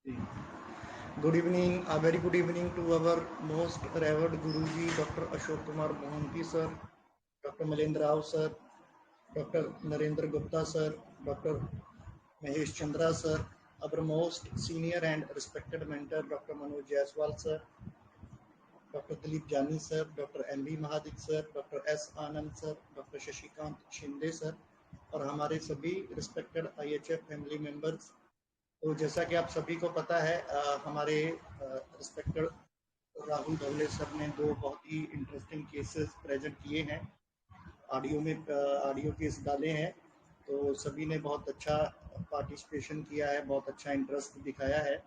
Good evening, a very good evening to our most revered Guruji, Dr. Ashok Kumar Mohanty sir, Dr. Malendra Rao sir, Dr. Narendra Gupta sir, Dr. Mahesh Chandra sir, our most senior and respected mentor, Dr. Manoj Jaiswal sir, Dr. Dilip Jani sir, Dr. M.B. Mahadik sir, Dr. S. Anand sir, Dr. Shashikant Shinde sir और हमारे सभी respected IHF family members. तो जैसा कि आप सभी को पता है, हमारे रिस्पेक्टेड राहुल धवले सर ने दो बहुत ही इंटरेस्टिंग केसेस प्रेजेंट किए हैं, ऑडियो में ऑडियो केस डाले हैं। तो सभी ने बहुत अच्छा पार्टिसिपेशन किया है, बहुत अच्छा इंटरेस्ट दिखाया है।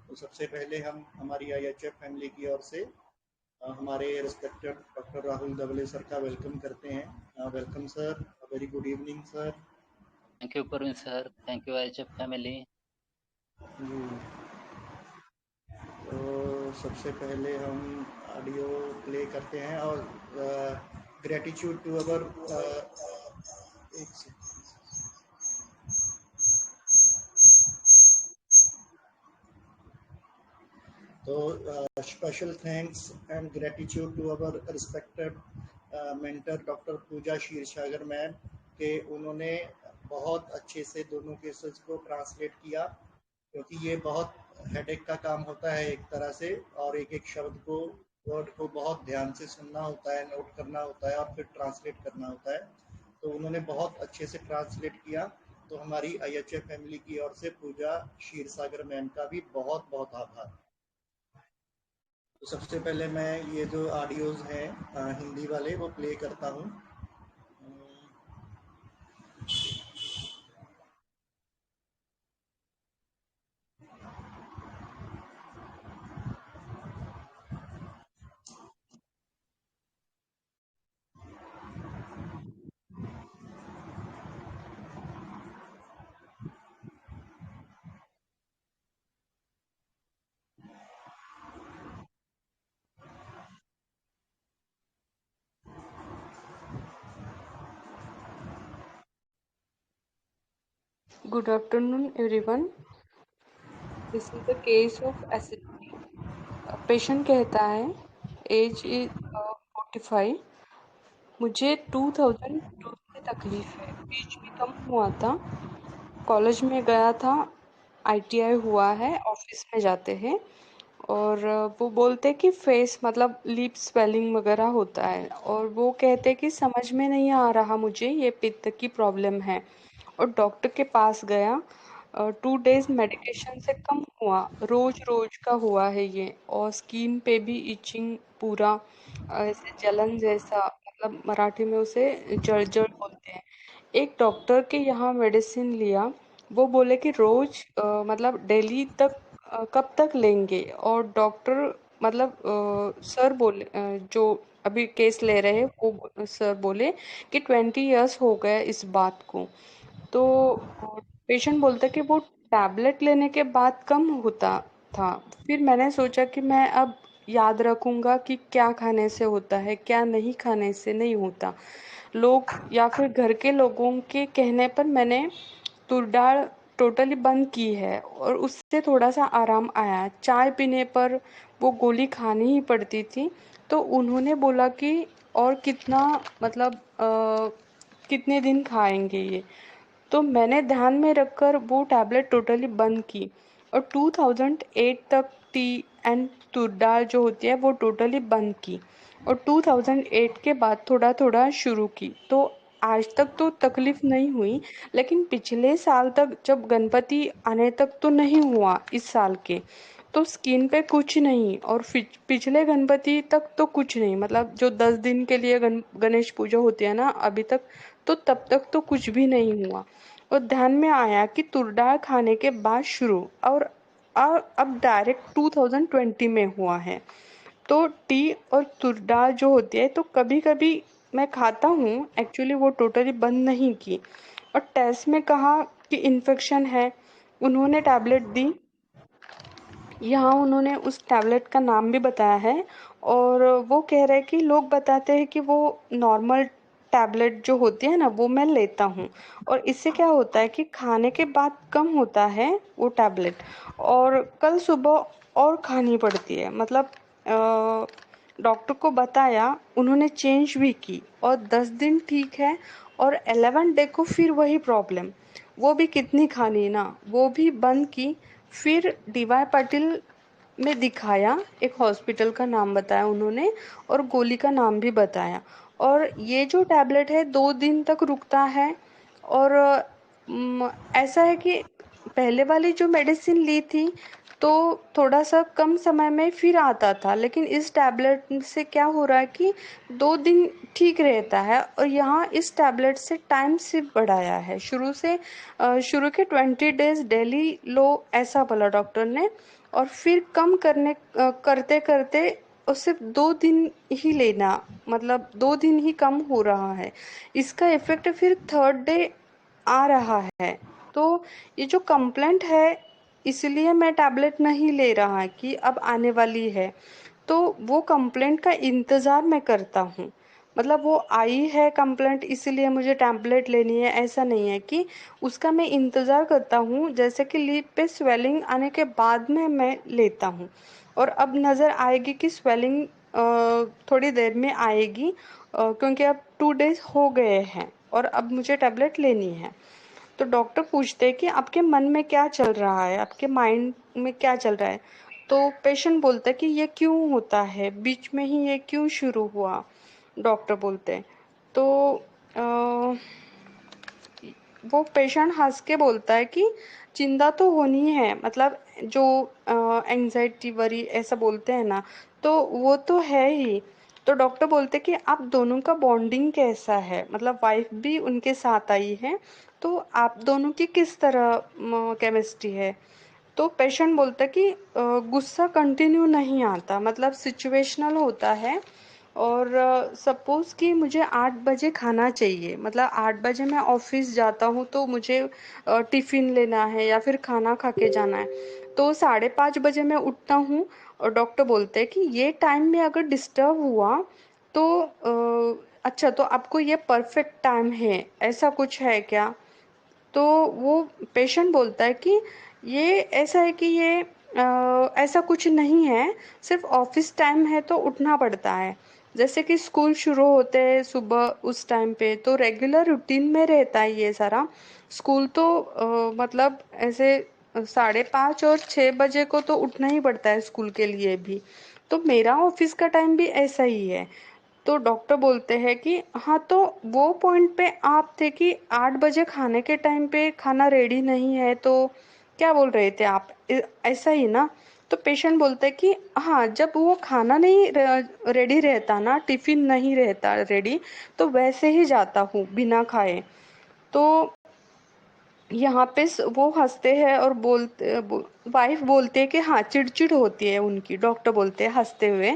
तो सबसे पहले हम हमारी IHF फैमिली की ओर से हमारे respected doctor Rahul Dhawale sir का वेलकम करते हैं। Welcome sir, very good evening sir. Thank you Praveen sir, thank you IHF family. तो सबसे पहले हम ऑडियो प्ले करते हैं और ग्रेटिट्यूड टू अवर तो special thanks and gratitude to our respected mentor doctor Pooja Kshirsagar ma'am के उन्होंने बहुत अच्छे से दोनों केसेस को ट्रांसलेट किया, क्योंकि ये बहुत हेडेक का काम होता है एक तरह से, और एक एक शब्द को वर्ड को बहुत ध्यान से सुनना होता है, नोट करना होता है और फिर ट्रांसलेट करना होता है। तो उन्होंने बहुत अच्छे से ट्रांसलेट किया। तो हमारी IHF फैमिली की ओर से पूजा क्षीरसागर मैम का भी बहुत बहुत आभार। तो सबसे पहले मैं ये जो ऑडियोज हैं हिंदी वाले वो प्ले करता हूँ। Good afternoon, everyone. This is the case of acidity. Patient कहता है एज इज 45। मुझे 2002 से तकलीफ है, बीच में कम हुआ था, कॉलेज में गया था, ITI हुआ है, ऑफिस में जाते हैं और वो बोलते कि फेस मतलब लिप स्वेलिंग वगैरह होता है और वो कहते कि समझ में नहीं आ रहा मुझे ये पित्त की प्रॉब्लम है। और डॉक्टर के पास गया, 2 डेज मेडिकेशन से कम हुआ, रोज रोज का हुआ है ये, और स्किन पे भी इचिंग पूरा, ऐसे जलन जैसा, मतलब मराठी में उसे जर्जर बोलते हैं। एक डॉक्टर के यहाँ मेडिसिन लिया, वो बोले कि रोज मतलब डेली तक कब तक लेंगे, और डॉक्टर मतलब सर बोले, जो अभी केस ले रहे हैं वो सर बोले कि 20 इयर्स हो गए इस बात को। तो पेशेंट बोलता कि वो टैबलेट लेने के बाद कम होता था। फिर मैंने सोचा कि मैं अब याद रखूंगा कि क्या खाने से होता है, क्या नहीं खाने से नहीं होता। लोग या फिर घर के लोगों के कहने पर मैंने तुर दाल टोटली बंद की है और उससे थोड़ा सा आराम आया। चाय पीने पर वो गोली खानी ही पड़ती थी। तो उन्होंने बोला कि और कितना मतलब कितने दिन खाएंगे ये। तो मैंने ध्यान में रखकर वो टैबलेट टोटली बंद की और 2008 तक टी एंड तुर दाल जो होती है वो टोटली बंद की और 2008 के बाद थोड़ा थोड़ा शुरू की। तो आज तक तो तकलीफ नहीं हुई, लेकिन पिछले साल तक जब गणपति आने तक तो नहीं हुआ, इस साल के तो स्किन पे कुछ नहीं, और पिछले गणपति तक तो कुछ नहीं, मतलब जो 10 दिन के लिए गणेश पूजा होती है ना अभी तक, तो तब तक तो कुछ भी नहीं हुआ। और ध्यान में आया कि तुर दाल खाने के बाद शुरू, और अब डायरेक्ट 2020 में हुआ है। तो टी और तुर दाल जो होती है तो कभी कभी मैं खाता हूँ, एक्चुअली वो टोटली बंद नहीं की। और टेस्ट में कहा कि इन्फेक्शन है, उन्होंने टैबलेट दी। यहाँ उन्होंने उस टैबलेट का नाम भी बताया है, और वो कह रहे हैं कि लोग बताते हैं कि वो नॉर्मल टैबलेट जो होती है ना वो मैं लेता हूँ, और इससे क्या होता है कि खाने के बाद कम होता है वो टैबलेट, और कल सुबह और खानी पड़ती है। मतलब डॉक्टर को बताया, उन्होंने चेंज भी की और 10 दिन ठीक है, और 11 डे को फिर वही प्रॉब्लम। वो भी कितनी खानी ना, वो भी बंद की। फिर डीवाई पाटिल में दिखाया, एक हॉस्पिटल का नाम बताया उन्होंने और गोली का नाम भी बताया। और ये जो टैबलेट है 2 दिन तक रुकता है। और ऐसा है कि पहले वाली जो मेडिसिन ली थी तो थोड़ा सा कम समय में फिर आता था, लेकिन इस टैबलेट से क्या हो रहा है कि 2 दिन ठीक रहता है, और यहाँ इस टैबलेट से टाइम सिर्फ बढ़ाया है। शुरू के 20 डेज डेली लो ऐसा बोला डॉक्टर ने, और फिर कम करते करते और सिर्फ 2 दिन ही लेना, मतलब 2 दिन ही कम हो रहा है। इसका इफेक्ट फिर 3rd डे आ रहा है। तो ये जो कंप्लेंट है, इसलिए मैं टैबलेट नहीं ले रहा है कि अब आने वाली है, तो वो कंप्लेंट का इंतज़ार मैं करता हूँ। मतलब वो आई है कंप्लेंट इसलिए मुझे टैबलेट लेनी है, ऐसा नहीं है कि उसका मैं इंतज़ार करता हूँ। जैसे कि लिप पे स्वेलिंग आने के बाद में मैं लेता हूँ, और अब नज़र आएगी कि स्वेलिंग थोड़ी देर में आएगी, क्योंकि अब 2 डेज हो गए हैं और अब मुझे टैबलेट लेनी है। तो डॉक्टर पूछते हैं कि आपके मन में क्या चल रहा है, आपके माइंड में क्या चल रहा है। तो पेशेंट बोलता है कि ये क्यों होता है, बीच में ही ये क्यों शुरू हुआ, डॉक्टर बोलते हैं। तो अ, वो पेशेंट हंस के बोलता है कि चिंता तो होनी है, मतलब जो एंजाइटी वरी ऐसा बोलते हैं ना, तो वो तो है ही। तो डॉक्टर बोलते कि आप दोनों का बॉन्डिंग कैसा है, मतलब वाइफ भी उनके साथ आई है, तो आप दोनों की किस तरह केमिस्ट्री है। तो पेशेंट बोलता है कि गुस्सा कंटिन्यू नहीं आता, मतलब सिचुएशनल होता है। और सपोज़ कि मुझे 8 बजे खाना चाहिए, मतलब 8 बजे मैं ऑफिस जाता हूँ तो मुझे टिफ़िन लेना है या फिर खाना खा के जाना है, तो 5:30 बजे मैं उठता हूँ। और डॉक्टर बोलते हैं कि ये टाइम में अगर डिस्टर्ब हुआ तो अच्छा, तो आपको ये परफेक्ट टाइम है, ऐसा कुछ है क्या। तो वो पेशेंट बोलता है कि ये ऐसा है कि ये ऐसा कुछ नहीं है, सिर्फ ऑफिस टाइम है तो उठना पड़ता है। जैसे कि स्कूल शुरू होते हैं सुबह उस टाइम पे, तो रेगुलर रूटीन में रहता है ये सारा। स्कूल तो मतलब ऐसे 5:30 और 6 बजे को तो उठना ही पड़ता है स्कूल के लिए भी। तो मेरा ऑफिस का टाइम भी ऐसा ही है। तो डॉक्टर बोलते हैं कि हाँ, तो वो पॉइंट पे आप थे कि 8 बजे खाने के टाइम पे खाना रेडी नहीं है, तो क्या बोल रहे थे आप, ऐसा ही ना। तो पेशेंट बोलते हैं कि हाँ, जब वो खाना नहीं रेडी रहता ना, टिफिन नहीं रहता रेडी, तो वैसे ही जाता हूँ बिना खाए। तो यहाँ पे वो हंसते हैं और वाइफ बोलते हैं कि हाँ, चिड़चिड़ होती है उनकी, डॉक्टर बोलते हैं हंसते हुए।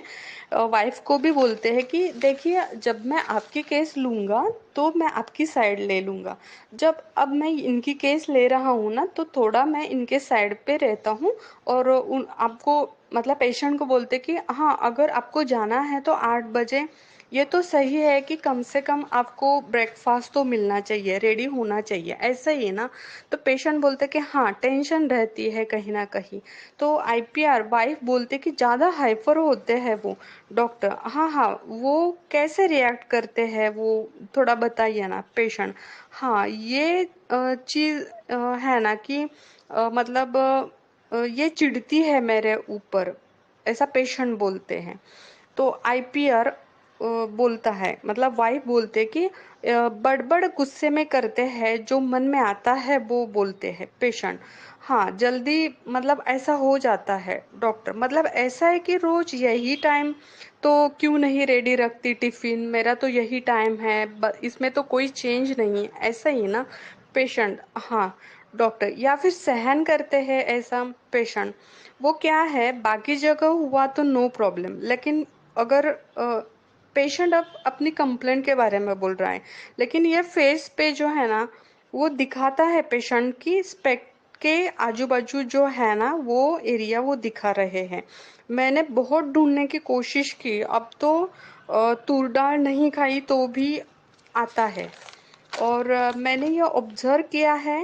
वाइफ को भी बोलते हैं कि देखिए, जब मैं आपकी केस लूँगा तो मैं आपकी साइड ले लूँगा, जब अब मैं इनकी केस ले रहा हूँ ना, तो थोड़ा मैं इनके साइड पे रहता हूँ। और उन आपको, मतलब पेशेंट को बोलते कि हाँ, अगर आपको जाना है तो 8 बजे, ये तो सही है कि कम से कम आपको ब्रेकफास्ट तो मिलना चाहिए, रेडी होना चाहिए, ऐसा ही है ना। तो पेशेंट बोलते कि हाँ, टेंशन रहती है कहीं ना कहीं। तो आईपीआर वाइफ बोलते कि ज़्यादा हाइपर होते हैं वो। डॉक्टर, हाँ हाँ, वो कैसे रिएक्ट करते हैं वो थोड़ा बताइए ना। पेशेंट, हाँ, ये चीज़ है ना कि मतलब ये चिढ़ती है मेरे ऊपर, ऐसा पेशेंट बोलते हैं। तो आईपीआर बोलता है, मतलब वाइफ बोलते कि बड़बड़ गुस्से में करते हैं, जो मन में आता है वो बोलते हैं। पेशेंट, हाँ, जल्दी, मतलब ऐसा हो जाता है। डॉक्टर, मतलब ऐसा है कि रोज यही टाइम, तो क्यों नहीं रेडी रखती टिफिन, मेरा तो यही टाइम है, इसमें तो कोई चेंज नहीं है, ऐसा ही ना। पेशेंट, हाँ। डॉक्टर, या फिर सहन करते हैं ऐसा। पेशेंट, वो क्या है, बाकी जगह हुआ तो नो प्रॉब्लम, लेकिन अगर पेशेंट अब अपनी कंप्लेंट के बारे में बोल रहा है, लेकिन ये फेस पे जो है ना, वो दिखाता है पेशेंट की स्पेक्ट के आजू बाजू जो है ना, वो एरिया वो दिखा रहे हैं। मैंने बहुत ढूंढने की कोशिश की, अब तो तूर दाल नहीं खाई तो भी आता है। और मैंने ये ऑब्ज़र्व किया है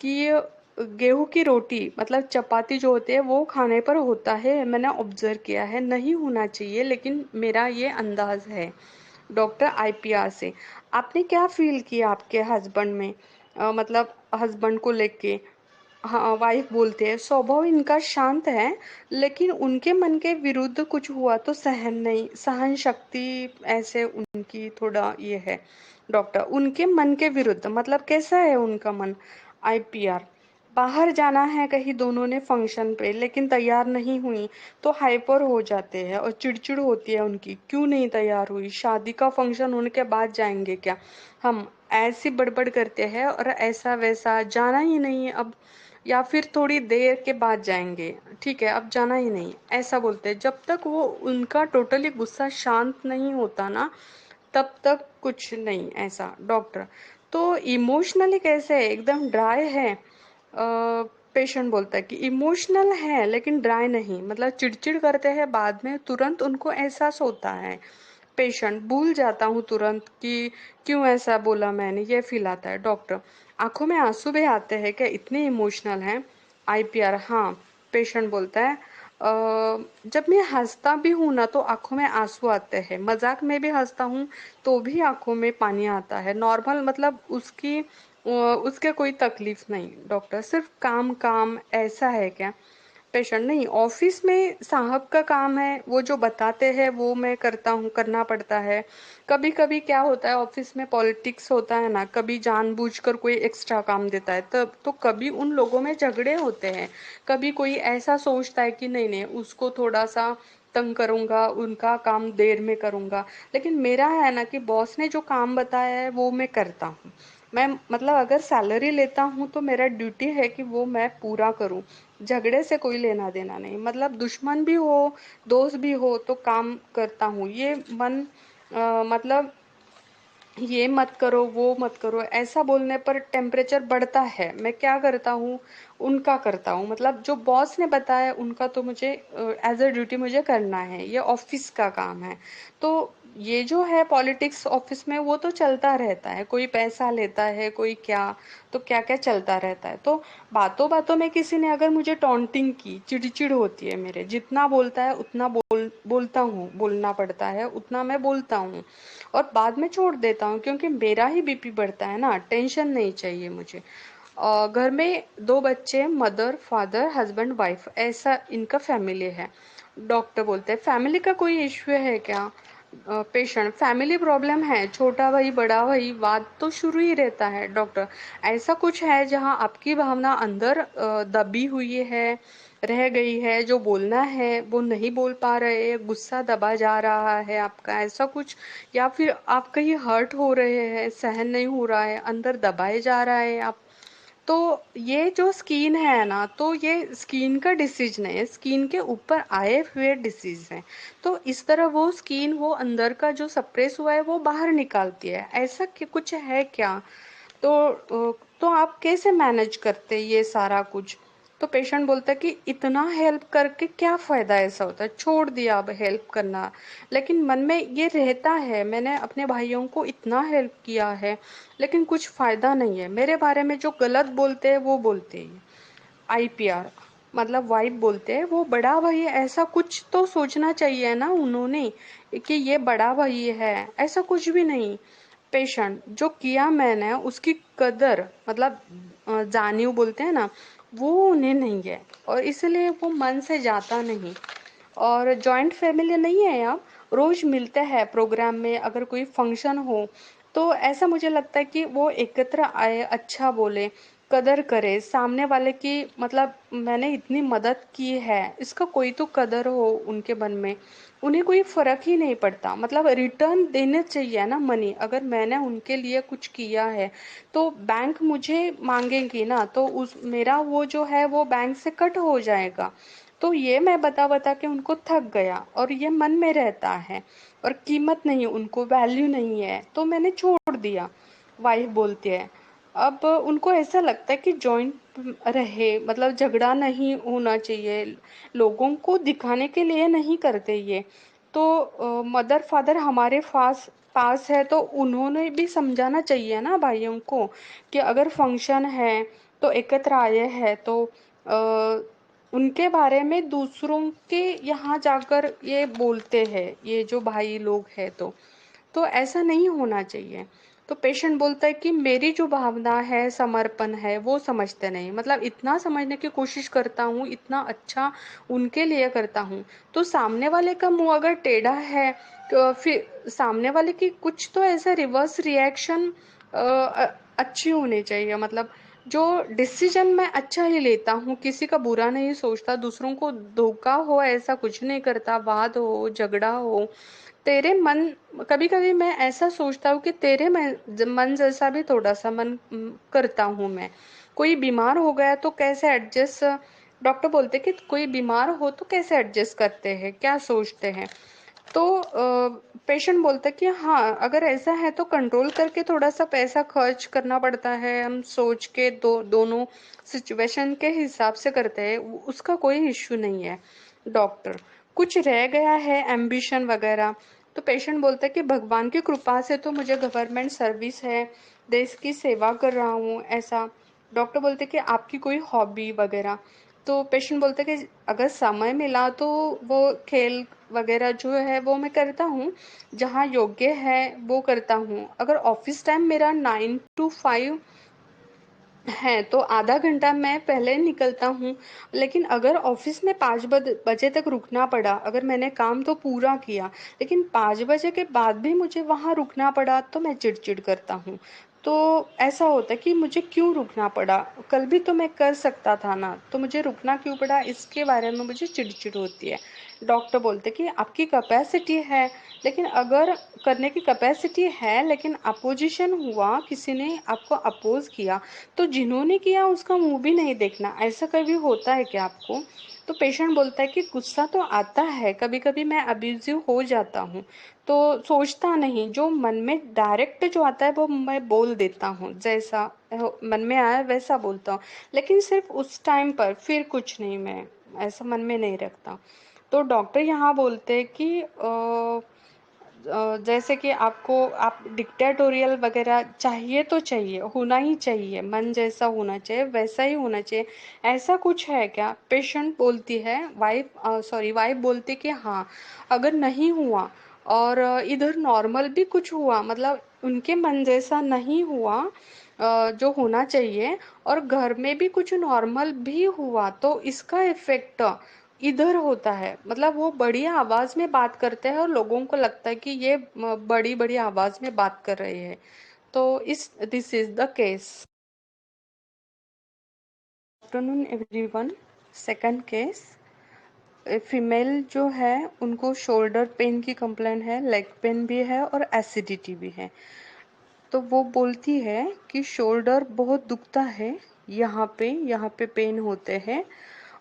कि गेहूँ की रोटी मतलब चपाती जो होती है वो खाने पर होता है, मैंने ऑब्ज़र्व किया है। नहीं होना चाहिए लेकिन मेरा ये अंदाज़ है डॉक्टर आईपीआर से। आपने क्या फ़ील किया आपके हस्बैंड में? मतलब हस्बैंड को लेके? हाँ, वाइफ बोलते हैं स्वभाव इनका शांत है, लेकिन उनके मन के विरुद्ध कुछ हुआ तो सहन शक्ति ऐसे उनकी थोड़ा ये है। डॉक्टर उनके मन के विरुद्ध मतलब कैसा है उनका मन? आईपीआर बाहर जाना है कहीं दोनों ने फंक्शन पे लेकिन तैयार नहीं हुई तो हाइपर हो जाते हैं और चिड़चिड़ होती है उनकी, क्यों नहीं तैयार हुई, शादी का फंक्शन होने के बाद जाएंगे क्या हम, ऐसी बड़बड़ करते हैं और ऐसा वैसा जाना ही नहीं है अब, या फिर थोड़ी देर के बाद जाएंगे, ठीक है अब जाना ही नहीं, ऐसा बोलते हैं। जब तक वो उनका टोटली गुस्सा शांत नहीं होता ना तब तक कुछ नहीं ऐसा डॉक्टर। तो इमोशनली कैसे है? एकदम ड्राई है। पेशेंट बोलता है कि इमोशनल है लेकिन ड्राई नहीं, मतलब चिड़चिड़ करते हैं बाद में तुरंत उनको एहसास होता है। पेशेंट भूल जाता हूँ तुरंत कि क्यों ऐसा बोला मैंने, ये फील आता है डॉक्टर। आंखों में आंसू भी आते हैं क्या, इतने इमोशनल हैं? आईपीआर हाँ। पेशेंट बोलता है जब मैं हंसता भी हूँ ना तो आंखों में आंसू आते हैं, मजाक में भी हंसता हूँ तो भी आंखों में पानी आता है, नॉर्मल मतलब उसके कोई तकलीफ नहीं डॉक्टर, सिर्फ काम काम ऐसा है क्या? पेशेंट नहीं, ऑफिस में साहब का काम है, वो जो बताते हैं वो मैं करता हूँ, करना पड़ता है। कभी कभी क्या होता है ऑफिस में पॉलिटिक्स होता है ना, कभी जानबूझकर कोई एक्स्ट्रा काम देता है तब, तो कभी उन लोगों में झगड़े होते हैं। कभी कोई ऐसा सोचता है कि नहीं नहीं उसको थोड़ा सा तंग करूंगा, उनका काम देर में करूंगा, लेकिन मेरा है ना कि बॉस ने जो काम बताया है वो मैं करता हूँ। मैं मतलब अगर सैलरी लेता हूँ तो मेरा ड्यूटी है कि वो मैं पूरा करूँ, झगड़े से कोई लेना देना नहीं, मतलब दुश्मन भी हो दोस्त भी हो तो काम करता हूँ। ये मन मतलब ये मत करो वो मत करो ऐसा बोलने पर टेम्परेचर बढ़ता है। मैं क्या करता हूँ, उनका करता हूँ, मतलब जो बॉस ने बताया उनका तो मुझे एज अ ड्यूटी मुझे करना है, ये ऑफिस का काम है। तो ये जो है पॉलिटिक्स ऑफिस में वो तो चलता रहता है, कोई पैसा लेता है कोई क्या, तो क्या क्या चलता रहता है। तो बातों बातों में किसी ने अगर मुझे टॉन्टिंग की, चिड़चिड़ होती है मेरे, जितना बोलता है उतना बोलता हूँ, बोलना पड़ता है उतना मैं बोलता हूँ और बाद में छोड़ देता हूँ क्योंकि मेरा ही बीपी बढ़ता है ना, टेंशन नहीं चाहिए मुझे। घर में 2 बच्चे, मदर फादर हस्बैंड वाइफ, ऐसा इनका फैमिली है। डॉक्टर बोलते हैं फैमिली का कोई इश्यू है क्या? पेशेंट फैमिली प्रॉब्लम है, छोटा भाई बड़ा भाई वाद तो शुरू ही रहता है डॉक्टर। ऐसा कुछ है जहाँ आपकी भावना अंदर दबी हुई है, रह गई है, जो बोलना है वो नहीं बोल पा रहे, गुस्सा दबा जा रहा है आपका, ऐसा कुछ? या फिर आप कहीं हर्ट हो रहे हैं, सहन नहीं हो रहा है, अंदर दबाए जा रहा है आप? तो ये जो स्किन है ना, तो ये स्किन का डिसीज नहीं है, स्किन के ऊपर आए हुए डिसीज है। तो इस तरह वो स्किन वो अंदर का जो सप्रेस हुआ है वो बाहर निकालती है, ऐसा कुछ है क्या? तो आप कैसे मैनेज करते ये सारा कुछ? तो पेशेंट बोलता है कि इतना हेल्प करके क्या फायदा, ऐसा होता है छोड़ दिया अब हेल्प करना, लेकिन मन में ये रहता है मैंने अपने भाइयों को इतना हेल्प किया है लेकिन कुछ फायदा नहीं है, मेरे बारे में जो गलत बोलते हैं वो बोलते हैं। आईपीआर मतलब वाइफ बोलते हैं वो बड़ा भाई है, ऐसा कुछ तो सोचना चाहिए ना उन्होंने कि ये बड़ा भाई है, ऐसा कुछ भी नहीं। पेशेंट जो किया मैंने उसकी कदर मतलब जानियो बोलते हैं ना, वो उन्हें नहीं है और इसलिए वो मन से जाता नहीं। और जॉइंट फैमिली नहीं है आप, रोज मिलते हैं प्रोग्राम में, अगर कोई फंक्शन हो तो ऐसा मुझे लगता है कि वो एकत्र आए, अच्छा बोले, कदर करे सामने वाले की, मतलब मैंने इतनी मदद की है इसका कोई तो कदर हो उनके मन में। उन्हें कोई फर्क ही नहीं पड़ता, मतलब रिटर्न देने चाहिए ना मनी, अगर मैंने उनके लिए कुछ किया है तो बैंक मुझे मांगेगी ना, तो उस मेरा वो जो है वो बैंक से कट हो जाएगा। तो ये मैं बता बता के उनको थक गया और ये मन में रहता है और कीमत नहीं, उनको वैल्यू नहीं है तो मैंने छोड़ दिया। वाइफ बोलती है अब उनको ऐसा लगता है कि जॉइंट रहे, मतलब झगड़ा नहीं होना चाहिए, लोगों को दिखाने के लिए नहीं करते ये। तो मदर फादर हमारे पास पास है तो उन्होंने भी समझाना चाहिए ना भाइयों को कि अगर फंक्शन है तो एकत्र आए हैं तो उनके बारे में दूसरों के यहाँ जाकर ये बोलते हैं, ये जो भाई लोग हैं तो ऐसा नहीं होना चाहिए। तो पेशेंट बोलता है कि मेरी जो भावना है, समर्पण है, वो समझते नहीं। मतलब इतना समझने की कोशिश करता हूँ, इतना अच्छा उनके लिए करता हूँ, तो सामने वाले का मुंह अगर टेढ़ा है तो फिर सामने वाले की कुछ तो ऐसा रिवर्स रिएक्शन अच्छी होनी चाहिए। मतलब जो डिसीजन मैं अच्छा ही लेता हूँ, किसी का बुरा नहीं सोचता, दूसरों को धोखा हो ऐसा कुछ नहीं करता, वाद हो, झगड़ा हो, तेरे मन कभी कभी मैं ऐसा सोचता हूँ कि तेरे मन जैसा भी थोड़ा सा मन करता हूँ मैं। कोई बीमार हो गया तो कैसे एडजस्ट, डॉक्टर बोलते कि कोई बीमार हो तो कैसे एडजस्ट करते हैं, क्या सोचते हैं। तो पेशेंट बोलता है कि हाँ, अगर ऐसा है तो कंट्रोल करके थोड़ा सा पैसा खर्च करना पड़ता है, हम सोच के दोनों सिचुएशन के हिसाब से करते हैं, उसका कोई इश्यू नहीं है। डॉक्टर, कुछ रह गया है एम्बिशन वगैरह, तो पेशेंट बोलता है कि भगवान की कृपा से तो मुझे गवर्नमेंट सर्विस है, देश की सेवा कर रहा हूँ ऐसा। डॉक्टर बोलते कि आपकी कोई हॉबी वगैरह, तो पेशेंट बोलता है कि अगर समय मिला तो वो खेल वगैरह जो है वो मैं करता हूँ, जहाँ योग्य है वो करता हूँ। अगर ऑफिस टाइम मेरा 9 to 5 है तो आधा घंटा मैं पहले निकलता हूँ, लेकिन अगर ऑफिस में 5 बजे तक रुकना पड़ा, अगर मैंने काम तो पूरा किया लेकिन 5 बजे के बाद भी मुझे वहाँ रुकना पड़ा तो मैं चिड़चिड़ करता हूँ। तो ऐसा होता है कि मुझे क्यों रुकना पड़ा, कल भी तो मैं कर सकता था ना, तो मुझे रुकना क्यों पड़ा, इसके बारे में मुझे चिड़चिड़ होती है। डॉक्टर बोलते कि आपकी कैपेसिटी है, लेकिन अगर करने की कैपेसिटी है लेकिन अपोजिशन हुआ, किसी ने आपको अपोज किया, तो जिन्होंने किया उसका मुंह भी नहीं देखना, ऐसा कभी होता है क्या आपको। तो पेशेंट बोलता है कि गुस्सा तो आता है, कभी कभी मैं अब्यूजिव हो जाता हूँ, तो सोचता नहीं, जो मन में डायरेक्ट जो आता है वो मैं बोल देता हूँ, जैसा मन में आया वैसा बोलता हूँ, लेकिन सिर्फ उस टाइम पर, फिर कुछ नहीं, मैं ऐसा मन में नहीं रखता। तो डॉक्टर यहाँ बोलते हैं कि जैसे कि आप डिक्टेटोरियल वगैरह चाहिए तो चाहिए, होना ही चाहिए, मन जैसा होना चाहिए वैसा ही होना चाहिए, ऐसा कुछ है क्या। पेशेंट बोलती है, वाइफ बोलती कि हाँ, अगर नहीं हुआ और इधर नॉर्मल भी कुछ हुआ, मतलब उनके मन जैसा नहीं हुआ जो होना चाहिए, और घर में भी कुछ नॉर्मल भी हुआ, तो इसका इफेक्ट इधर होता है। मतलब वो बड़ी आवाज में बात करते हैं और लोगों को लगता है कि ये बड़ी बड़ी आवाज में बात कर रहे हैं। तो इस this is the case. Afternoon everyone. Second case, female जो है उनको शोल्डर पेन की कंप्लेन है, लेग पेन भी है और एसिडिटी भी है। तो वो बोलती है कि शोल्डर बहुत दुखता है, यहाँ पे पेन होते हैं,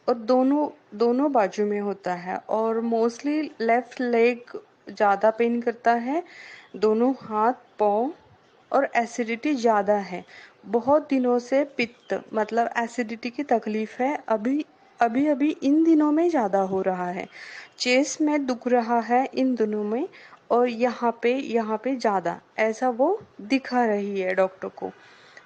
और दोनों दोनों बाजू में होता है, और मोस्टली लेफ्ट लेग ज़्यादा पेन करता है, दोनों हाथ पाँव, और एसिडिटी ज़्यादा है, बहुत दिनों से पित्त मतलब एसिडिटी की तकलीफ है, अभी अभी अभी इन दिनों में ज़्यादा हो रहा है, चेस्ट में दुख रहा है इन दिनों में, और यहाँ पे ज़्यादा ऐसा वो दिखा रही है डॉक्टर को।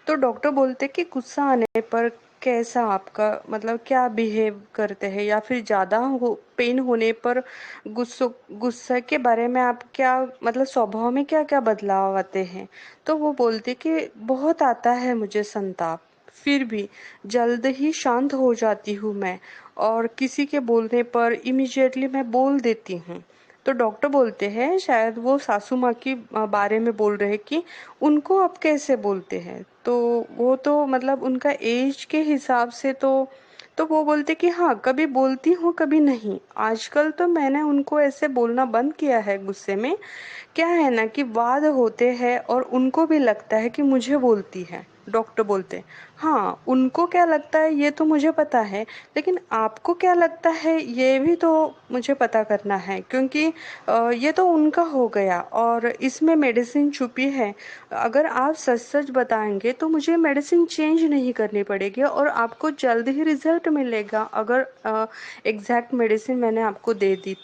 तो डॉक्टर बोलते कि गुस्सा आने पर कैसा आपका मतलब क्या बिहेव करते हैं, या फिर ज़्यादा हो पेन होने पर गुस्से के बारे में आप क्या मतलब स्वभाव में क्या क्या बदलाव आते हैं। तो वो बोलते कि बहुत आता है मुझे संताप, फिर भी जल्द ही शांत हो जाती हूँ मैं, और किसी के बोलने पर इमिजिएटली मैं बोल देती हूँ। तो डॉक्टर बोलते हैं शायद वो सासू माँ की बारे में बोल रहे कि उनको आप कैसे बोलते हैं, तो वो तो मतलब उनका एज के हिसाब से तो वो बोलते कि हाँ, कभी बोलती हूँ कभी नहीं, आजकल तो मैंने उनको ऐसे बोलना बंद किया है गुस्से में। क्या है ना कि वाद होते हैं और उनको भी लगता है कि मुझे बोलती है। डॉक्टर बोलते हाँ, उनको क्या लगता है ये तो मुझे पता है, लेकिन आपको क्या लगता है ये भी तो मुझे पता करना है, क्योंकि ये तो उनका हो गया और इसमें मेडिसिन छुपी है। अगर आप सच सच बताएंगे तो मुझे मेडिसिन चेंज नहीं करनी पड़ेगी और आपको जल्द ही रिजल्ट मिलेगा, अगर एग्जैक्ट मेडिसिन मैंने आपको दे दी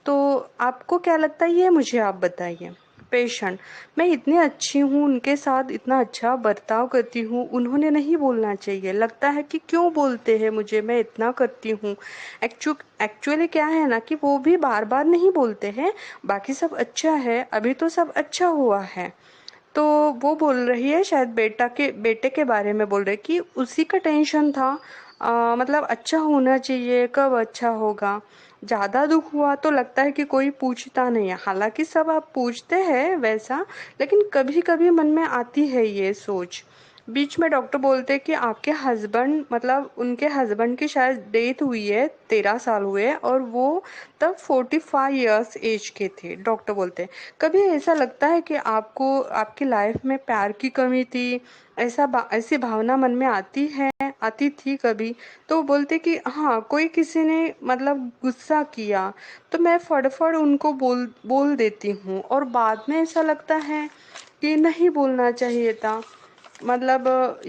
तो आपको क्या लगता है ये मुझे आप बताइए। पेशेंट, मैं इतनी अच्छी हूँ, उनके साथ इतना अच्छा बर्ताव करती हूँ, उन्होंने नहीं बोलना चाहिए। लगता है कि क्यों बोलते हैं मुझे, मैं इतना करती हूँ। एक्चुअली क्या है ना कि वो भी बार बार नहीं बोलते हैं, बाकी सब अच्छा है, अभी तो सब अच्छा हुआ है। तो वो बोल रही है, शायद बेटे के बारे में बोल रहे कि उसी का टेंशन था। मतलब अच्छा होना चाहिए, कब अच्छा होगा। ज़्यादा दुख हुआ तो लगता है कि कोई पूछता नहीं है, हालांकि सब आप पूछते हैं वैसा, लेकिन कभी कभी मन में आती है ये सोच। बीच में डॉक्टर बोलते हैं कि आपके हस्बैंड, मतलब उनके हस्बैंड की शायद डेथ हुई है, 13 साल हुए, और वो तब 45 इयर्स एज के थे। डॉक्टर बोलते हैं कभी ऐसा लगता है कि आपको आपकी लाइफ में प्यार की कमी थी, ऐसी भावना मन में आती थी कभी? तो वो बोलते कि हाँ, कोई किसी ने मतलब गुस्सा किया तो मैं फटाफट उनको बोल देती हूँ, और बाद में ऐसा लगता है कि नहीं बोलना चाहिए था। मतलब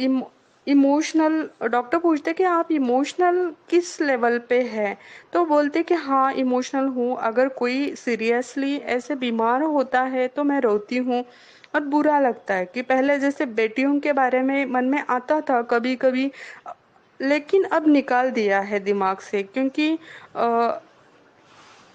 इमोशनल, डॉक्टर पूछते कि आप इमोशनल किस लेवल पे है? तो बोलते कि हाँ, इमोशनल हूँ। अगर कोई सीरियसली ऐसे बीमार होता है तो मैं रोती हूँ और बुरा लगता है। कि पहले जैसे बेटियों के बारे में मन में आता था कभी कभी, लेकिन अब निकाल दिया है दिमाग से, क्योंकि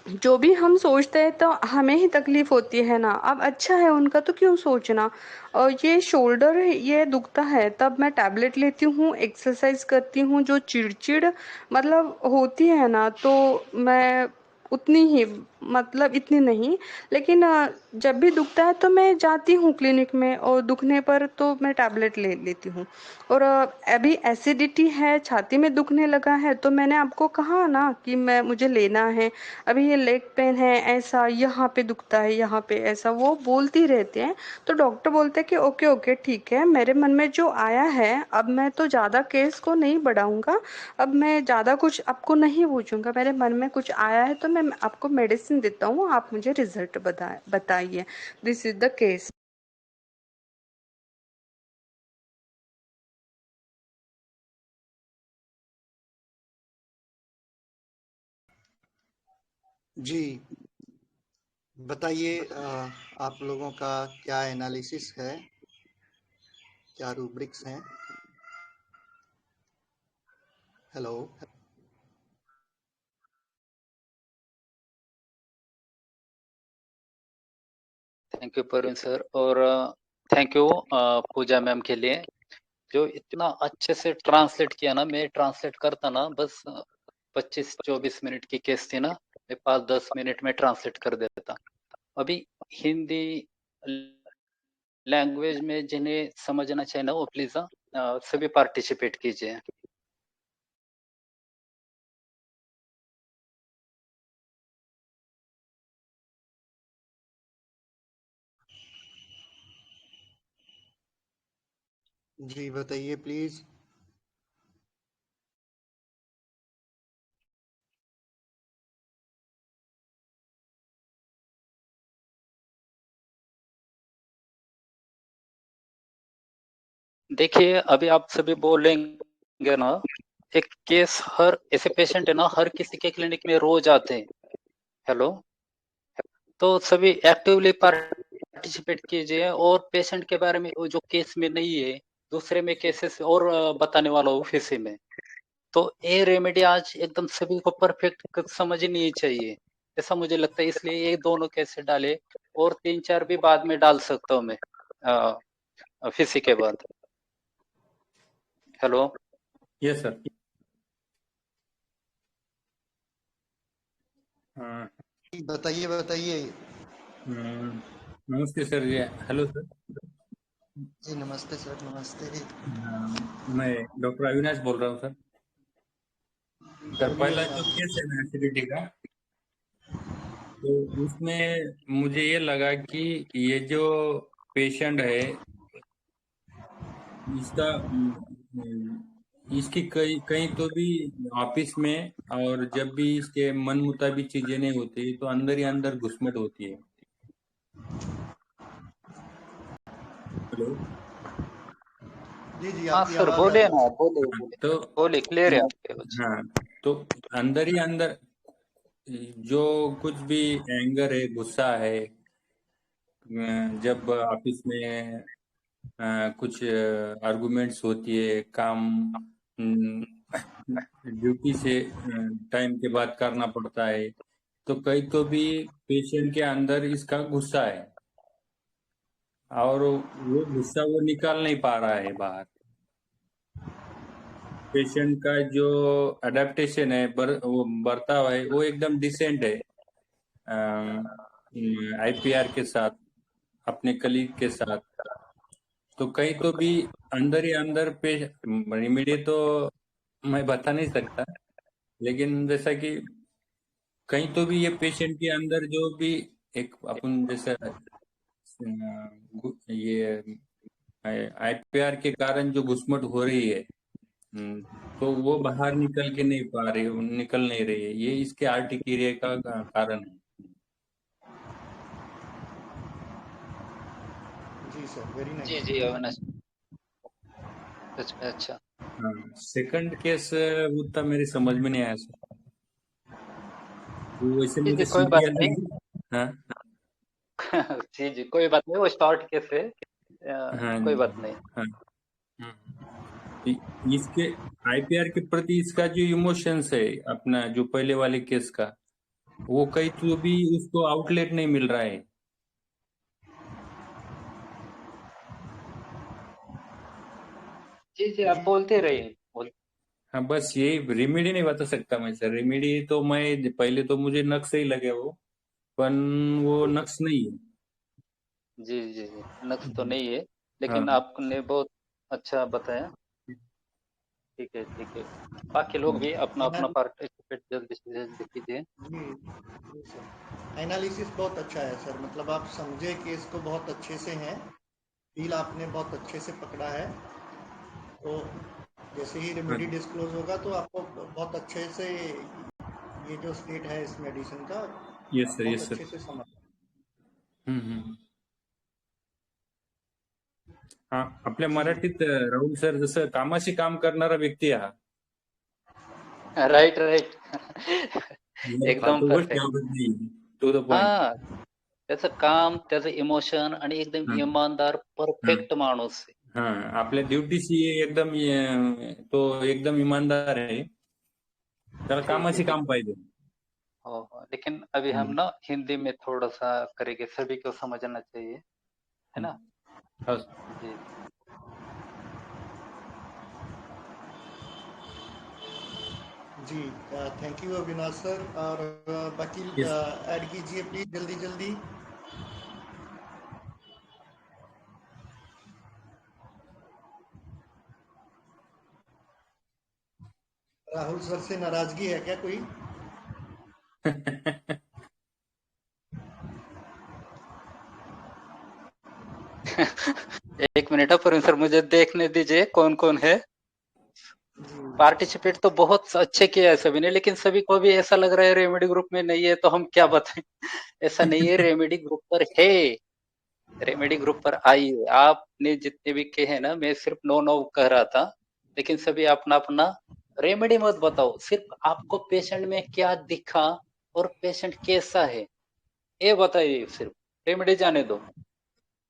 जो भी हम सोचते हैं तो हमें ही तकलीफ होती है ना। अब अच्छा है उनका तो क्यों सोचना। और ये शोल्डर ये दुखता है तब मैं टैबलेट लेती हूँ, एक्सरसाइज करती हूँ। जो चिड़चिड़ मतलब होती है ना, तो मैं उतनी ही, मतलब इतनी नहीं, लेकिन जब भी दुखता है तो मैं जाती हूँ क्लिनिक में, और दुखने पर तो मैं टैबलेट ले लेती हूँ। और अभी एसिडिटी है, छाती में दुखने लगा है, तो मैंने आपको कहा ना कि मुझे लेना है। अभी ये लेग पेन है, ऐसा यहाँ पे दुखता है, यहाँ पे ऐसा, वो बोलती रहते हैं। तो डॉक्टर बोलते हैं कि ओके ओके ठीक है, मेरे मन में जो आया है, अब मैं तो ज़्यादा केस को नहीं बढ़ाऊंगा, अब मैं ज़्यादा कुछ आपको नहीं पूछूंगा। मेरे मन में कुछ आया है तो मैं आपको मेडिसिन देता हूँ, आप मुझे रिजल्ट बताइए। This is the case. जी बताइए, आप लोगों का क्या एनालिसिस है, क्या रूब्रिक्स हैं? Hello. Thank you Praveen sir, और थैंक यू पूजा मैम के लिए, जो इतना अच्छे से ट्रांसलेट किया ना। मैं ट्रांसलेट करता ना, बस 25-24 मिनट की केस थी ना, मैं 5-10 मिनट में ट्रांसलेट कर देता। अभी हिंदी लैंग्वेज में जिन्हें समझना चाहिए ना, वो प्लीज सभी पार्टिसिपेट कीजिए। जी बताइए प्लीज। देखिए, अभी आप सभी बोलेंगे ना, एक केस हर ऐसे पेशेंट है ना, हर किसी के क्लिनिक में रोज आते हैं। हेलो, तो सभी एक्टिवली पार्टिसिपेट कीजिए, और पेशेंट के बारे में वो जो केस में नहीं है, दूसरे में केसेस और बताने वाला हूँ फिर में। तो ये रेमेडी आज एकदम सभी को परफेक्ट समझनी चाहिए, ऐसा मुझे लगता है। इसलिए ये दोनों कैसे डाले, और 3-4 भी बाद में डाल सकता हूँ मैं फिसी के बाद। हेलो। Yes sir. हाँ, बताइए बताइए। नमस्ते सर। ये हेलो सर। जी नमस्ते सर, नमस्ते। हाँ, मैं डॉक्टर अविनाश बोल रहा हूँ सर। सर बोलिए। पहला जो केस है ना एसिडिटी का, तो उसमें मुझे ये लगा कि ये जो पेशेंट है, इसका इसकी कहीं कहीं तो भी ऑफिस में, और जब भी इसके मन मुताबिक चीजें नहीं होती तो अंदर ही अंदर घुसमट होती है। हेलो। जी जी, हाँ आपकी सर, आवाज आ बोलिए रही ना, है। बोलिए हाँ, बोलिए तो बोलिए, क्लियर है आपकी आवाज। हाँ, तो अंदर ही अंदर जो कुछ भी एंगर है, गुस्सा है, जब ऑफिस में कुछ आर्गुमेंट्स होती है, काम ड्यूटी से टाइम के बाद करना पड़ता है, तो कई तो भी पेशेंट के अंदर इसका गुस्सा है और वो गुस्सा वो निकाल नहीं पा रहा है बाहर। पेशेंट का जो अडेप्टेशन है, वो बर्ताव है, वो एकदम डिसेंट है आईपीआर के साथ, अपने कलीग के साथ। तो कहीं तो भी अंदर ही अंदर रेमेडी तो मैं बता नहीं सकता, लेकिन जैसा कि कहीं तो भी ये पेशेंट के अंदर जो भी एक अपन जैसा ये आईपीआर के कारण जो घुसमट हो रही है, तो वो बाहर निकल के नहीं पा रही, निकल नहीं रही है, ये इसके आर्टिक्रिया का कारण है। जी सर, वेरी जी नाइस। जी अविनाश, सच में अच्छा। हाँ, सेकंड केस उतना मेरे समझ में नहीं आया सर, वो वैसे जी मुझे जी कोई बात सीरियल नहीं। है। हाँ जी जी कोई बात नहीं, वो शॉर्ट केस है, हाँ कोई जी, बात नहीं। हाँ। इसके आईपीआर के प्रति इसका जो इमोशंस है, अपना जो पहले वाले केस का, वो कहीं तो भी उसको आउटलेट नहीं मिल रहा है। जी जी आप जी बोलते रहिए, बोल। हाँ, बस यही रेमेडी नहीं बता सकता मैं सर। रेमेडी तो मैं पहले तो मुझे नक्स ही लगे वो, पर वो नक्स नहीं है। जी जी जी नक्स तो नहीं है, लेकिन हाँ आपने बहुत अच्छा बताया। ठीक है ठीक है, बाकी लोग भी अपना अपना पार्टिसिपेट जल्दी से जल्दी कीजिए। जी जी सर, एनालिसिस बहुत अच्छा है सर, मतलब आप समझे कि इसको बहुत अच्छे से हैं, फील आपने बहुत अच्छे से पकड़ा है। तो जैसे ही हाँ, रेमेडी डिस्क्लोज होगा तो आपको बहुत अच्छे से ये जो स्टेट है इस मेडिसिन का यस सर, बहुत यस सर। अच्छे से समझ। हम्म। हा, आपल्या जी मराठीत राहुल सर जसं कामाशी काम करणारा व्यक्ती आहे हा. राइट राइट मला एकदम फालतू गोष्टी परफेक्ट। आवडत नाही, टू द पॉइंट. हा, त्याचं काम, त्याचं इमोशन आणि एकदम हा इमानदार हा परफेक्ट माणूस आहे. हा, आपल्या ड्युटीशी एकदम तो एकदम इमानदार आहे, त्याला जी जी कामाशी जी काम पाहिजे. हो हो, लेकिन अभी हम हम्म. ना हिंदी में थोड़ा सा करेंगे, सभी को समझना चाहिए, है ना। हा. जी जी, थैंक यू अविनाश सर। और बाकी Yes. ऐड कीजिए प्लीज जल्दी जल्दी। राहुल सर से नाराजगी है क्या कोई? एक मिनट है पर सर, मुझे देखने दीजिए कौन कौन है। जी पार्टिसिपेट तो बहुत अच्छे किया है सभी ने, लेकिन सभी को भी ऐसा लग रहा है रेमेडी ग्रुप में नहीं है, तो हम क्या बताएं। ऐसा नहीं है, रेमेडी ग्रुप पर है, रेमेडी ग्रुप पर आई है। आपने जितने भी कहे हैं ना, मैं सिर्फ नो नो कह रहा था, लेकिन सभी अपना अपना रेमेडी मत बताओ, सिर्फ आपको पेशेंट में क्या दिखा और पेशेंट कैसा है ये बताइए, सिर्फ रेमेडी जाने दो,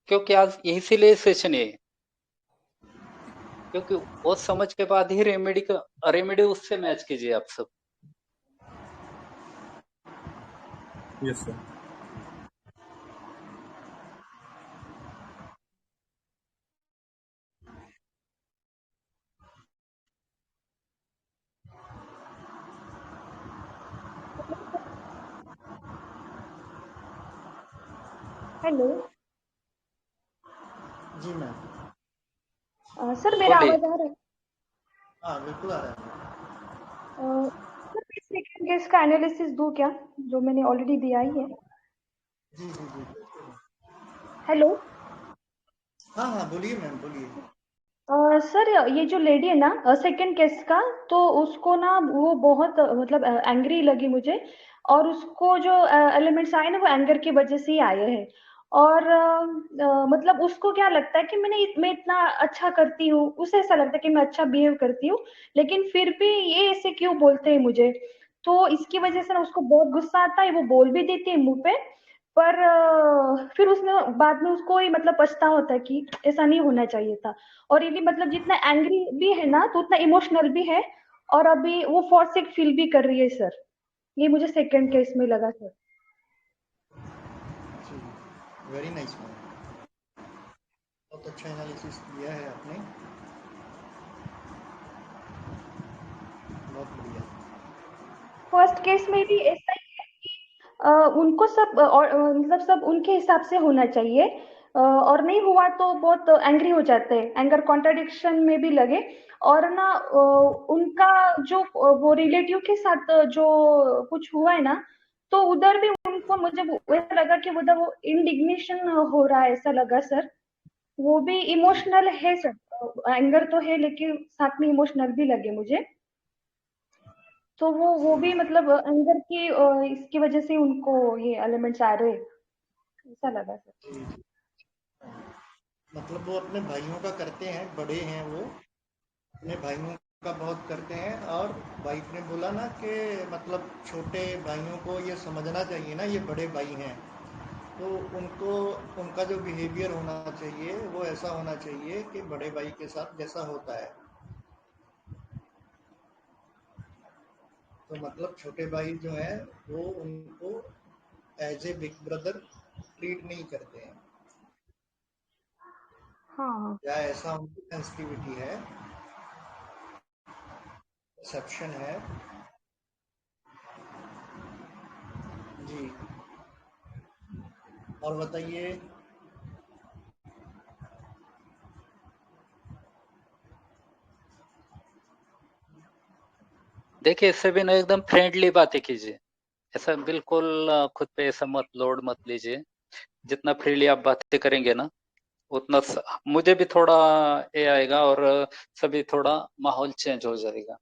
क्योंकि आज इसीलिए सेशन है, क्योंकि वो समझ के बाद ही रेमेडी उससे मैच कीजिए आप सब। Yes, sir. हेलो। जी मैम। सर मेरा बोलिए। आवाज आ रहा है? हाँ बिल्कुल आ रहा है। सर मैं सेकंड केस का एनालिसिस दूं क्या, जो मैंने ऑलरेडी दिया ही है? जी जी जी बिल्कुल। हेलो। हाँ हाँ बोलिए मैम, बोलिए। सर ये जो लेडी है ना सेकंड केस का, तो उसको ना वो बहुत मतलब एंग्री लगी मुझे, और उसको जो एलिमेंट्स आए ना वो एंगर की वजह से ही आए हैं। और मतलब उसको क्या लगता है कि मैं इतना अच्छा करती हूँ, उसे ऐसा लगता है कि मैं अच्छा बिहेव करती हूँ, लेकिन फिर भी ये ऐसे क्यों बोलते हैं मुझे। तो इसकी वजह से ना उसको बहुत गुस्सा आता है, वो बोल भी देती है मुंह पे। पर फिर उसमें बाद में उसको ही मतलब पछता होता है कि ऐसा नहीं होना चाहिए था। और ये भी मतलब जितना एंग्री भी है ना तो उतना इमोशनल भी है, और अभी वो फॉरसिक फील भी कर रही है सर। ये मुझे सेकंड केस में लगा सर। वेरी नाइस मैम, बहुत अच्छा एनालिसिस किया है आपने, बहुत बढ़िया। फर्स्ट केस में भी ऐसा ही है कि उनको सब मतलब सब उनके हिसाब से होना चाहिए, और नहीं हुआ तो बहुत एंग्री हो जाते हैं, एंगर कॉन्ट्राडिक्शन में भी लगे। और ना उनका जो वो रिलेटिव के साथ जो कुछ हुआ है ना, तो उधर भी उनको मुझे ऐसा लगा कि उधर वो इंडिग्नेशन हो रहा है, ऐसा लगा सर। वो भी इमोशनल है सर, एंगर तो है लेकिन साथ में इमोशनल भी लगे मुझे। तो वो भी मतलब एंगर की इसकी वजह से उनको ये एलिमेंट्स आ रहे, ऐसा लगा सर। जी जी, मतलब वो अपने भाइयों का करते हैं, बड़े हैं वो, अपने भाइयों का बहुत करते हैं। और वाइफ ने बोला ना कि मतलब छोटे भाइयों को ये समझना चाहिए ना, ये बड़े भाई हैं, तो उनको उनका जो बिहेवियर होना चाहिए वो ऐसा होना चाहिए कि बड़े भाई के साथ जैसा होता है। तो मतलब छोटे भाई जो है वो उनको as a big brother treat नहीं करते हैं, हाँ या ऐसा उनकी सेंसिटिविटी है, परसेप्शन है। जी, और बताइए। देखिए इससे भी ना एकदम फ्रेंडली बातें कीजिए, ऐसा बिल्कुल खुद पे ऐसा मत लोड मत लीजिए। जितना फ्रीली आप बातें करेंगे ना उतना मुझे भी थोड़ा ये आएगा और सभी थोड़ा माहौल चेंज हो जाएगा।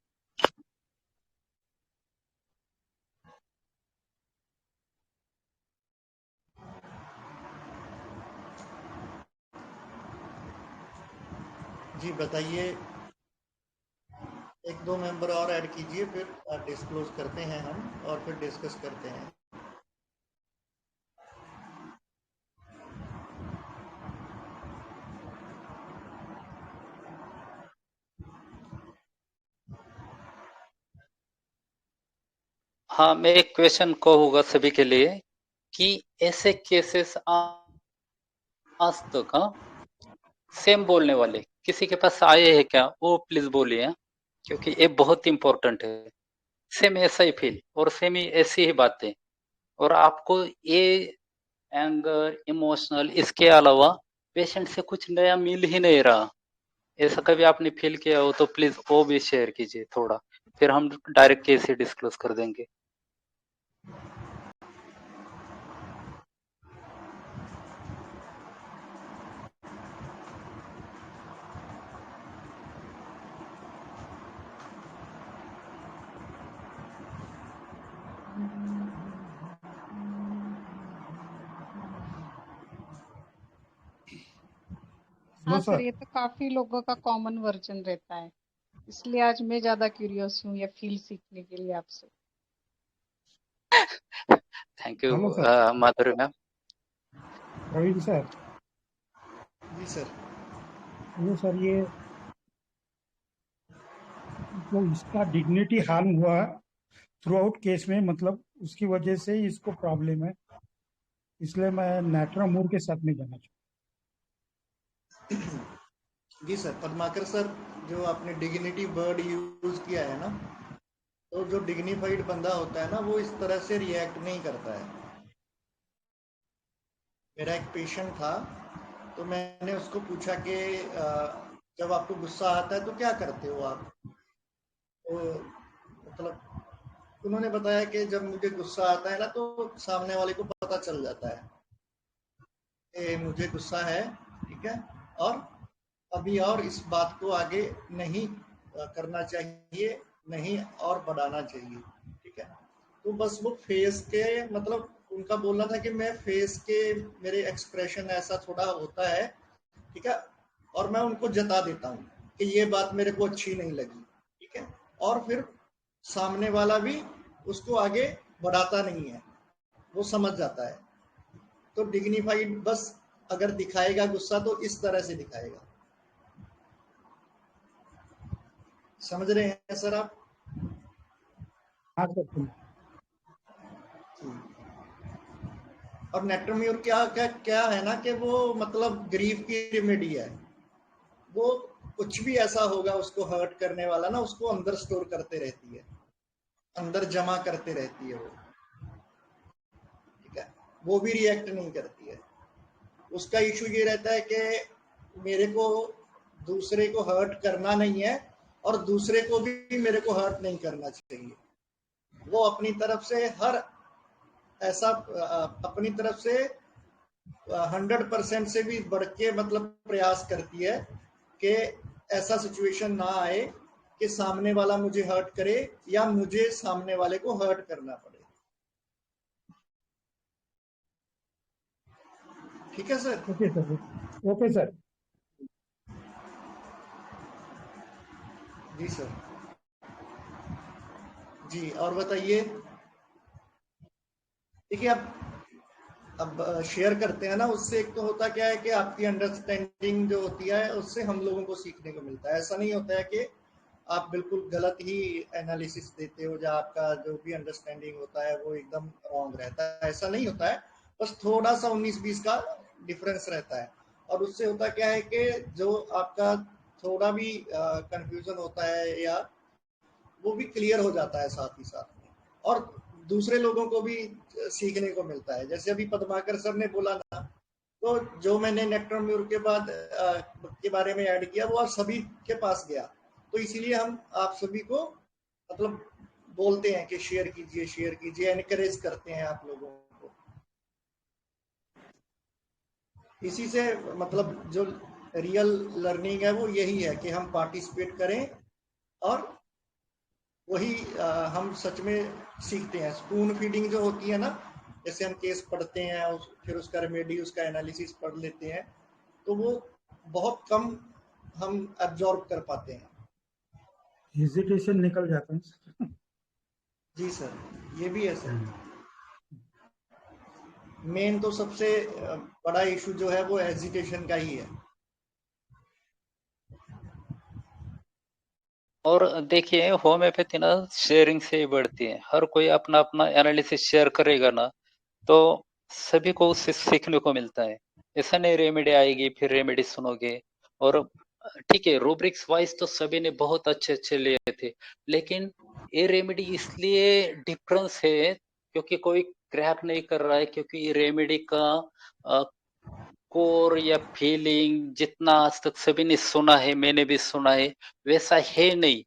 जी बताइए, एक दो मेंबर और ऐड कीजिए, फिर डिस्क्लोज करते हैं हम और फिर डिस्कस करते हैं। हाँ, मैं एक क्वेश्चन कहूँगा सभी के लिए कि ऐसे केसेस आज तक सेम बोलने वाले किसी के पास आए हैं क्या, वो प्लीज बोलिए, क्योंकि ये बहुत इंपॉर्टेंट है। सेम ऐसा ही फील और सेम ही ऐसी ही बातें, और आपको ये एंगर इमोशनल इसके अलावा पेशेंट से कुछ नया मिल ही नहीं रहा, ऐसा कभी आपने फील किया हो तो प्लीज वो भी शेयर कीजिए थोड़ा, फिर हम डायरेक्ट केस ही डिस्क्लोज कर देंगे। हाँ नो सर, सर। ये तो काफी लोगों का कॉमन वर्जन रहता है, इसलिए आज मैं ज्यादा क्यूरियस हूँ ये फील सीखने के लिए आपसे। Thank you hello sir. Madhuri ma'am. Praveen sir. जी सर। हेलो सर, ये जो इसका डिग्निटी हार्म हुआ थ्रू आउट केस में, मतलब उसकी वजह से ही इसको प्रॉब्लम है, इसलिए मैं नेट्रा मोर के साथ में जाना जी सर, पद्माकर सर, जो आपने डिग्निटी वर्ड यूज किया है ना, तो जो डिग्निफाइड बंदा होता है ना वो इस तरह से रिएक्ट नहीं करता है। मेरा एक पेशेंट था, तो मैंने उसको पूछा कि जब आपको गुस्सा आता है तो क्या करते हो आप? तो मतलब उन्होंने बताया कि जब मुझे गुस्सा आता है ना तो सामने वाले को पता चल जाता है कि मुझे गुस्सा है, ठीक है, और अभी और इस बात को आगे नहीं करना चाहिए, नहीं और बढ़ाना चाहिए, ठीक है। तो बस वो फेस के मतलब उनका बोलना था कि मैं फेस के मेरे एक्सप्रेशन ऐसा थोड़ा होता है, ठीक है, और मैं उनको जता देता हूँ कि ये बात मेरे को अच्छी नहीं लगी, ठीक है, और फिर सामने वाला भी उसको आगे बढ़ाता नहीं है, वो समझ जाता है। तो डिग्निफाइड बस अगर दिखाएगा गुस्सा तो इस तरह से दिखाएगा। समझ रहे हैं सर आप? हाँ सर। और नेट्रोम्यूर क्या क्या क्या है ना कि वो मतलब ग्रीफ की रेमेडी है। वो कुछ भी ऐसा होगा उसको हर्ट करने वाला ना, उसको अंदर स्टोर करते रहती है, अंदर जमा करते रहती है वो, ठीक है। वो भी रिएक्ट नहीं करती है। उसका इशू ये रहता है कि मेरे को दूसरे को हर्ट करना नहीं है और दूसरे को भी मेरे को हर्ट नहीं करना चाहिए। वो अपनी तरफ से हर ऐसा अपनी तरफ से 100% से भी बढ़ के मतलब प्रयास करती है कि ऐसा सिचुएशन ना आए कि सामने वाला मुझे हर्ट करे या मुझे सामने वाले को हर्ट करना पड़े। ठीक है sir? Okay sir. Okay sir. जी सर। जी और बताइए। देखिए अब शेयर करते हैं ना, उससे एक तो होता क्या है कि आपकी अंडरस्टैंडिंग जो होती है उससे हम लोगों को सीखने को मिलता है। ऐसा नहीं होता है कि आप बिल्कुल गलत ही एनालिसिस देते हो, जहाँ आपका जो भी अंडरस्टैंडिंग होता है वो एकदम रॉन्ग रहता है। ऐसा नहीं होता है, बस थोड़ा सा 19-20 का डिफरेंस रहता है। और उससे होता क्या है कि जो आपका थोड़ा भी कंफ्यूजन होता है या वो भी क्लियर हो जाता है साथ ही साथ में, और दूसरे लोगों को भी सीखने को मिलता है। जैसे अभी पद्माकर सर ने बोला ना, तो जो मैंने नेट्रोम्यूर के बाद के बारे में ऐड किया वो आप सभी के पास गया, तो इसीलिए हम आप सभी को मतलब बोलते हैं कि शेयर कीजिए, एनकरेज करते हैं आप लोगों को। इसी से मतलब जो रियल लर्निंग है वो यही है कि हम पार्टिसिपेट करें और वही हम सच में सीखते हैं। स्पून फीडिंग जो होती है ना, जैसे हम केस पढ़ते हैं फिर उसका रेमेडी, उसका एनालिसिस पढ़ लेते हैं, तो वो बहुत कम हम एब्जॉर्ब कर पाते हैं। हेजिटेशन निकल जाता है। जी सर, ये भी है सर। मेन तो सबसे बड़ा इशू जो है वो हेजिटेशन का ही है। और देखिए होम्योपैथी ना शेयरिंग से ही बढ़ती है। हर कोई अपना अपना एनालिसिस शेयर करेगा ना, तो सभी को उससे सीखने को मिलता है। ऐसा नहीं रेमेडी आएगी फिर रेमेडी सुनोगे। और ठीक है, रूब्रिक्स वाइज तो सभी ने बहुत अच्छे अच्छे लिए थे, लेकिन ये रेमेडी इसलिए डिफरेंस है क्योंकि कोई क्रैक नहीं कर रहा है, क्योंकि ये रेमेडी का कोर या फीलिंग जितना आज तक सभी ने सुना है, मैंने भी सुना है, वैसा है नहीं।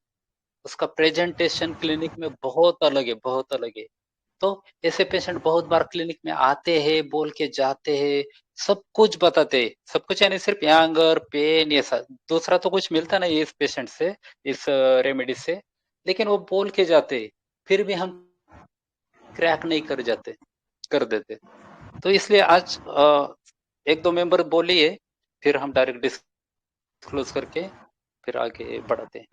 उसका प्रेजेंटेशन क्लिनिक में बहुत अलग है, बहुत अलग है। तो ऐसे पेशेंट बहुत बार क्लिनिक में आते हैं, बोल के जाते हैं, सब कुछ बताते हैं, सब कुछ यानी सिर्फ यांगर पेन ये सब, दूसरा तो कुछ मिलता नहीं इस पेशेंट से, इस रेमेडी से, लेकिन वो बोल के जाते, फिर भी हम क्रैक नहीं कर देते। तो इसलिए आज एक दो मेंबर बोलिए, फिर हम डायरेक्ट डिस्क्लोज करके फिर आगे बढ़ाते हैं।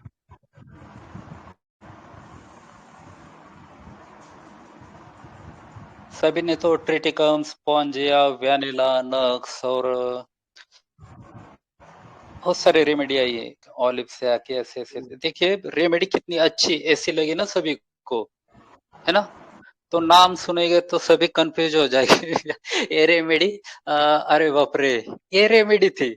सभी ने तो ट्रिटिकम, स्पॉन्जिया, वैनिला, नक्स और बहुत सारे रेमेडी आई है, ऑलिव से आके ऐसे ऐसे। देखिए रेमेडी कितनी अच्छी ऐसी लगी ना सभी को, है ना? तो नाम सुनेंगे तो सभी कंफ्यूज हो जाएंगे। ये रेमेडी, अरे बाप रे, ये रेमेडी थी।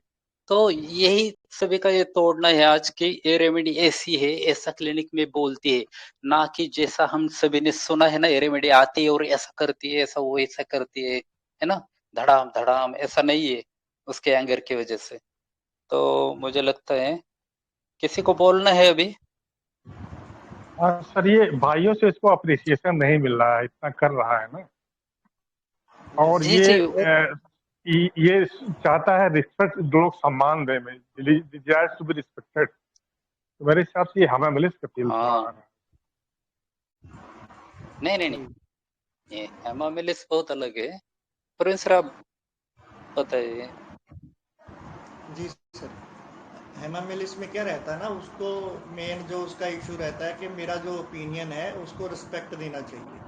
तो यही सभी का ये तोड़ना है आज की, ये रेमेडी ऐसी है, ऐसा क्लिनिक में बोलती है, ना कि जैसा हम सभी ने सुना है ना, ये रेमेडी आती है और ऐसा करती है, ऐसा वो ऐसा करती है ना, धड़ाम धड़ाम, ऐसा नहीं है उसके एंगर की वजह से। तो मुझे लगता है किसी को बोलना है अभी? सर ये भाइयों से इसको अप्रिसिएशन नहीं मिल रहा है, इतना कर रहा है ना, और जी जी, ये चाहता है रिस्पेक्ट, लोग सम्मान दे, में डिजायर्स टू बी रिस्पेक्टेड। तो मेरे हिसाब से ये हेमामिलिस का फील थोड़ा आ हाँ, रहा है। नहीं, ये हेमामिलिस बहुत अलग है। प्रवीण सर आप बताइए। जी सर, हेमामिलिस में क्या रहता है ना, उसको मेन जो उसका इशू रहता है कि मेरा जो ओपिनियन है उसको रिस्पेक्ट देना चाहिए।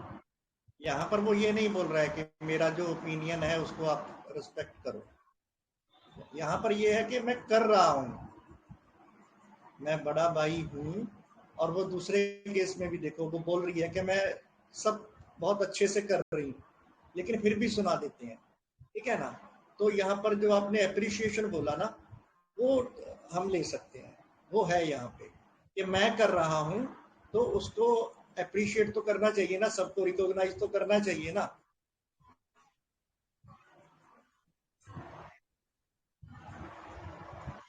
यहाँ पर वो ये नहीं बोल रहा है कि मेरा जो ओपिनियन है उसको आप रिस्पेक्ट करो। यहाँ पर ये है कि मैं कर रहा हूँ, मैं बड़ा भाई हूँ। और वो दूसरे केस में भी देखो, वो बोल रही है कि मैं सब बहुत अच्छे से कर रही हूँ, लेकिन फिर भी सुना देते हैं, ठीक है ना। तो यहाँ पर जो आपने अप्रिशिएशन बोला ना, वो हम ले सकते हैं, वो है यहाँ पे कि मैं कर रहा हूँ, तो उसको अप्रिशिएट तो करना चाहिए ना, सबको रिकॉग्नाइज तो करना चाहिए ना।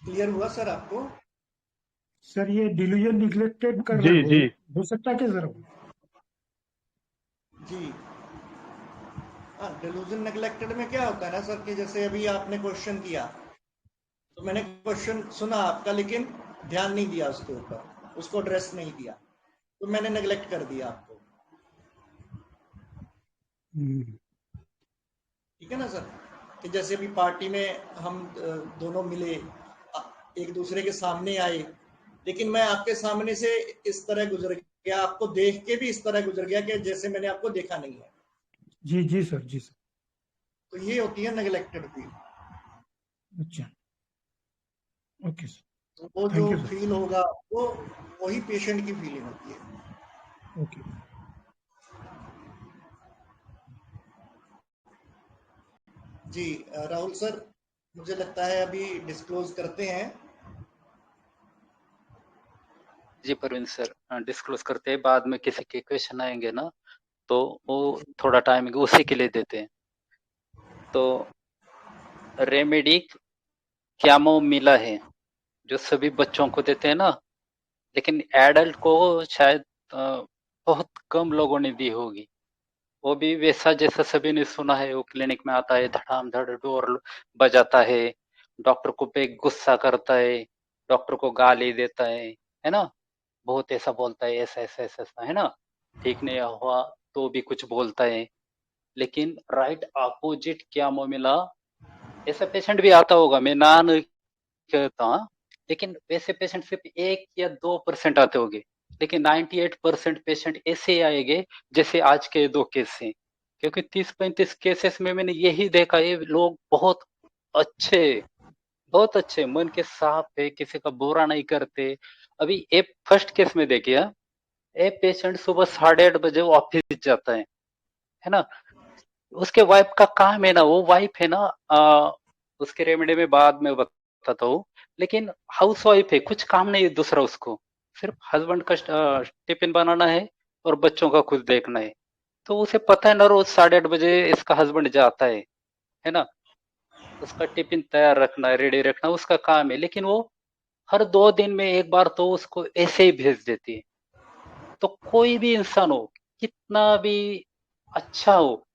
क्लियर हुआ सर आपको? सर ये डिलीजन निग्लेक्टेड कर जी रहे जी हो सकता क्या सर? जी हाँ, डिलूजन नेग्लेक्टेड में क्या होता है ना सर, कि जैसे अभी आपने क्वेश्चन किया, तो मैंने क्वेश्चन सुना आपका, लेकिन ध्यान नहीं दिया उसके ऊपर, उसको एड्रेस नहीं किया, तो मैंने नेग्लेक्ट कर दिया आपको। ठीक है ना सर, कि जैसे अभी पार्टी में हम दोनों मिले, एक दूसरे के सामने आए, लेकिन मैं आपके सामने से इस तरह गुजर गया, आपको देख के भी इस तरह गुजर गया कि जैसे मैंने आपको देखा नहीं है। जी जी सर, जी सर। तो ये होती है नेग्लेक्टेड फील। अच्छा, ओके सर, तो वो जो थैंक यू सर। फील होगा, वो वही पेशेंट की फीलिंग होती है। ओके। जी राहुल सर, मुझे लगता है अभी डिस्क्लोज करते हैं। जी प्रवीण सर, डिस्क्लोज करते हैं, बाद में किसी के क्वेश्चन आएंगे ना तो वो थोड़ा टाइम उसी के लिए देते हैं। तो रेमेडी कैमोमिला है जो सभी बच्चों को देते हैं ना, लेकिन एडल्ट को शायद बहुत कम लोगों ने दी होगी। वो भी वैसा जैसा सभी ने सुना है, वो क्लिनिक में आता है, धड़ाम धड़ डोर बजाता है, डॉक्टर को पे गुस्सा करता है, डॉक्टर को गाली देता है ना, बहुत ऐसा बोलता है, ऐसा ऐसा ऐसा ऐसा, है ना, ठीक नहीं हुआ तो भी कुछ बोलता है। लेकिन राइट अपोजिट क्या मिला, ऐसा पेशेंट भी आता होगा, मैं ना नहीं कहता, लेकिन वैसे पेशेंट सिर्फ 1 या 2% आते होंगे, लेकिन 98% पेशेंट ऐसे ही आएंगे जैसे आज के 2 केस हैं। क्योंकि 30-35 केसेस में मैंने यही देखा, ये लोग अच्छे बहुत अच्छे मन के साफ है, किसी का बुरा नहीं करते। अभी एक फर्स्ट केस में देखिए, एक पेशेंट सुबह 8:30 बजे ऑफिस जाता है ना, उसके वाइफ का काम है ना, वो वाइफ है ना, उसके रेमेडी में बाद में बताता हूँ, लेकिन हाउस वाइफ है, कुछ काम नहीं है दूसरा उसको, सिर्फ हस्बैंड का टिफिन बनाना है और बच्चों का खुद देखना है। तो उसे पता है ना, रोज 8:30 बजे इसका हस्बैंड जाता है ना, उसका टिफिन तैयार रखना, रेडी रखना उसका काम है, लेकिन वो हर 2 दिन में एक बार तो उसको ऐसे ही भेज देती है। तो कोई भी इंसान हो, कितना भी अच्छा हो,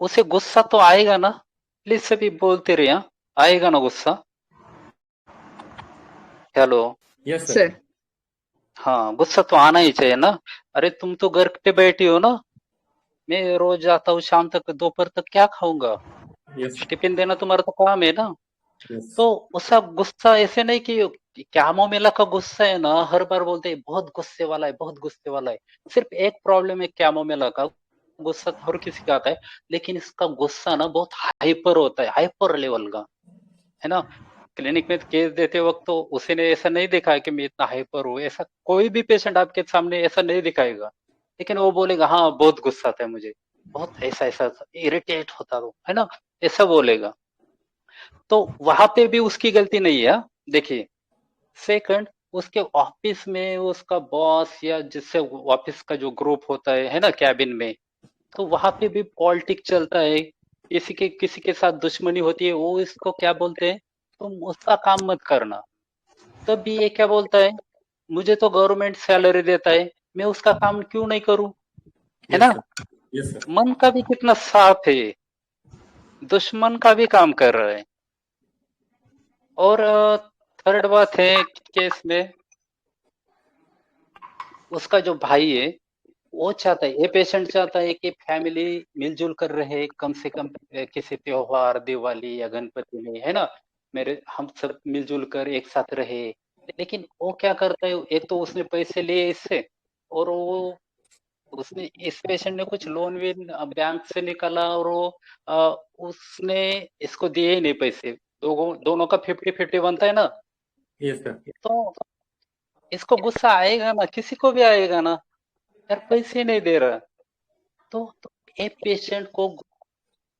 उसे गुस्सा तो आएगा ना, प्लीज सभी बोलते रहे, आएगा ना गुस्सा। हेलो। Yes sir. सर। हाँ, गुस्सा तो आना ही चाहिए ना। अरे तुम तो घर पे बैठी हो ना, मैं रोज आता हूँ शाम तक, दोपहर तक क्या खाऊंगा, यस टिफिन देना तुम्हारा तो काम है ना। यस तो उसका गुस्सा ऐसे नहीं कि क्या मेला का गुस्सा है ना, हर बार बोलते हैं बहुत गुस्से वाला है, बहुत गुस्से वाला है। सिर्फ एक प्रॉब्लम है क्या मेला का, गुस्सा तो हर किसी का आता है, लेकिन इसका गुस्सा ना बहुत हाइपर होता है, हाइपर लेवल का, है ना। क्लिनिक में केस देते वक्त तो उसी ने ऐसा नहीं दिखाया कि मैं इतना हाइपर हूँ, ऐसा कोई भी पेशेंट आपके सामने ऐसा नहीं दिखाएगा, लेकिन वो बोलेगा हाँ बहुत गुस्सा आता है मुझे, बहुत ऐसा ऐसा इरिटेट होता हूँ, है ना, ऐसा बोलेगा। तो वहां पे भी उसकी गलती नहीं है, देखिए। सेकंड, उसके ऑफिस में उसका बॉस या जिससे ऑफिस का जो ग्रुप होता है ना कैबिन में, तो वहां पे भी पॉलिटिक्स चलता है, किसी के साथ दुश्मनी होती है, वो इसको क्या बोलते हैं, तुम उसका काम मत करना। तब भी ये क्या बोलता है, मुझे तो गवर्नमेंट सैलरी देता है, मैं उसका काम क्यों नहीं करूं, है यस ना। सर। Yes sir. मन का भी कितना साफ है, दुश्मन का भी काम कर रहा है। और थर्ड बात है केस में, उसका जो भाई है वो चाहता है, ये पेशेंट चाहता है कि फैमिली मिलजुल कर रहे, कम से कम किसी त्योहार दिवाली या गणपति में, है ना, मेरे हम सब मिलजुल कर एक साथ रहे। लेकिन वो क्या करता है, एक तो उसने पैसे लिए इससे, और वो उसने इस पेशेंट ने कुछ लोन भी बैंक से निकाला और वो उसने इसको दिए ही नहीं पैसे। दोनों का 50-50 बनता है ना, यस सर। तो इसको गुस्सा आएगा ना, किसी को भी आएगा ना, यार पैसे नहीं दे रहा। तो एक पेशेंट को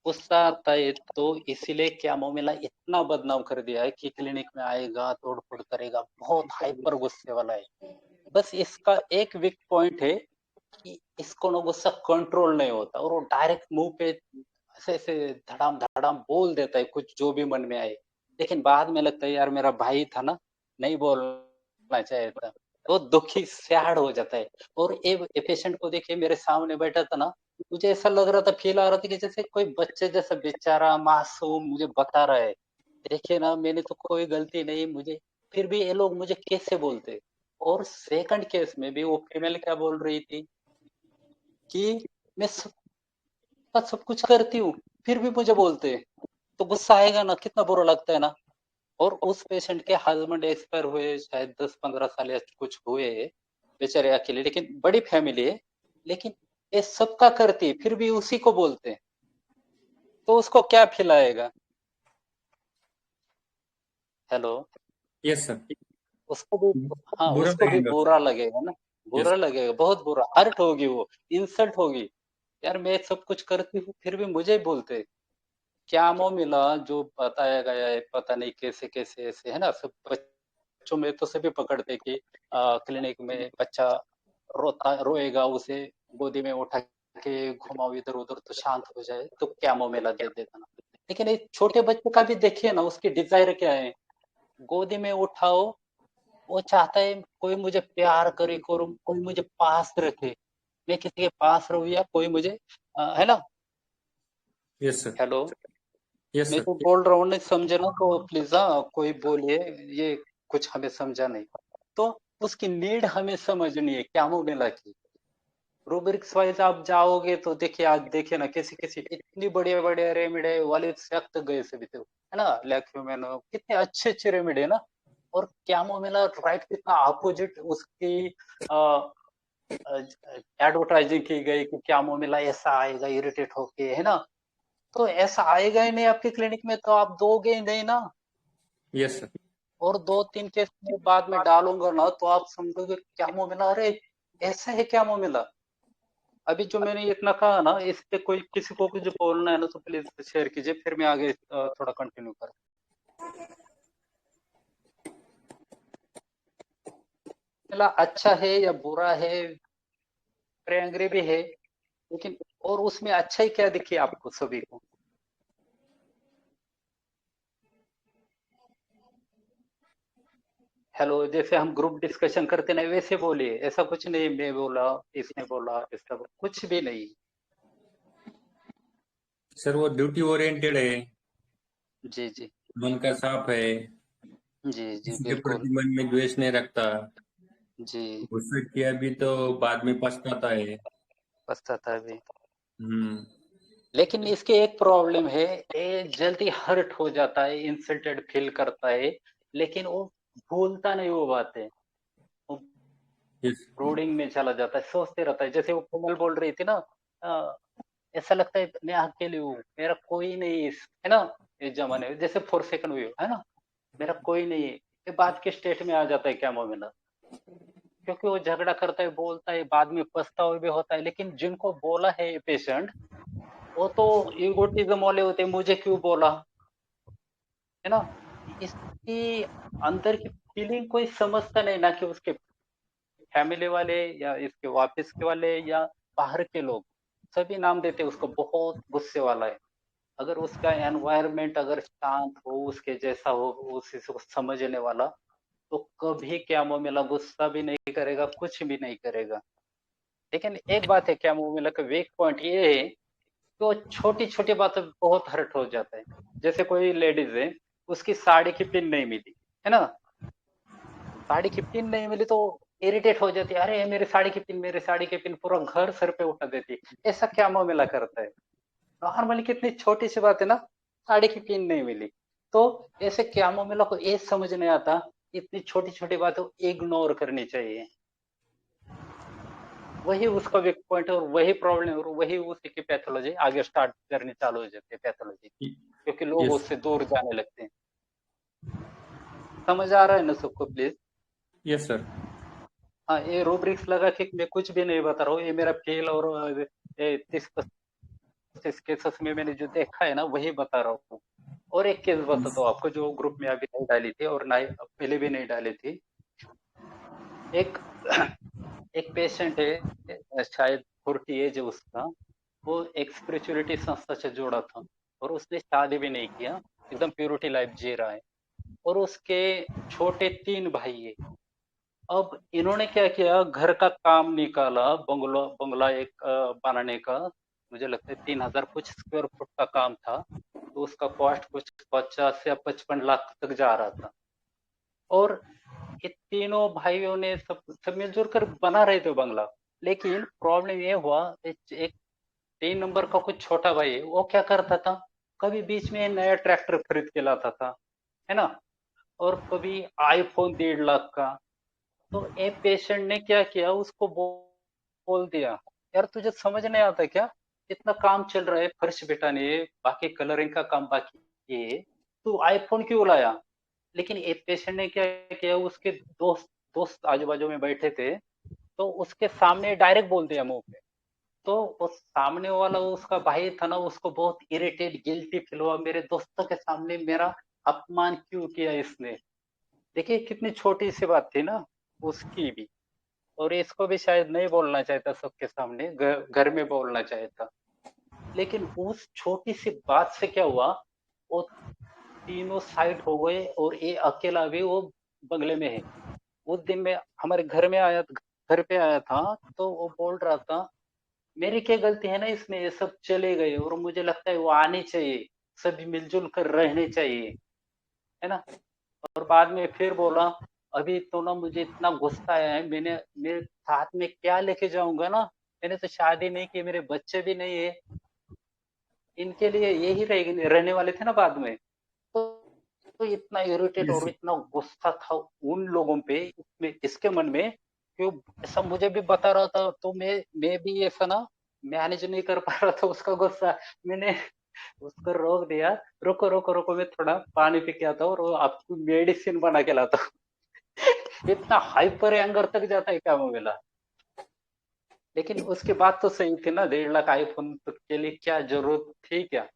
गुस्सा आता है, तो इसीलिए क्या मामला इतना बदनाम कर दिया है कि क्लिनिक में आएगा, तोड़फोड़ करेगा, बहुत हाइपर गुस्से वाला है। बस इसका एक वीक पॉइंट है कि इसको ना गुस्सा कंट्रोल नहीं होता और वो डायरेक्ट मुंह पे ऐसे ऐसे धड़ाम धड़ाम बोल देता है कुछ जो भी मन में आए, लेकिन बाद में लगता है यार मेरा भाई था ना, नहीं बोलना चाहिए था। वो दुखी सैड हो जाता है। और ये पेशेंट को देखिए, मेरे सामने बैठा था ना, मुझे ऐसा लग रहा था, फील आ रहा था कि जैसे कोई बच्चे जैसा बेचारा मासूम मुझे बता रहा है, देखिए ना मैंने तो कोई गलती नहीं, मुझे फिर भी ये लोग मुझे कैसे बोलते। और सेकंड केस में भी वो फीमेल क्या बोल रही थी कि मैं सब कुछ करती हूँ, फिर भी मुझे बोलते। तो गुस्सा आएगा ना, कितना बुरा लगता है ना। और उस पेशेंट के हस्बैंड एक्सपायर हुए शायद 10-15 साल या कुछ हुए, बेचारे अकेले, लेकिन बड़ी फैमिली है, लेकिन ये सबका करती फिर भी उसी को बोलते, तो उसको क्या फील आएगा। हेलो। Yes sir. उसको भी, हाँ बुरा उसको भी लगेगा बुरा लगेगा ना, यस। बुरा लगेगा, बहुत बुरा, हर्ट होगी वो, इंसल्ट होगी। यार मैं सब कुछ करती हूँ फिर भी मुझे ही बोलते। क्या मोह मिला जो बताया गया है, पता नहीं कैसे कैसे ऐसे है ना। सब बच्चों में तो सभी पकड़ते कि क्लिनिक में बच्चा रोता रोएगा, उसे गोदी में उठा के घुमाओ इधर उधर तो शांत हो जाए, तो क्या मोह मिला दे देता ना। लेकिन एक छोटे बच्चे का भी देखिए ना, उसकी डिजायर क्या है, गोदी में उठाओ, वो चाहता है कोई मुझे प्यार करे, कोई मुझे पास रखे, मैं किसी के पास रहूं या कोई मुझे है ना। Yes sir. हेलो। यस मैं सर। जो बोल रहा हूँ नहीं समझे ना तो प्लीज हाँ कोई बोलिए, ये कुछ हमें समझा नहीं। तो उसकी नीड हमें समझनी है क्या मिला की। रूब्रिक्स वाइज आप जाओगे तो देखिए, आज देखिए ना, किसी किसी इतनी बड़े बड़े रेमिडे वाले सख्त गए सभी तो है ना, लैक्यूमेन कितने अच्छे अच्छे रेमिडे ना। और क्या मिला राइट कितना अपोजिट उसकी एडवर्टाइजिंग की गई कि क्या मिला ऐसा आएगा इरिटेट होके, है ना। तो ऐसा आएगा ही नहीं आपकी क्लिनिक में, तो आप दोगे ही नहीं ना। Yes sir. और 2-3 केस में बाद में डालूंगा ना, तो आप समझोगे क्या मुंह मिला, अरे ऐसा है क्या मुंह मिला। अभी जो मैंने इतना कहा ना, इस पे कोई किसी को कुछ बोलना है ना तो प्लीज शेयर कीजिए, फिर मैं आगे थोड़ा कंटिन्यू करूँ। मिला अच्छा है या बुरा है, एंग्री भी है, लेकिन और उसमें अच्छा ही क्या दिखे आपको सभी को। हेलो, जैसे हम ग्रुप डिस्कशन करते ना वैसे बोलिए, ऐसा कुछ नहीं मैं बोला इसने बोला इसका कुछ भी नहीं। सर वो ड्यूटी ओरिएंटेड है, जी जी मन का साफ है, जी जी किसी के बिल्कुल। प्रति मन में द्वेष नहीं रखता, जी। गुस्सा किया भी तो बाद में पछताता है। पछताता भी। हम्म। लेकिन इसके एक प्रॉब्लम है, ये जल्दी हर्ट हो जाता है, इंसल्टेड फील करता है, लेकिन वो भूलता नहीं वो बातें, वो यस। ब्रोडिंग में चला जाता है, सोचते रहता है। जैसे वो कोमल बोल रही थी ना, अ, ऐसा लगता है मैं अकेले हूँ, मेरा कोई नहीं है ना, इस जमाने में जैसे 4 सेकंड हुई है ना, मेरा कोई नहीं है, ये बात के स्टेट में आ जाता है क्या मोमिना। क्योंकि वो झगड़ा करता है, बोलता है, बाद में पछतावा भी होता है, लेकिन जिनको बोला है ये पेशेंट, वो तो ईगोटिज्म वाले होते हैं, मुझे क्यों बोला, है ना। इसकी अंदर की फीलिंग कोई समझता नहीं, ना कि उसके फैमिली वाले या इसके वापिस के वाले या बाहर के लोग, सभी नाम देते हैं उसको बहुत गुस्से वाला है। अगर उसका एनवायरनमेंट अगर शांत हो, उसके जैसा हो, उसी को समझने वाला, तो कभी क्या मिला गुस्सा भी नहीं करेगा, कुछ भी नहीं करेगा। लेकिन एक बात है, क्या मिला का वीक पॉइंट ये है, तो छोटी छोटी बातों पे बहुत हर्ट हो जाता है। जैसे कोई लेडीज है, उसकी साड़ी की पिन नहीं मिली, है ना, साड़ी की पिन नहीं मिली तो इरिटेट हो जाती है, अरे मेरी साड़ी की पिन, मेरी साड़ी की पिन, पूरा घर सर पे उठा देती है। ऐसा क्या मामला करता है, नॉर्मली कितनी छोटी सी बात है ना, साड़ी की पिन नहीं मिली, तो ऐसे क्या मामला को ये समझ नहीं आता, इतनी छोटी छोटी बातों इग्नोर करनी चाहिए। वही उसका वीक पॉइंट है और वही प्रॉब्लम और वही उसी की पैथोलॉजी आगे स्टार्ट करनी चालू हो जाती है पैथोलॉजी, क्योंकि लोग यस उससे दूर जाने लगते हैं। समझ आ रहा है ना सबको प्लीज? Yes sir. हाँ, ये रूब्रिक्स लगा के मैं कुछ भी नहीं बता रहा हूँ, ये मेरा फील और 30-35 केसेस में मैंने जो देखा है ना वही बता रहा हूँ। और एक केस बताता हूँ आपको जो ग्रुप में अभी नहीं डाली थी और ना ही पहले भी नहीं डाली थी। एक एक पेशेंट है शायद 40 एज है उसका, वो एक स्पिरिचुअलिटी संस्था से जुड़ा था और उसने शादी भी नहीं किया, एकदम प्योरिटी लाइफ जी रहा है और उसके छोटे 3 भाई है। अब इन्होंने क्या किया, घर का काम निकाला, बंगला बंगला एक बनाने का, मुझे लगता है 3000 कुछ स्क्वायर फुट का काम था, तो उसका कॉस्ट कुछ 50 या 55 लाख तक जा रहा था। और ये तीनों भाइयों ने सब सब मिलजुल कर बना रहे थे बंगला, लेकिन प्रॉब्लम ये हुआ, एक 3 नंबर का कुछ छोटा भाई है, वो क्या करता था, कभी बीच में नया ट्रैक्टर खरीद के लाता था, है ना, और कभी आईफोन 1.5 लाख का। तो एक पेशेंट ने क्या किया, उसको बोल दिया, यार तुझे समझ नहीं आता क्या, इतना काम चल रहा है, फर्श बिठाने, बाकी कलरिंग का काम बाकी है, तू आईफोन क्यों लाया? लेकिन एक पेशेंट ने क्या किया, उसके दोस्त दोस्त आजू बाजू में बैठे थे, तो उसके सामने डायरेक्ट बोल दिया मुंह पे। तो उस सामने वाला उसका भाई था ना, उसको बहुत इरिटेट गिल्टी फील हुआ, मेरे दोस्तों के सामने मेरा अपमान क्यों किया इसने। देखिए कितनी छोटी सी बात थी ना उसकी भी, और इसको भी शायद नहीं बोलना चाहता सबके सामने, घर में बोलना चाहता। लेकिन उस छोटी सी बात से क्या हुआ, वो तीनों साइड हो गए और ये अकेला भी वो बंगले में है। उस दिन में हमारे घर पे आया था, तो वो बोल रहा था, मेरी क्या गलती है ना इसमें, ये सब चले गए और मुझे लगता है वो आने चाहिए, सभी मिलजुल कर रहने चाहिए, है ना। और बाद में फिर बोला, अभी तो ना मुझे इतना गुस्सा आया है, मैंने मेरे साथ में क्या लेके जाऊंगा ना, मैंने तो शादी नहीं की, मेरे बच्चे भी नहीं है, इनके लिए यही रहने वाले थे ना बाद में। तो इतना इरिटेट यस और इतना गुस्सा था उन लोगों पे, इसके मन में कि वो ऐसा मुझे भी बता रहा था, तो मैं भी ऐसा ना मैनेज नहीं कर पा रहा था उसका गुस्सा। मैंने उसको रोक दिया, रुको रुको रुको, मैं थोड़ा पानी पी के आता हूँ और आपको मेडिसिन बना के लाता हूँ। इतना हाइपर एंगर तक जाता है क्या मोबाइल। लेकिन उसकी बात तो सही थी ना, 1.5 लाख आईफोन के लिए क्या जरूरत थी क्या।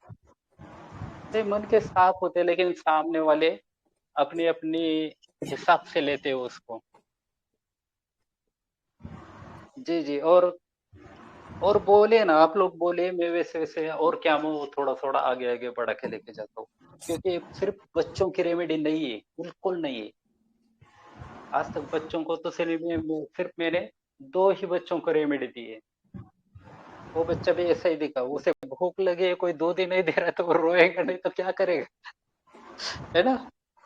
तो मन के साफ होते, लेकिन सामने वाले अपनी अपनी हिसाब से लेते हो उसको। जी जी। और बोले ना आप लोग, बोले मैं वैसे वैसे और क्या मैं थोड़ा थोड़ा आगे आगे बढ़ा के लेके जाता हूँ, क्योंकि सिर्फ बच्चों की रेमेडी नहीं है, बिल्कुल नहीं है। आज तक बच्चों को तो सिर्फ मैंने 2 ही बच्चों को रेमेडी दी है। वो बच्चा भी ऐसा ही दिखा, उसे भूख लगी है, कोई दूध ही नहीं दे रहा तो वो रोएगा नहीं तो क्या करेगा, है ना।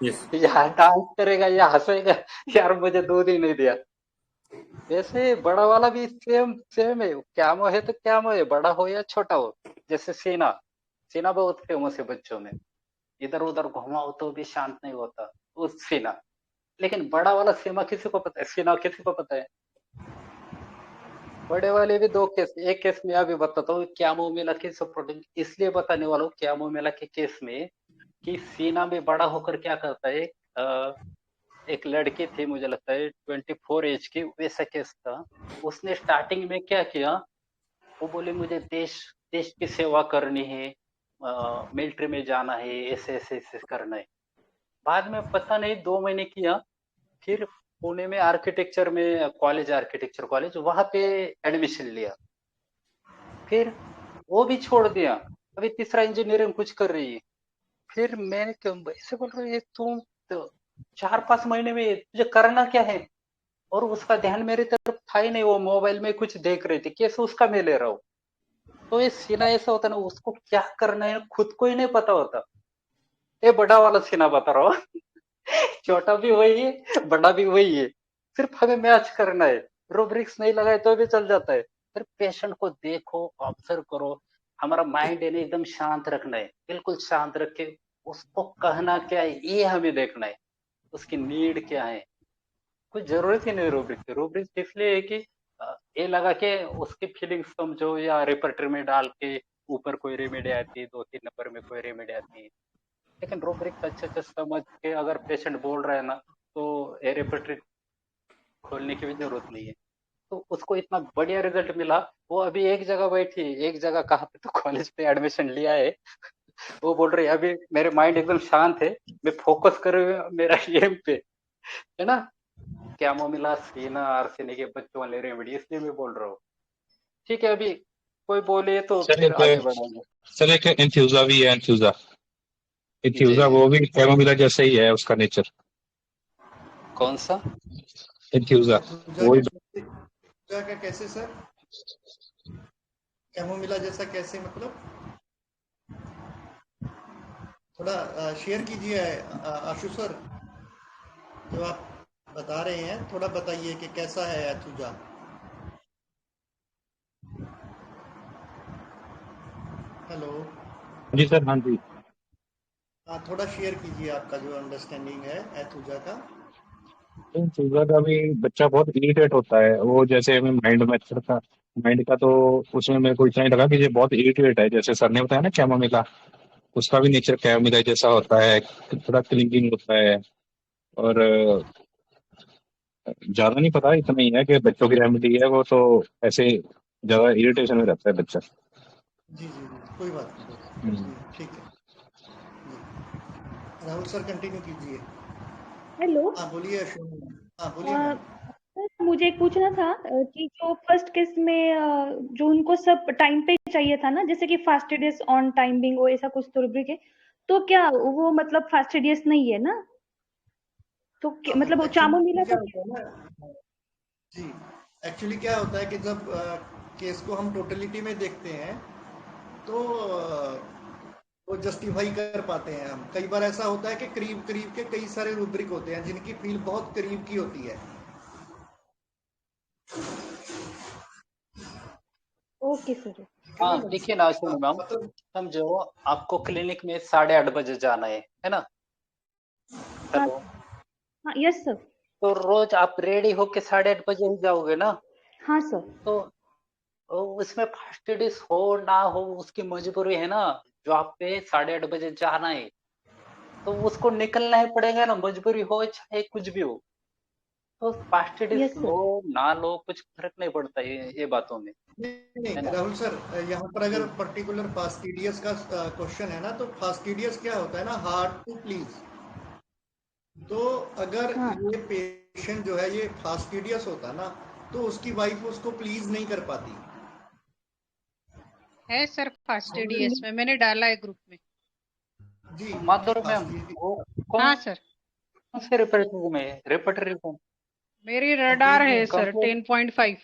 यस या डांस करेगा या हंसेगा, यार मुझे दूध ही नहीं दिया। वैसे बड़ा वाला भी सेम सेम है, क्या मो है तो क्या मो है, बड़ा हो या छोटा हो। जैसे सीना, सीना बहुत फेमस है बच्चों में, इधर उधर घुमाओ तो भी शांत नहीं होता वो सीना। लेकिन बड़ा वाला सीमा किसी को पता है, सीना किसी को पता है। बड़े वाले भी 2 केस, एक केस में अभी बताता हूँ, कैमोमिला की सपोर्टिंग इसलिए बताने वाला हूँ, कैमोमिला के केस में कि सीना में बड़ा होकर क्या करता है। एक लड़की थी, मुझे लगता है 24 एज की, वैसा केस था। उसने स्टार्टिंग में क्या किया, वो बोले मुझे देश देश की सेवा करनी है, मिलिट्री में जाना है, ऐसे ऐसे ऐसे करना है। बाद में पता नहीं 2 महीने किया, फिर पुणे में आर्किटेक्चर में कॉलेज, आर्किटेक्चर कॉलेज, वहां पे एडमिशन लिया, फिर वो भी छोड़ दिया। अभी तीसरा इंजीनियरिंग कुछ कर रही है। फिर मैंने क्यों ऐसे बोल रही है, तुम तो 4-5 महीने में तुझे करना क्या है। और उसका ध्यान मेरी तरफ था ही नहीं, वो मोबाइल में कुछ देख रही थी, कैसे उसका मैं ले रहा हूँ। तो ये सीना ऐसा होता है ना, उसको क्या करना है खुद को ही नहीं पता होता। ये बड़ा वाला सीना बता रहा हूँ। छोटा भी वही है, बड़ा भी वही है, सिर्फ हमें मैच करना है। रूब्रिक्स नहीं लगाए तो भी चल जाता है। सिर्फ पेशेंट को देखो, ऑब्जर्व करो, हमारा माइंड है ना एकदम शांत रखना है, बिल्कुल शांत रख के उसको कहना क्या है ये हमें देखना है, उसकी नीड क्या है। कोई जरूरत ही नहीं रूब्रिक्स की। रूब्रिक्स इसलिए है कि ये लगा कि उसकी फीलिंग्स समझो या रेपर्टरी में डाल के ऊपर कोई रेमेडी आती है, 2-3 नंबर में कोई रेमेडी आती है, लेकिन रूब्रिक्स अच्छे से समझ के अगर पेशेंट बोल रहा है ना, तो ये रेपर्टरी खोलने की भी जरूरत नहीं है। तो उसको इतना बढ़िया रिजल्ट मिला। वो अभी एक जगह बैठी, एक जगह कहाँ पे, तो कॉलेज पे एडमिशन लिया है। वो बोल रही है अभी मेरे माइंड एकदम शांत है, मैं फोकस कर रही हूँ मेरा एम पे, है ना, कैमोमिला सीना आर्सेनिक के बच्चों वाले रेमेडी, इसलिए मैं बोल रहा हूँ। ठीक है, अभी कोई बोले तो सर फिर एक आगे बढ़ेंगे। सर एक इन्फ्यूजा भी है, इन्फ्यूजा जी इन्फ्यूजा वो भी कैमोमिला जैसा ही है उसका नेचर। कौन सा? इन्फ्यूजा एथुजा वो का कैसे सर? कैमोमिला जैसा कैसे मतलब? थोड़ा शेयर कीजिए आशु सर, जो आप बता रहे हैं थोड़ा बताइए कि कैसा है एथुजा। हेलो जी सर, हाँ जी। हाँ, थोड़ा शेयर कीजिए आपका जो अंडरस्टैंडिंग है एथुजा का। इन्फ्यूजा का भी बच्चा बहुत इरिटेट होता है, वो जैसे हमें माइंड का तो उसमें मेरे को इतना ही लगा कि ये बहुत इरिटेट है, जैसे सर ने बताया ना कैमोमिला, उसका भी नेचर कैमोमिला जैसा होता है, थोड़ा क्लिंगिंग होता है। और ज्यादा नहीं पता, इतना ही है कि बच्चों की रेमेडी है वो, तो ऐसे ज्यादा इरिटेशन में रहता है बच्चा। जी जी जी, कोई बात नहीं। हम्म। जी ठीक है जी। राहुल सर कंटिन्यू कीजिए। हेलो। हाँ बोलिए अश्विनी। हाँ बोलिए मैम। सर मुझे एक पूछना था कि जो फर्स्ट केस में जो उनको सब टाइम पे चाहिए था ना, जैसे कि फास्टेडियस ऑन टाइमिंग वो ऐसा कुछ तो रुब्रिक है, तो क्या वो मतलब फास्टेडियस नहीं है ना? तो मतलब वो चामोमिला क्या का होता है ना जी, एक्चुअली क्या होता है कि जब केस को हम टोटलिटी में देखते हैं तो वो जस्टिफाई कर पाते हैं हम। कई बार ऐसा होता है कि करीब करीब के कई सारे रूब्रिक होते हैं जिनकी फील बहुत करीब की होती है। Okay sir. हाँ देखिए ना सुनो मैम, मतलब समझो आपको क्लिनिक में 8:30 बजे जाना है ना? हाँ हेलो, हाँ यस सर। तो रोज आप रेडी होके 8:30 बजे ही जाओगे ना? हाँ सर। तो उसमें फास्टेडिस हो ना हो उसकी मजबूरी है ना, जो आप पे 8:30 बजे जाना है, तो उसको निकलना ही पड़ेगा ना, मजबूरी हो चाहे कुछ भी हो। तो फास्टेडिस यस सर। लो ना लो कुछ फर्क नहीं पड़ता ये बातों में, नहीं है नहीं ना? राहुल सर, यहाँ पर अगर पर्टिकुलर फास्टिडियस का क्वेश्चन है ना, तो फास्टिडियस क्या होता है ना, हार्ड टू प्लीज। तो अगर हाँ ये पेशेंट जो है ये फास्टिडियस होता ना, तो उसकी वाइफ उसको प्लीज नहीं कर पाती। है सर फास्टेडियस में, मैंने डाला है ग्रुप में। जी माधुरी मैम, वो कौन हाँ सर, से रेपर्टरी में, रेपर्टरी में मेरी रडार है सर कंप्लीट? 10.5।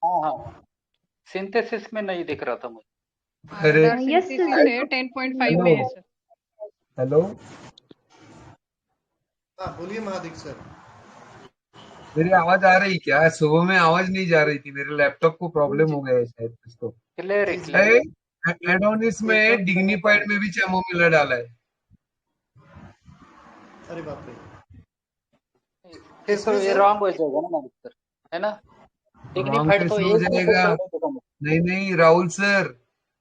हाँ हाँ, सिंथेसिस में नहीं दिख रहा था मुझे। अरे रडार यस सिंथेसिस सर। है 10.5 हेलो में है सर। हेलो, हाँ बोलिए महादिक सर। मेरी आवाज आ रही क्या? सुबह में आवाज नहीं जा रही थी, मेरे लैपटॉप को जी प्रॉब्लम जी हो गया है शायद कुछ तो। क्लियर है, जी जी क्लियर है। एडोनिस में एकदम डिग्निफाइड में भी चैमोमिला डाला है। अरे बाप रे, फिर तो किसमें ये सर? रॉन्ग हो जाएगा ना मालिक सर, है ना? रॉन्ग डिग्निफाइड तो कैसे हो एक भी जाएगा? नहीं नहीं राहुल सर,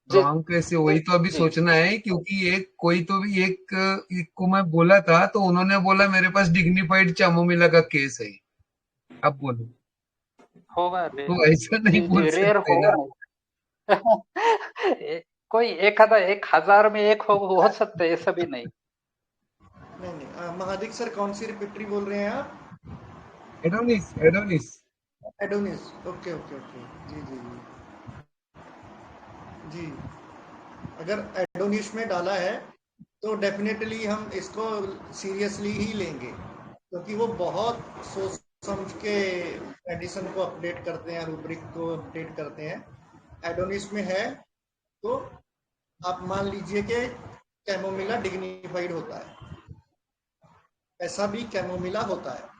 रॉन्ग कैसे? वही तो अभी सोचना है, क्योंकि एक कोई तो भी एक को मैं बोला था तो उन्होंने बोला मेरे पास डिग्निफाइड चैमोमिला का केस है। अब बोलो, होगा रे, तो ऐसा नहीं जी बोल जी रेयर सकते होगा ना। ना। कोई एक आधा, 1,000 में एक हो सकता है, ऐसा भी नहीं। नहीं नहीं महादिक सर, कौन सी रिपीटरी बोल रहे हैं आप? Adonis Adonis. Adonis, okay okay okay, जी जी जी जी। अगर एडोनिस में डाला है तो डेफिनेटली हम इसको सीरियसली ही लेंगे, क्योंकि वो बहुत सोच समझ के मेडिसिन को अपडेट करते हैं, रूब्रिक को अपडेट करते हैं। एडोनिस में है तो आप मान लीजिए कि कैमोमिला डिग्निफाइड होता है, ऐसा भी कैमोमिला होता है।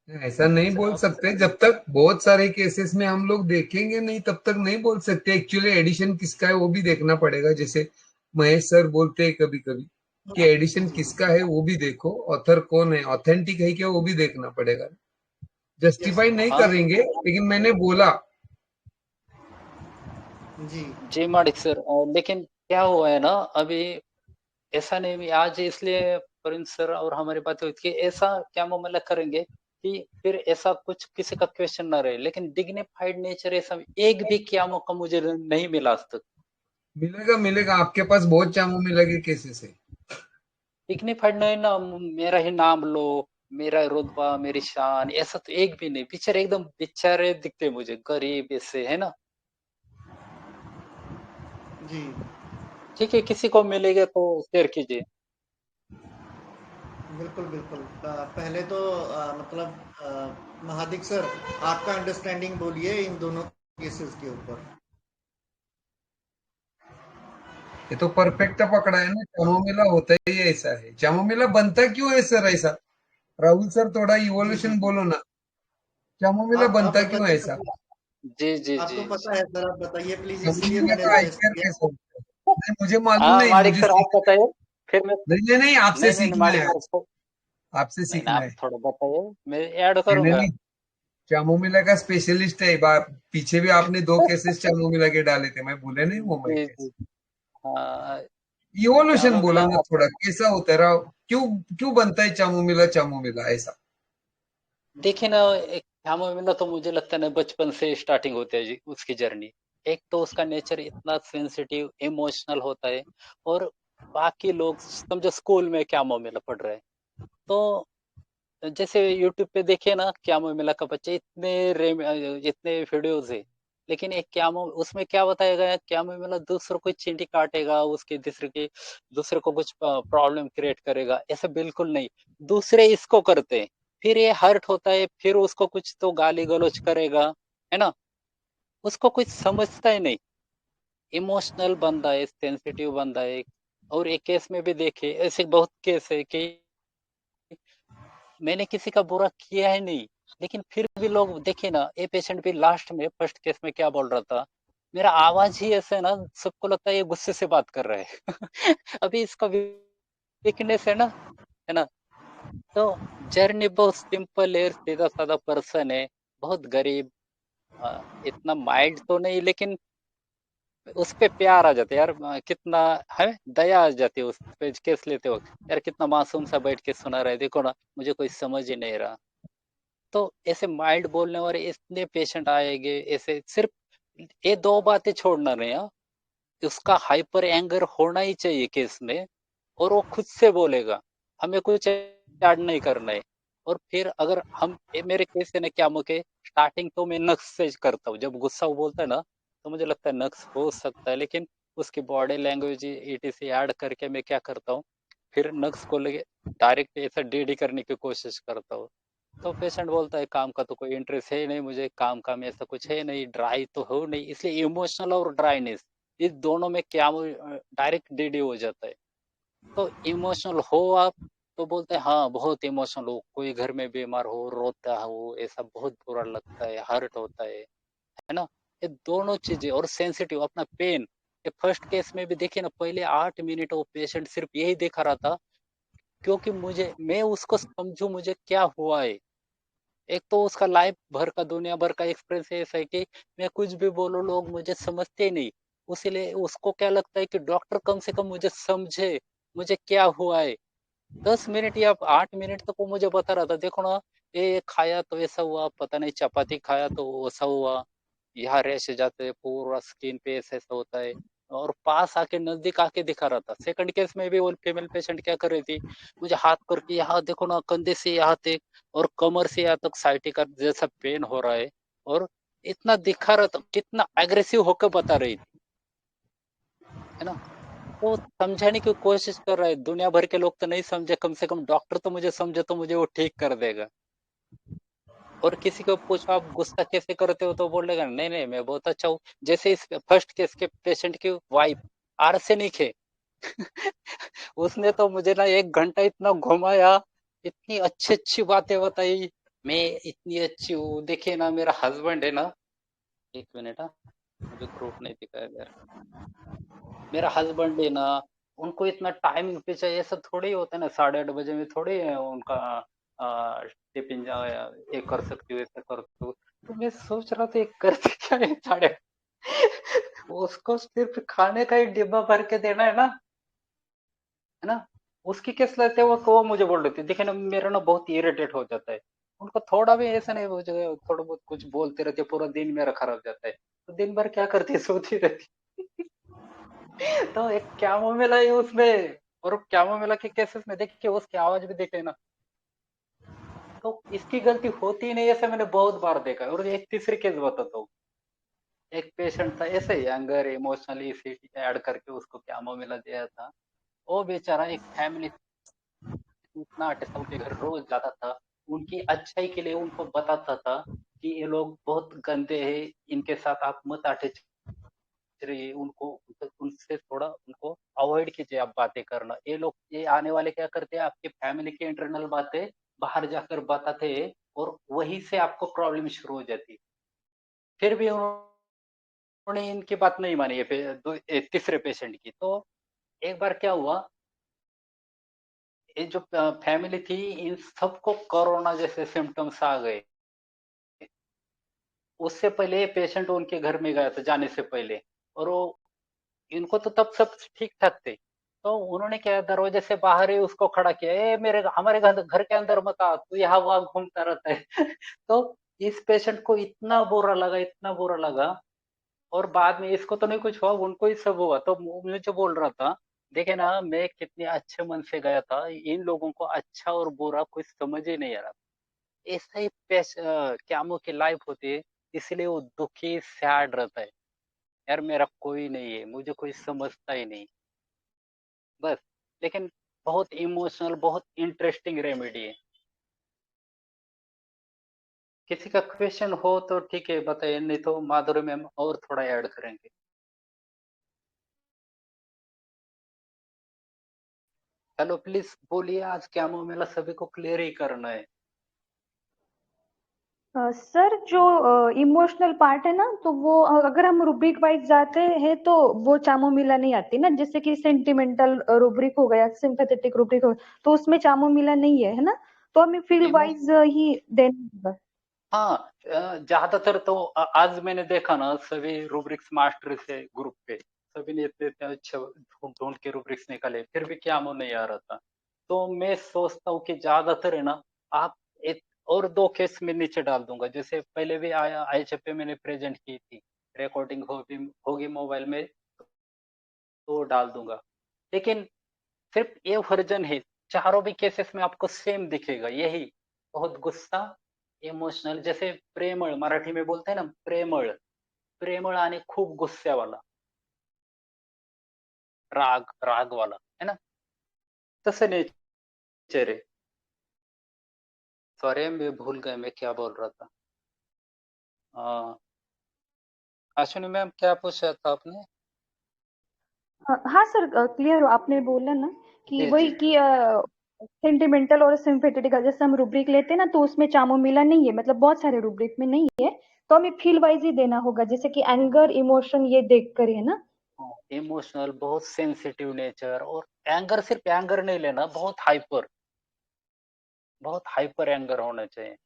ऐसा नहीं बोल सकते, जब तक बहुत सारे केसेस में हम लोग देखेंगे नहीं तब तक नहीं बोल सकते। एक्चुअली एडिशन किसका है वो भी देखना पड़ेगा, जैसे महेश सर बोलते हैं कभी कभी कि एडिशन किसका है वो भी देखो, ऑथर कौन है, ऑथेंटिक है क्या वो भी देखना पड़ेगा। जस्टिफाई नहीं हाँ करेंगे, लेकिन मैंने बोला। जी जी मालिक सर। लेकिन क्या हुआ है ना, अभी ऐसा नहीं भी आज इसलिए प्रिंस सर और हमारी बात हुई थी कि ऐसा क्या मामला करेंगे कि फिर ऐसा कुछ किसी का क्वेश्चन ना रहे। लेकिन डिग्निफाइड नेचर ऐसा एक भी क्या मौका मुझे नहीं मिला आज तक। मिलेगा मिलेगा, आपके पास बहुत चामू मिला के केसेस है। डिग्निफाइड नहीं ना, मेरा ही नाम लो, मेरा रुतबा, मेरी शान, ऐसा तो एक भी नहीं। बेचारे एकदम बेचारे दिखते मुझे, गरीब ऐसे, है ना। जी ठीक है, किसी को मिलेगा तो शेयर कीजिए। बिल्कुल बिल्कुल। पहले तो मतलब महादिक सर, आपका अंडरस्टैंडिंग बोलिए इन दोनों केसेस के ऊपर। ये तो परफेक्ट पकड़ा है ना, चामोमिला होता ही ऐसा है। चामोमिला बनता क्यों है सर ऐसा? राहुल सर थोड़ा जी जी इवोल्यूशन जी। बोलो ना, चामोमिला आप बनता क्यों है बताइए ऐसा? जी जी जी आपको जी। पता है सर, आप बताइए प्लीज, इसलिए चामोमिला मैंने का रिक्वेस्ट आइकर किया। कैसा होता है? नहीं, मुझे मालूम हाँ नहीं, मालिक मुझे सर, आप सीखना है। बताइए फिर मैं। नहीं नहीं नहीं, आपसे नहीं नहीं नहीं, सीखना मालिक है, सर इसको। आपसे नहीं नहीं, सीखना आप है। थोड़ा बताइए, मैं ऐड नहीं नहीं करूंगा। नहीं, चामोमिला का स्पेशलिस्ट है। पीछे भी आपने 2 केसेस चामोमिला के डाले थे, मैं भूले नहीं वो मैं जी जी। कैसे। हाँ। इवोल्यूशन बोला चामोमिला ना थोड़ा, कैसा होता है राव? क्यों क्यों बनता है चामोमिला चामोमिला ऐसा? देखिए ना, एक चामोमिला तो मुझे लगता है ना बचपन से स्टार्टिंग होती है जी उसकी जर्नी। एक तो उसका नेचर इतना सेंसिटिव इमोशनल होता है, और बाकी लोग समझो स्कूल में चामोमिला पढ़ रहे हैं, तो जैसे यूट्यूब पे देखिए ना, चामोमिला का बच्चा इतने वीडियोस है, लेकिन एक क्यामो उसमें क्या बताया गया है, चामोमिला दूसरों को चींटी काटेगा, उसके दूसरे को कुछ प्रॉब्लम क्रिएट करेगा, ऐसा बिल्कुल नहीं। दूसरे इसको करते हैं, फिर ये हर्ट होता है, फिर उसको कुछ तो गाली गलौज करेगा, है ना। उसको कुछ समझता ही नहीं। इमोशनल बंदा है, सेंसिटिव बंदा है। और एक केस में भी देखे, ऐसे बहुत केस है कि मैंने किसी का बुरा किया ही नहीं, लेकिन फिर भी लोग देखे ना, ये पेशेंट भी लास्ट में फर्स्ट केस में क्या बोल रहा था, मेरा आवाज ही ऐसे है ना, सबको लगता है ये गुस्से से बात कर रहे हैं। अभी इसका वीकनेस है ना। तो जर्नी बहुत सिंपल है, सीधा साधा पर्सन है, बहुत गरीब। इतना माइल्ड तो नहीं, लेकिन उस पे प्यार आ जाता है यार। कितना है, दया आ जाती है उस पे केस लेते वक्त, यार कितना मासूम सा बैठ के सुना रहा है, देखो ना, मुझे कोई समझ ही नहीं रहा। तो ऐसे माइल्ड बोलने वाले इतने पेशेंट आएंगे, ऐसे सिर्फ ये दो बातें छोड़ना नहीं, हाँ। उसका हाइपर एंगर होना ही चाहिए केस में, और वो खुद से बोलेगा, हमें कुछ ऐड नहीं करना है। और फिर अगर मेरे केस से ना क्या मुके, स्टार्टिंग तो मैं नक्स से करता हूँ, जब गुस्सा वो बोलता है ना, तो मुझे लगता है नक्स हो सकता है, लेकिन उसकी बॉडी लैंग्वेज ईटीसी ऐड करके मैं क्या करता हूँ, फिर नक्स को लेके डायरेक्ट ऐसा डीडी करने की कोशिश करता हूँ। तो पेशेंट बोलता है काम का तो कोई इंटरेस्ट है ही नहीं, मुझे काम का में ऐसा कुछ है नहीं, ड्राई तो हो नहीं, इसलिए इमोशनल और ड्राइनेस, इस दोनों में क्या डायरेक्ट डीडी हो जाता है। तो इमोशनल हो आप, तो बोलते हैं हाँ बहुत इमोशनल हो, कोई घर में बीमार हो, रोता हो, ऐसा बहुत बुरा लगता है, हर्ट होता है ना। ये दोनों चीजें, और सेंसिटिव अपना पेन। ये फर्स्ट केस में भी देखिए ना, पहले 8 मिनट वो पेशेंट सिर्फ यही दिखा रहा था, क्योंकि मैं उसको समझू मुझे क्या हुआ है। एक तो उसका लाइफ भर का, दुनिया भर का एक्सपीरियंस ऐसा है कि मैं कुछ भी बोलूं लोग मुझे समझते ही नहीं। उसीलिए उसको क्या लगता है कि डॉक्टर कम से कम मुझे समझे, मुझे क्या हुआ है। 10 मिनट या 8 मिनट तक वो मुझे बता रहा था, देखो ना, ये खाया तो ऐसा हुआ, पता नहीं चपाती खाया तो वैसा हुआ, यहाँ रैश जाते हैं, पूरा स्किन पे ऐसा ऐसा होता है। और पास आके नजदीक आके दिखा रहा था। सेकंड केस में भी वो फीमेल पेशेंट क्या कर रही थी, मुझे हाथ करके, यहाँ देखो ना, कंधे से यहाँ तक और कमर से यहाँ तक साइटिका जैसा पेन हो रहा है, और इतना दिखा रहा था, कितना एग्रेसिव होकर बता रही थी, है ना। तो समझाने की कोशिश कर रहा है, दुनिया भर के लोग तो नहीं समझे, कम से कम डॉक्टर तो मुझे समझे, तो मुझे वो ठीक कर देगा। और किसी को पूछो आप गुस्सा कैसे करते हो, तो बोलेगा नहीं नहीं मैं बहुत अच्छा हूँ। जैसे इस फर्स्ट केस के पेशेंट की वाइफ आर्सेनिक है। उसने तो मुझे ना 1 घंटा इतना घुमाया, इतनी अच्छी अच्छी बातें बताई, मैं इतनी अच्छी हूँ, देखिए ना मेरा हस्बैंड है ना, 1 मिनट, हाँ, मुझे ग्रुप नहीं दिखाया यार, मेरा हस्बैंड है ना, उनको इतना टाइमिंग पे चाहिए, ऐसा थोड़ी होता है ना, 8:30 बजे में थोड़ी है उनका टिफिन ये कर सकती हूँ, ऐसा कर सकती हूँ। तो मैं सोच रहा था ये करते क्या है साढ़े उसको सिर्फ खाने का ही डिब्बा भर के देना है ना। उसकी किस लेते हैं वो मुझे बोल रही थी, देखिए ना मेरा ना बहुत इरिटेट हो जाता है। उनको थोड़ा भी ऐसा नहीं हो जाए, थोड़ा बहुत कुछ बोलते रहते, पूरा दिन मेरा खराब जाता है। तो दिन भर क्या करती है, सोती रहती तो एक कैमोमिला है उसमें, और कैमोमिला के केसेस में देखिए उसकी आवाज भी देख लेना, तो इसकी गलती होती ही नहीं, ऐसे मैंने बहुत बार देखा है। और एक तीसरी केस बताता हूँ, एक पेशेंट था ऐसे ही एंगर इमोशनली ऐड करके उसको कैमोमिला दिया था। वो बेचारा एक फैमिली इतना आर्टिस्ट उनके घर रोज जाता था, उनकी अच्छाई के लिए उनको बताता था कि ये लोग बहुत गंदे हैं, इनके साथ आप मत रहिए, उनको उनसे थोड़ा उनको अवॉइड कीजिए आप बातें करना। ये लोग ये आने वाले क्या करते हैं, आपकी फैमिली की इंटरनल बातें बाहर जाकर बताते हैं, और वहीं से आपको प्रॉब्लम शुरू हो जाती। फिर भी उन्होंने इनकी बात नहीं मानी ये तीसरे पेशेंट की। तो एक बार क्या हुआ, ये जो फैमिली थी इन सबको कोरोना जैसे सिम्टम्स आ गए। उससे पहले पेशेंट उनके घर में गया था जाने से पहले, और वो इनको तो तब सब ठीक ठाक थे। तो उन्होंने क्या दरवाजे से बाहर ही उसको खड़ा किया, ए मेरे हमारे घर के अंदर मत आ, तू यहाँ वहां घूमता रहता है तो इस पेशेंट को इतना बुरा लगा, इतना बुरा लगा। और बाद में इसको तो नहीं कुछ हुआ, उनको ही सब हुआ। तो मुझे बोल रहा था, देखे ना मैं कितने अच्छे मन से गया था, इन लोगों को अच्छा और बुरा कुछ समझ ही नहीं आ रहा। ऐसा ही कैमो की लाइफ होती है, इसलिए वो दुखी सैड रहता है, यार मेरा कोई नहीं है, मुझे कोई समझता ही नहीं, बस। लेकिन बहुत इमोशनल, बहुत इंटरेस्टिंग रेमेडी है। किसी का क्वेश्चन हो तो ठीक है बताइए, नहीं तो माधुरी मैम और थोड़ा ऐड करेंगे। हेलो प्लीज बोलिए, आज कैमो मेला सभी को क्लियर ही करना है। सर जो इमोशनल पार्ट है ना, तो वो अगर हम रुब्रिक वाइज जाते हैं तो वो चामोमिला नहीं आती ना, जैसे कि सेंटिमेंटल रुब्रिक हो गया, सिंपैथेटिक रुब्रिक हो गया, तो उसमें चामोमिला नहीं है, है ना, तो हमें फील वाइज ही देना होगा। हाँ, ज्यादातर तो आज मैंने देखा ना, सभी रूब्रिक्स मास्टर से ग्रुप पे सभी ने इतने इतने अच्छे ढूंढ ढूंढ के रूब्रिक्स निकाले, फिर भी क्या नहीं आ रहा था। तो मैं सोचता हूँ कि ज्यादातर है ना, आप एक और दो केस में नीचे डाल दूंगा, जैसे पहले भी आया आईएचएफ पे मैंने प्रेजेंट की थी, रिकॉर्डिंग होगी मोबाइल में तो डाल दूंगा। लेकिन सिर्फ ये वर्जन है, चारों भी केसेस में आपको सेम दिखेगा यही, बहुत गुस्सा, इमोशनल, जैसे प्रेमळ मराठी में बोलते हैं ना, प्रेमळ प्रेमळ आणि खूप गुस्स्यावाला, राग राग वाला, है ना, तसं नेचर है। सॉरी मैं भूल गया मैं क्या बोल रहा था। अश्विनी मैम क्या पूछा था आपने? हाँ सर, क्लियर हो, आपने बोला ना कि जी वही जी कि सेंटिमेंटल और सिंपैथेटिक जैसे हम रुब्रिक लेते हैं ना, तो उसमें चामोमिला नहीं है, मतलब बहुत सारे रुब्रिक में नहीं है, तो हमें फील वाइज ही देना होगा, जैसे कि एंगर इमोशन ये देख कर, है ना। इमोशनल, बहुत सेंसिटिव नेचर, और एंगर सिर्फ एंगर नहीं लेना, बहुत हाइपर एंगर होना चाहिए ओके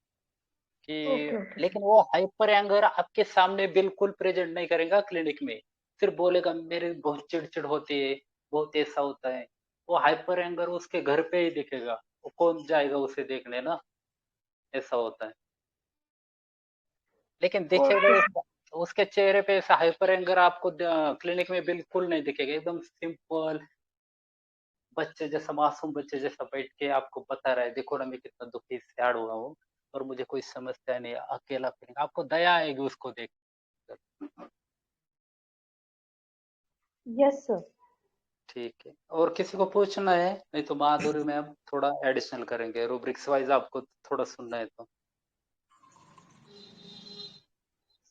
कि, ओके लेकिन वो हाइपर एंगर आपके सामने बिल्कुल प्रेजेंट नहीं करेगा क्लिनिक में, सिर्फ बोलेगा मेरे बहुत चिड़चिड़ होती है, बहुत ऐसा होता है। वो हाइपर एंगर उसके घर पे ही दिखेगा, वो कौन जाएगा उसे देखने ना, ऐसा होता है। लेकिन दिखेगा ओके। उसके चेहरे पे ऐसा हाइपर एंगर आपको क्लिनिक में बिल्कुल नहीं दिखेगा, एकदम सिंपल बच्चे जैसा, मासूम बच्चे जैसा बैठ के आपको बता रहा है, देखो ना मैं कितना दुखी सैड हुआ हूँ, और मुझे कोई समस्या नहीं, अकेला फीलिंग, आपको दया आएगी उसको देख कर। Yes sir. ठीक है, और किसी को पूछना है, नहीं तो माधुरी मैम थोड़ा एडिशनल करेंगे, रूब्रिक्स वाइज आपको थोड़ा सुनना है तो।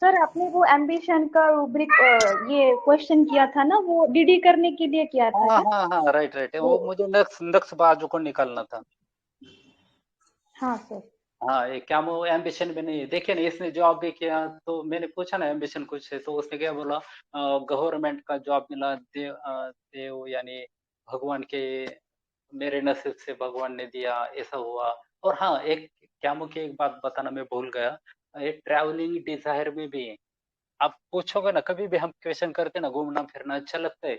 सर आपने वो एम्बिशन का रुब्रिक ये क्वेश्चन किया था ना, वो डीडी करने के लिए किया था हाँ क्या? हाँ हाँ, राइट राइट, वो वो मुझे नक्स नक्स बाजू को निकालना था। हाँ सर। हाँ, ये क्या वो एम्बिशन भी नहीं है, देखिए ना इसने जॉब भी किया, तो मैंने पूछा ना एम्बिशन कुछ है, तो उसने क्या बोला, गवर्नमेंट का जॉब मिला, देव यानी भगवान के, मेरे नसीब से भगवान ने दिया, ऐसा हुआ। और हाँ, एक कैमो की एक बात बताना मैं भूल गया, ये ट्रैवलिंग डिजायर में भी है। आप पूछोगे ना, कभी भी हम क्वेश्चन करते ना घूमना फिरना अच्छा लगता है,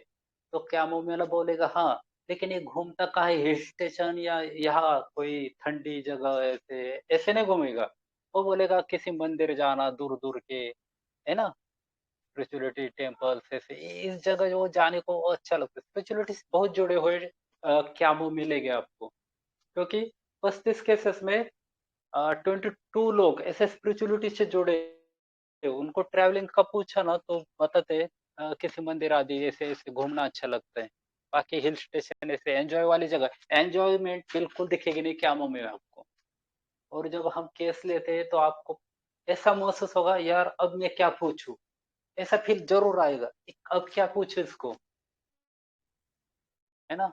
तो कैमो मेला बोलेगा हाँ, लेकिन ये घूमता कहाँ है, हिल स्टेशन या यहाँ कोई ठंडी जगह, ऐसे ऐसे नहीं घूमेगा। वो बोलेगा किसी मंदिर जाना दूर दूर के, है ना, स्पिरिचुअलिटी टेम्पल्स ऐसे इस जगह जो जाने को अच्छा लगता है। स्पिरिचुअलिटी से बहुत जुड़े हुए कैमो मिलेंगे आपको, क्योंकि 35 केसेस में 22 लोग ऐसे स्पिरिचुअलिटी से जुड़े हैं। उनको ट्रैवलिंग का पूछा ना तो बताते किसी मंदिर आदि ऐसे ऐसे घूमना अच्छा लगता है। बाकी हिल स्टेशन ऐसे एंजॉय वाली जगह, एंजॉयमेंट बिल्कुल दिखेगी नहीं कैमो में आपको। और जब हम केस लेते हैं तो आपको ऐसा महसूस होगा, यार अब मैं क्या पूछूं, ऐसा फील जरूर आएगा, अब क्या पूछूं इसको, है ना।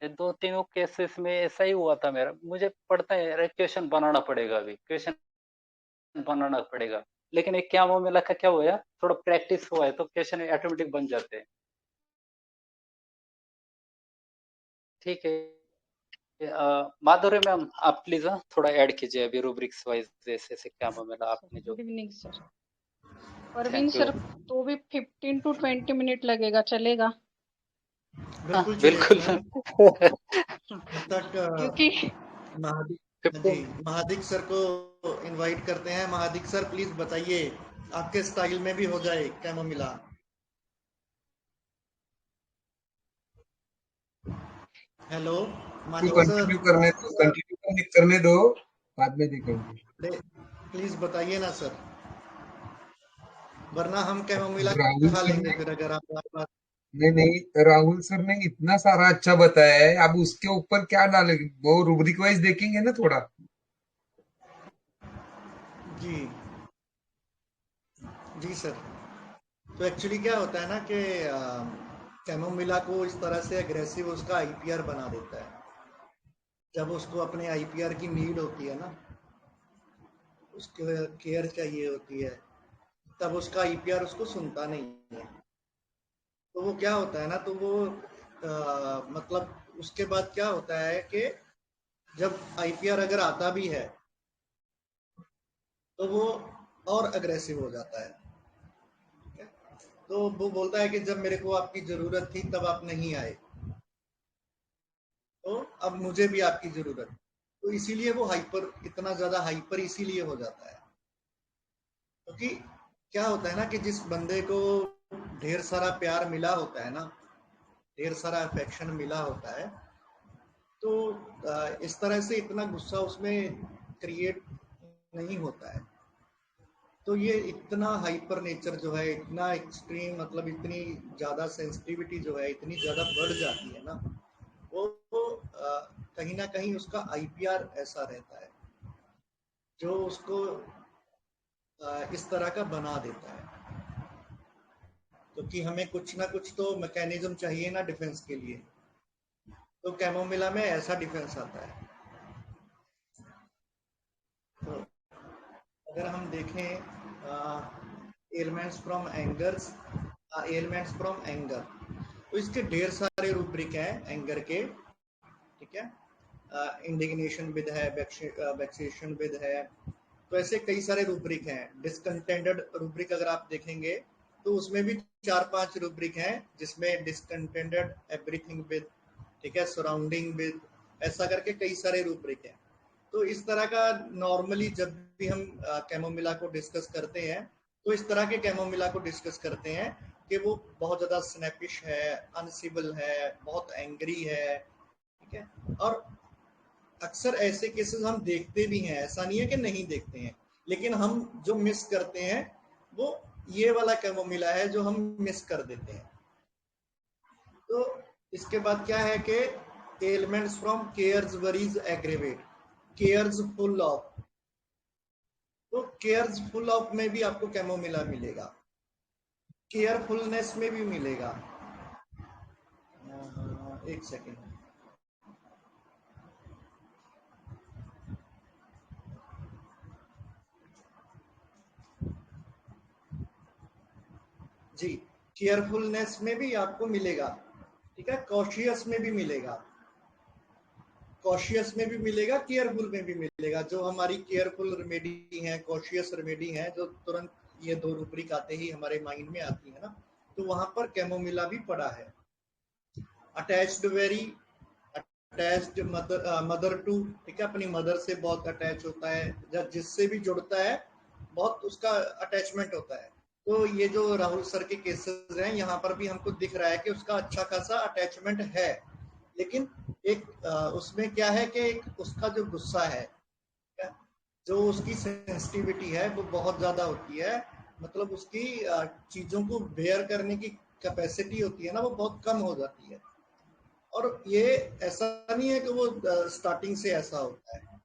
ये 2-3 केसेस में ऐसा ही हुआ था मेरा, मुझे पढ़ता है अरे क्वेश्चन बनाना पड़ेगा, अभी क्वेश्चन बनाना पड़ेगा। लेकिन एक क्या मिला का क्या हुआ, थोड़ा प्रैक्टिस हुआ है तो क्वेश्चन ऑटोमेटिक बन जाते हैं। ठीक है। माधुरी मैम आप प्लीज थोड़ा ऐड कीजिए अभी रूब्रिक्स वाइज जैसे से क्या मिला आपने जो। Good evening sir. Parveen thank you. Sir, तो भी 15 to 20 मिनट लगेगा, चलेगा? बिल्कुल बिल्कुल चलेगा मैम। तब तक क्योंकि महादिक जी, महादिक सर को इनवाइट करते हैं। महादिक सर प्लीज बताइए, आपके स्टाइल में भी हो जाए chamomilla. Hello Manik sir, continue करने दो, बाद में देखेंगे। प्लीज बताइए ना सर, वरना हम कैमोमिला राहुल खा सर लेंगे ने फिर अगर आप नहीं, राहुल सर ने इतना सारा अच्छा बताया है, अब उसके ऊपर क्या डालेंगे, वो रूब्रिक वाइज देखेंगे ना थोड़ा। जी जी सर। तो एक्चुअली क्या होता है ना कि कैमोमिला को इस तरह से एग्रेसिव उसका आईपीआर बना देता है। जब उसको अपने आईपीआर की नीड होती है ना, उसको केयर चाहिए होती है, तब उसका आईपीआर उसको सुनता नहीं है। तो वो क्या होता है ना, तो वो मतलब उसके बाद क्या होता है कि जब आईपीआर अगर आता भी है तो वो और अग्रेसिव हो जाता है। तो वो बोलता है कि जब मेरे को आपकी जरूरत थी तब आप नहीं आए, तो अब मुझे भी आपकी जरूरत है। तो इसीलिए वो हाइपर, इतना ज्यादा हाइपर इसीलिए हो जाता है, क्योंकि क्या होता है ना कि जिस बंदे को ढेर सारा प्यार मिला होता है ना, ढेर सारा अफेक्शन मिला होता है, तो इस तरह से इतना गुस्सा उसमें क्रिएट नहीं होता है। तो ये इतना हाइपर नेचर जो है, इतना एक्सट्रीम, मतलब इतनी ज़्यादा सेंसिटिविटी जो है इतनी ज़्यादा बढ़ जाती है ना, वो कहीं ना कहीं उसका आईपीआर ऐसा रहता है जो उसको इस तरह का बना देता है। क्योंकि हमें कुछ ना कुछ तो मैकेनिज्म चाहिए ना डिफेंस के लिए, तो कैमोमिला में ऐसा डिफेंस आता है। तो अगर हम देखें elements from angers, elements from anger, तो इसके ढेर सारे रूब्रिक हैं एंगर के, ठीक है। इंडिग्नेशन विद है, वेक्सेशन विद है, तो ऐसे कई सारे रूब्रिक हैं। डिसकंटेंटेड रूब्रिक अगर आप देखेंगे तो उसमें भी 4-5 रूब्रिक हैं, जिसमें डिसकंटेंटेड, एवरीथिंग विद, ठीक है, सराउंडिंग विद, ऐसा करके कई सारे रूब्रिक हैं। तो इस तरह का नॉर्मली जब भी हम कैमोमिला को डिस्कस करते हैं तो इस तरह के कैमोमिला को डिस्कस करते हैं कि वो बहुत ज़्यादा स्नैपिश है, अनसिबल है, बहुत एंग्री है, ठीक है। और अक्सर ऐसे केसेस हम देखते भी हैं, ऐसा नहीं है कि नहीं देखते हैं, लेकिन हम जो मिस करते हैं वो ये वाला कैमोमिला है जो हम मिस कर देते हैं। तो इसके बाद क्या है कि elements from cares worries aggravate, cares full of, तो केयर्स फुल ऑफ में भी आपको कैमोमिला मिलेगा, केयरफुलनेस में भी मिलेगा। एक सेकेंड, जी, केयरफुलनेस में भी आपको मिलेगा, ठीक है, कॉशियस में भी मिलेगा। कॉशियस में भी मिलेगा, केयरफुल में भी मिलेगा। जो हमारी केयरफुल रेमेडी है, कॉशियस रेमेडी है, जो तुरंत ये दो रूब्रिक आते ही हमारे माइंड में आती है ना, तो वहां पर कैमोमिला भी पड़ा है। Attached very, attached mother to, ठीक है, अपनी मदर से बहुत अटैच होता है, जब जिससे भी जुड़ता है बहुत उसका अटैचमेंट होता है। तो ये जो राहुल सर के केसेस हैं, यहाँ पर भी हमको दिख रहा है कि उसका अच्छा खासा अटैचमेंट है, लेकिन एक उसमें क्या है कि एक उसका जो गुस्सा है, जो उसकी सेंसिटिविटी है वो बहुत ज्यादा होती है, मतलब उसकी चीजों को बेयर करने की कैपेसिटी होती है ना, वो बहुत कम हो जाती है। और ये ऐसा नहीं है कि वो स्टार्टिंग से ऐसा होता है,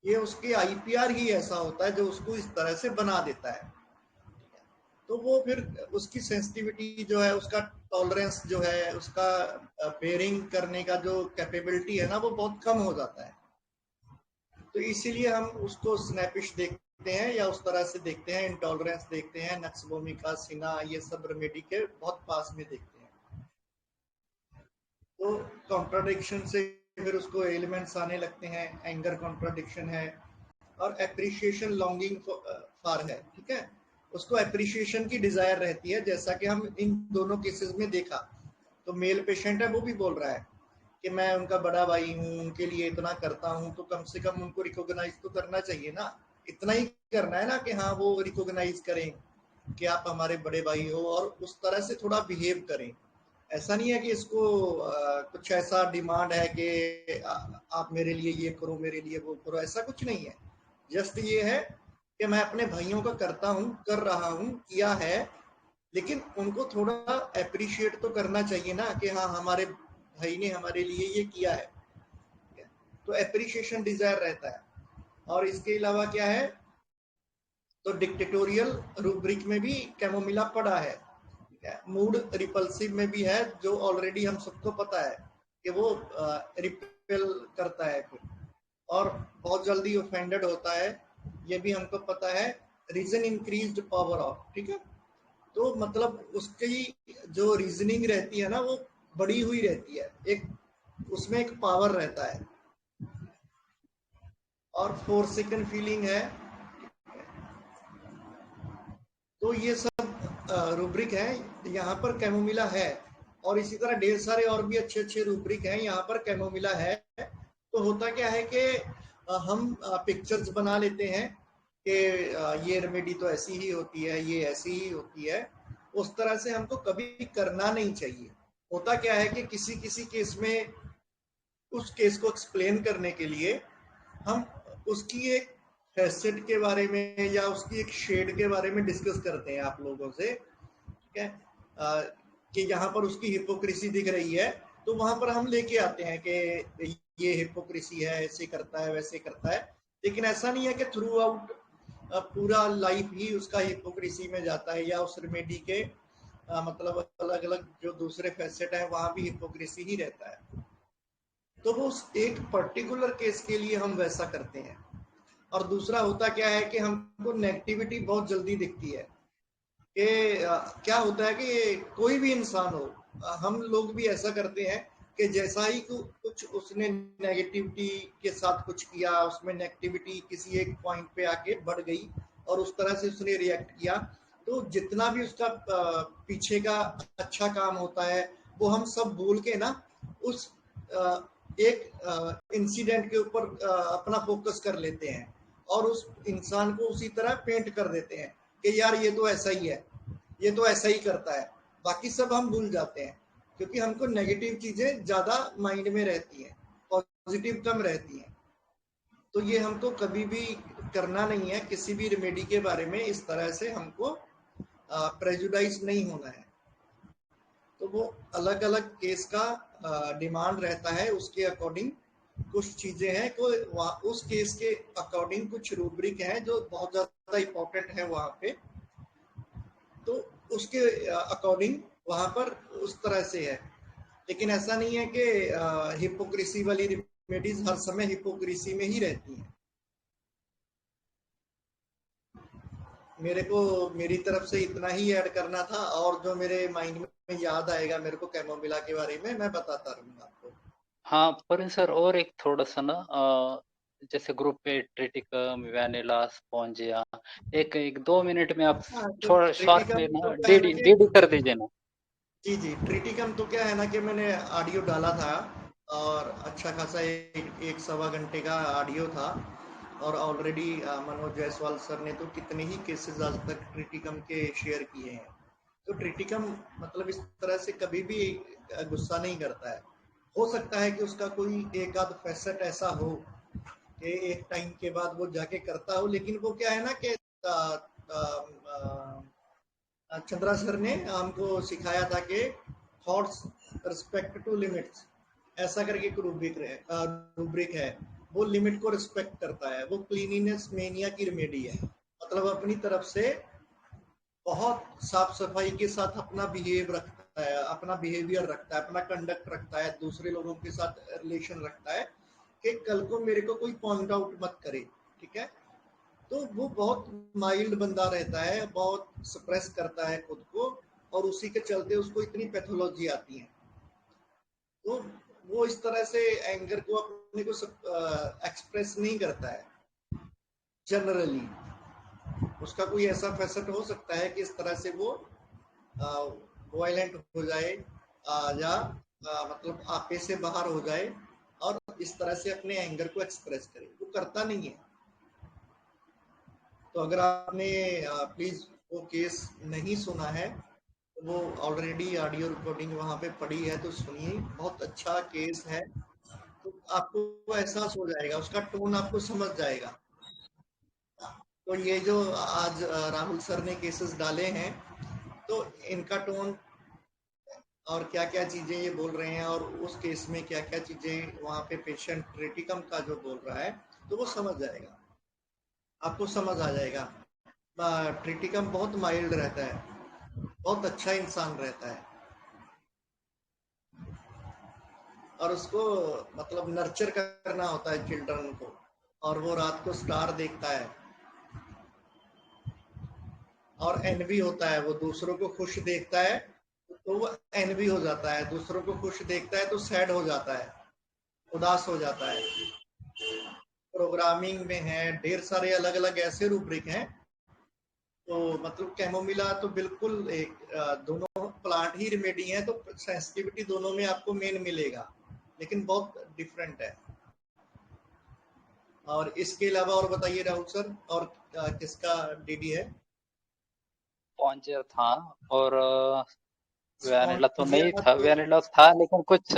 ये उसके आईपीआर ही ऐसा होता है जो उसको इस तरह से बना देता है। तो वो फिर उसकी सेंसिटिविटी जो है, उसका टॉलरेंस जो है, उसका बेयरिंग करने का जो कैपेबिलिटी है ना, वो बहुत कम हो जाता है। तो इसीलिए हम उसको स्नैपिश देखते हैं या उस तरह से देखते हैं, इंटॉलरेंस देखते हैं, नक्स भूमिका, सिना, ये सब रेमेडी के बहुत पास में देखते हैं। तो कॉन्ट्राडिक्शन से फिर उसको एलिमेंट्स आने लगते हैं, एंगर कॉन्ट्राडिक्शन है, और एप्रिशिएशन लॉन्गिंग फॉर है, ठीक है, उसको एप्रिशिएशन की डिजायर रहती है, जैसा कि हम इन दोनों केसेस में देखा। तो मेल पेशेंट है, वो भी बोल रहा है कि मैं उनका बड़ा भाई हूँ, उनके लिए इतना करता हूँ, तो कम से कम उनको रिकॉग्नाइज तो करना चाहिए ना, इतना ही करना है ना कि हाँ वो रिकॉग्नाइज करें कि आप हमारे बड़े भाई हो, और उस तरह से थोड़ा बिहेव करें। ऐसा नहीं है कि इसको कुछ ऐसा डिमांड है कि आप मेरे लिए ये करो, मेरे लिए वो करो, ऐसा कुछ नहीं है। जस्ट ये है कि मैं अपने भाइयों का करता हूँ, कर रहा हूँ, किया है, लेकिन उनको थोड़ा अप्रिशिएट तो करना चाहिए ना कि हाँ हमारे भाई ने हमारे लिए ये किया है। तो एप्रिशिएशन डिजायर रहता है। और इसके अलावा क्या है, तो डिक्टेटोरियल रूब्रिक में भी कैमोमिला पड़ा है, मूड रिपल्सिव में भी है, जो ऑलरेडी हम सबको पता है कि वो रिपेल करता है फिर, और बहुत जल्दी ऑफेंडेड होता है, ये भी हमको पता है। रीजन इंक्रीज्ड पावर ऑफ, ठीक है, तो मतलब उसकी जो रीजनिंग रहती है ना, वो बढ़ी हुई रहती है, एक उसमें एक पावर रहता है। और फोरसिकन फीलिंग है। तो ये सब रूब्रिक है, यहाँ पर कैमोमिला है, और इसी तरह ढेर सारे और भी अच्छे अच्छे रूब्रिक हैं, यहाँ पर कैमोमिला है। तो होता क्या है कि हम पिक्चर्स बना लेते हैं कि ये रेमेडी तो ऐसी ही होती है, ये ऐसी ही होती है, उस तरह से हमको कभी करना नहीं चाहिए। होता क्या है कि किसी किसी केस में उस केस को एक्सप्लेन करने के लिए हम उसकी एक फैसेट के बारे में या उसकी एक शेड के बारे में डिस्कस करते हैं आप लोगों से, ठीक है, कि यहाँ पर उसकी हिपोक्रेसी दिख रही है, तो वहां पर हम लेके आते हैं कि ये हिपोक्रेसी है, ऐसे करता है, वैसे करता है। लेकिन ऐसा नहीं है कि थ्रू आउट पूरा लाइफ ही उसका हिपोक्रेसी में जाता है, या उस रेमेडी के मतलब अलग अलग जो दूसरे फैसेट है वहां भी हिपोक्रेसी ही रहता है। तो वो एक पर्टिकुलर केस के लिए हम वैसा करते हैं। और दूसरा होता क्या है कि हमको नेगेटिविटी बहुत जल्दी दिखती है कि क्या होता है कि कोई भी इंसान हो, हम लोग भी ऐसा करते हैं कि जैसा ही कुछ उसने नेगेटिविटी के साथ कुछ किया, उसमें नेगेटिविटी किसी एक पॉइंट पे आके बढ़ गई और उस तरह से उसने रिएक्ट किया, तो जितना भी उसका पीछे का अच्छा काम होता है वो हम सब भूल के ना उस एक इंसिडेंट के ऊपर अपना फोकस कर लेते हैं, और उस इंसान को उसी तरह पेंट कर देते हैं कि यार ये तो ऐसा ही है, ये तो ऐसा ही करता है, बाकी सब हम भूल जाते हैं, क्योंकि हमको नेगेटिव चीजें ज्यादा माइंड में रहती हैं, पॉजिटिव कम रहती हैं। तो ये हमको कभी भी करना नहीं है, किसी भी रेमेडी के बारे में इस तरह से हमको प्रेजुडाइज नहीं होना है। तो वो अलग अलग केस का डिमांड रहता है, उसके अकॉर्डिंग कुछ चीजें हैं, कोई उस केस के अकॉर्डिंग कुछ रूब्रिक हैं जो बहुत ज्यादा इंपॉर्टेंट है वहां पे, तो उसके अकॉर्डिंग वहां पर उस तरह से है। लेकिन ऐसा नहीं है कि हिपोक्रेसी वाली रेमेडीज हर समय हिपोक्रेसी में ही रहती हैं। मेरे को मेरी तरफ से इतना ही ऐड करना था, और जो मेरे माइंड में याद आएगा मेरे को कैमोमिला के बारे में मैं बताता रहूंगा आपको। हाँ पर सर और एक थोड़ा सा ना जैसे ग्रुप पे ट्रिटिकम, वैनिला, स्पॉन्जिया, एक एक 2 मिनट में आप हाँ, तो थोड़ा शॉर्ट में ट्रिटिकम ना तो क्या है ना कि डीडी कर दीजिए ना। जी जी, ट्रिटिकम तो क्या है ना कि मैंने ऑडियो डाला था और अच्छा खासा एक सवा घंटे का ऑडियो था। और ऑलरेडी मनोज जायसवाल सर ने तो कितने ही केसेस आज तक ट्रिटिकम के शेयर किए हैं। तो ट्रिटिकम मतलब इस तरह से कभी भी गुस्सा नहीं करता है। हो सकता है कि उसका कोई एक आध फैसेट ऐसा हो कि एक टाइम के बाद वो जाके करता हो, लेकिन वो क्या है ना कि चंद्रा सर ने हमको सिखाया था कि थॉट्स रिस्पेक्ट टू लिमिट्स, ऐसा करके एक रूब्रिक है। वो लिमिट को रिस्पेक्ट करता है, वो क्लीनिनेस मेनिया की रेमेडी है। मतलब अपनी तरफ से बहुत साफ सफाई के साथ अपना बिहेव रखता है, अपना बिहेवियर रखता है, अपना कंडक्ट रखता है, दूसरे लोगों के साथ रिलेशन रखता है कि कल को मेरे को कोई पॉइंट आउट मत करे। ठीक है, तो वो बहुत माइल्ड बंदा रहता है, बहुत सप्रेस करता है खुद को, और उसी के चलते उसको इतनी पैथोलॉजी आती है। तो वो इस तरह से एंगर को अपने को एक्सप्रेस नहीं करता है जनरली। उसका कोई ऐसा फैसेट हो सकता है कि इस तरह से वो वायलेंट हो जाए या मतलब आपे से बाहर हो जाए और इस तरह से अपने एंगर को एक्सप्रेस करे, वो करता नहीं है। तो अगर आपने प्लीज वो केस नहीं सुना है, वो ऑलरेडी ऑडियो रिकॉर्डिंग वहाँ पे पड़ी है, तो सुनिए, बहुत अच्छा केस है। तो आपको एहसास हो जाएगा, उसका टोन आपको समझ जाएगा। तो ये जो आज राहुल सर ने केसेस डाले हैं, तो इनका टोन और क्या क्या चीजें ये बोल रहे हैं और उस केस में क्या क्या चीजें वहाँ पे पेशेंट ट्रिटिकम का जो बोल रहा है, तो वो समझ जाएगा, आपको समझ आ जाएगा। ट्रिटिकम बहुत माइल्ड रहता है, बहुत अच्छा इंसान रहता है, और उसको मतलब नर्चर करना होता है चिल्ड्रन को, और वो रात को स्टार देखता है और एनवी होता है, वो दूसरों को खुश देखता है तो वो एनवी हो जाता है, दूसरों को खुश देखता है तो सैड हो जाता है, उदास हो जाता है। प्रोग्रामिंग में है ढेर सारे अलग अलग ऐसे रूब्रिक हैं। तो मतलब कैमोमिला तो बिल्कुल एक दोनों प्लांट ही रेमेडी है, तो सेंसिटिविटी दोनों में आपको मेन मिलेगा, लेकिन बहुत डिफरेंट है। और इसके अलावा और बताइए राहुल सर, और किसका डीडी है? स्पॉन्जिया था और वैनिला तो स्पॉन्जिया नहीं का था, तो वैनिला था लेकिन कुछ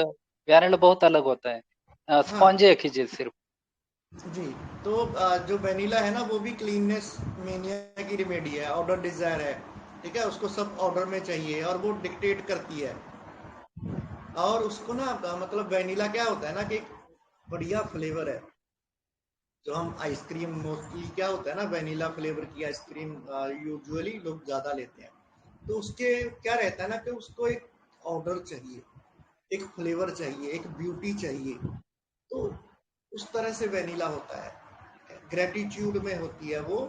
वैनिला बहुत अलग होता है। हाँ स्पॉन्जिया कीजिए सिर्फ। जी। तो जो वेनिला है ना, वो भी क्लीननेस मेनिया की रेमेडी है, ऑर्डर डिजायर है। ठीक है, उसको सब ऑर्डर में चाहिए और वो डिक्टेट करती है। और उसको ना मतलब वेनिला क्या होता है ना कि एक बढ़िया फ्लेवर है। जो हम आइसक्रीम मोस्टली क्या होता है ना, वेनिला फ्लेवर की आइसक्रीम यूजुअली लोग ज्यादा लेते हैं। तो उसके क्या रहता है ना कि उसको एक ऑर्डर चाहिए, एक फ्लेवर चाहिए, एक ब्यूटी चाहिए। तो उस तरह से वेनिला होता है, ग्रेटिट्यूड में होती है वो।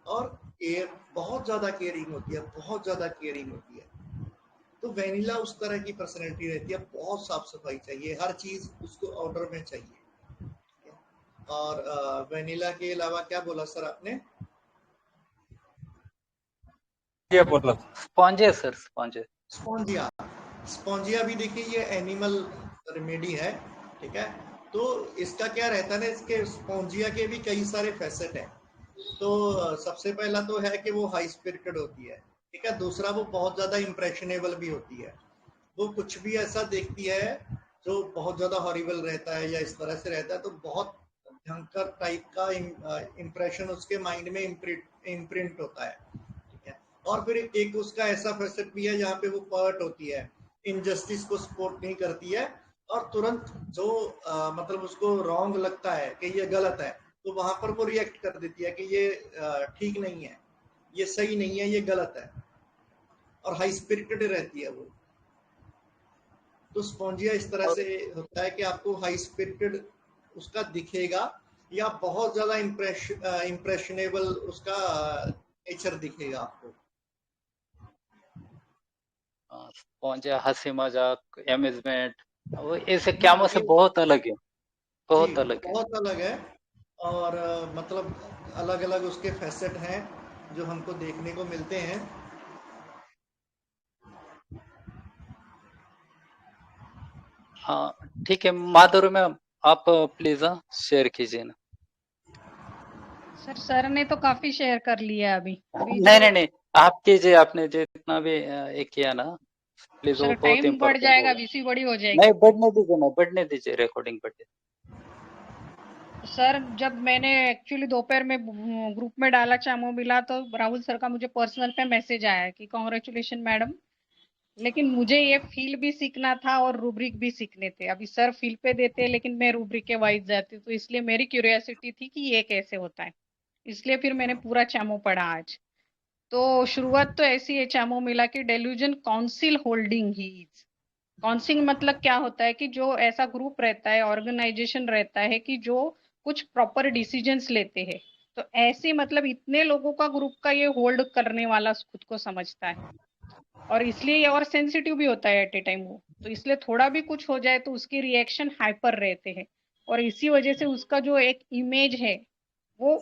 और केयर, बहुत ज्यादा केयरिंग होती है, बहुत ज्यादा केयरिंग होती है। तो वेनिला उस तरह की पर्सनैलिटी रहती है, बहुत साफ सफाई चाहिए, हर चीज उसको ऑर्डर में चाहिए। और वेनिला के अलावा क्या बोला सर आपने? क्या बोला? Spongia sir, Spongia. Spongia, Spongia भी देखिए ये एनिमल रेमेडी है। ठीक है, तो इसका क्या रहता है ना, इसके स्पॉन्जिया के भी कई सारे फैसेट हैं। तो सबसे पहला तो है कि वो हाई स्पिरिटेड होती है। ठीक है, दूसरा वो बहुत ज्यादा इम्प्रेशनेबल भी होती है। वो कुछ भी ऐसा देखती है जो बहुत ज्यादा हॉरिबल रहता है या इस तरह से रहता है, तो बहुत भयंकर टाइप का इम्प्रेशन उसके माइंड में इम्प्रिंट होता है। ठीक है, और फिर एक उसका ऐसा फैसेट भी है जहाँ पे वो पर्ट होती है, इनजस्टिस को सपोर्ट नहीं करती है, और तुरंत जो मतलब उसको रॉन्ग लगता है कि ये गलत है, तो वहां पर वो रिएक्ट कर देती है कि ये ठीक नहीं है, ये सही नहीं है, ये गलत है, और हाई स्पिरिटेड रहती है वो। तो स्पॉन्जिया इस तरह और से होता है कि आपको हाई स्पिरिटेड उसका दिखेगा, या बहुत ज्यादा इम्प्रेशनेबल उसका नेचर दिखेगा आपको। स्पॉन्जिया हंसी मजाक, अमेजमेंट, वो ऐसे कैमो से बहुत अलग है, जी बहुत अलग है। बहुत अलग है। और मतलब अलग अलग उसके फैसेट हैं जो हमको देखने को मिलते हैं। हाँ ठीक है, माधुरी मैम आप प्लीज शेयर कीजिए ना। सर ने तो काफी शेयर कर लिया अभी अभी नहीं जो नहीं नहीं, आप कीजिए, आपने जितना भी एक किया ना, प्लीज, वो सर बहुत टाइम बढ़ इम्पोर्टेंट जाएगा, होगा। बीसी बड़ी हो नहीं, जाएगी। बढ़ने दीजिए ना, बढ़ने दीजिए, रिकॉर्डिंग बढ़ने। सर जब मैंने एक्चुअली दोपहर में ग्रुप में डाला चामो मिला तो राहुल सर का मुझे पर्सनल पे मैसेज आया कि कांग्रेचुलेशन मैडम, लेकिन मुझे ये फील भी सीखना था और रूब्रिक भी सीखने थे। अभी सर फील पे देते लेकिन मैं रूब्रिक के वाइज जाती, तो इसलिए मेरी क्यूरियोसिटी थी कि ये कैसे होता है, इसलिए फिर मैंने पूरा चामो पढ़ा आज। तो शुरुआत तो ऐसी है चामो मिला की, delusion council holding he is. Council मतलब क्या होता है कि जो ऐसा ग्रुप रहता है, ऑर्गेनाइजेशन रहता है कि जो कुछ प्रॉपर डिसीजंस लेते हैं। तो ऐसे मतलब इतने लोगों का ग्रुप का ये होल्ड करने वाला खुद को समझता है, और इसलिए ये और सेंसिटिव भी होता है एट ए टाइम वो। तो इसलिए थोड़ा भी कुछ हो जाए तो उसके रिएक्शन हाइपर रहते हैं, और इसी वजह से उसका जो एक इमेज है वो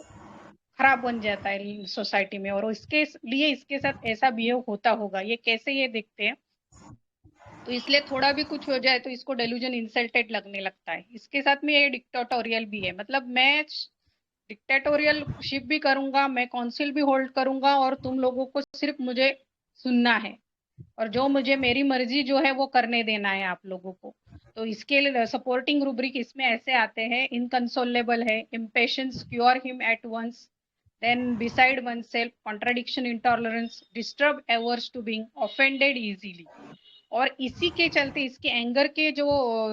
खराब बन जाता है सोसाइटी में, और इसके लिए इसके साथ ऐसा बिहेव होता होगा, ये कैसे ये देखते हैं। तो इसलिए थोड़ा भी कुछ हो जाए तो इसको डेल्यूजन इंसल्टेड लगने लगता है। इसके साथ में ये डिक्टेटोरियल भी है, मतलब मैं डिक्टेटोरियलशिप भी करूंगा, मैं काउंसिल भी होल्ड करूंगा, और तुम लोगों को सिर्फ मुझे सुनना है, और जो मुझे मेरी मर्जी जो है वो करने देना है आप लोगों को। तो इसके लिए सपोर्टिंग रूब्रिक इसमें ऐसे आते हैं, इनकंसोलेबल है, impatience, cure him at once, then beside oneself, contradiction, intolerance, disturb averse to being offended easily. और इसी के चलते इसके एंगर के जो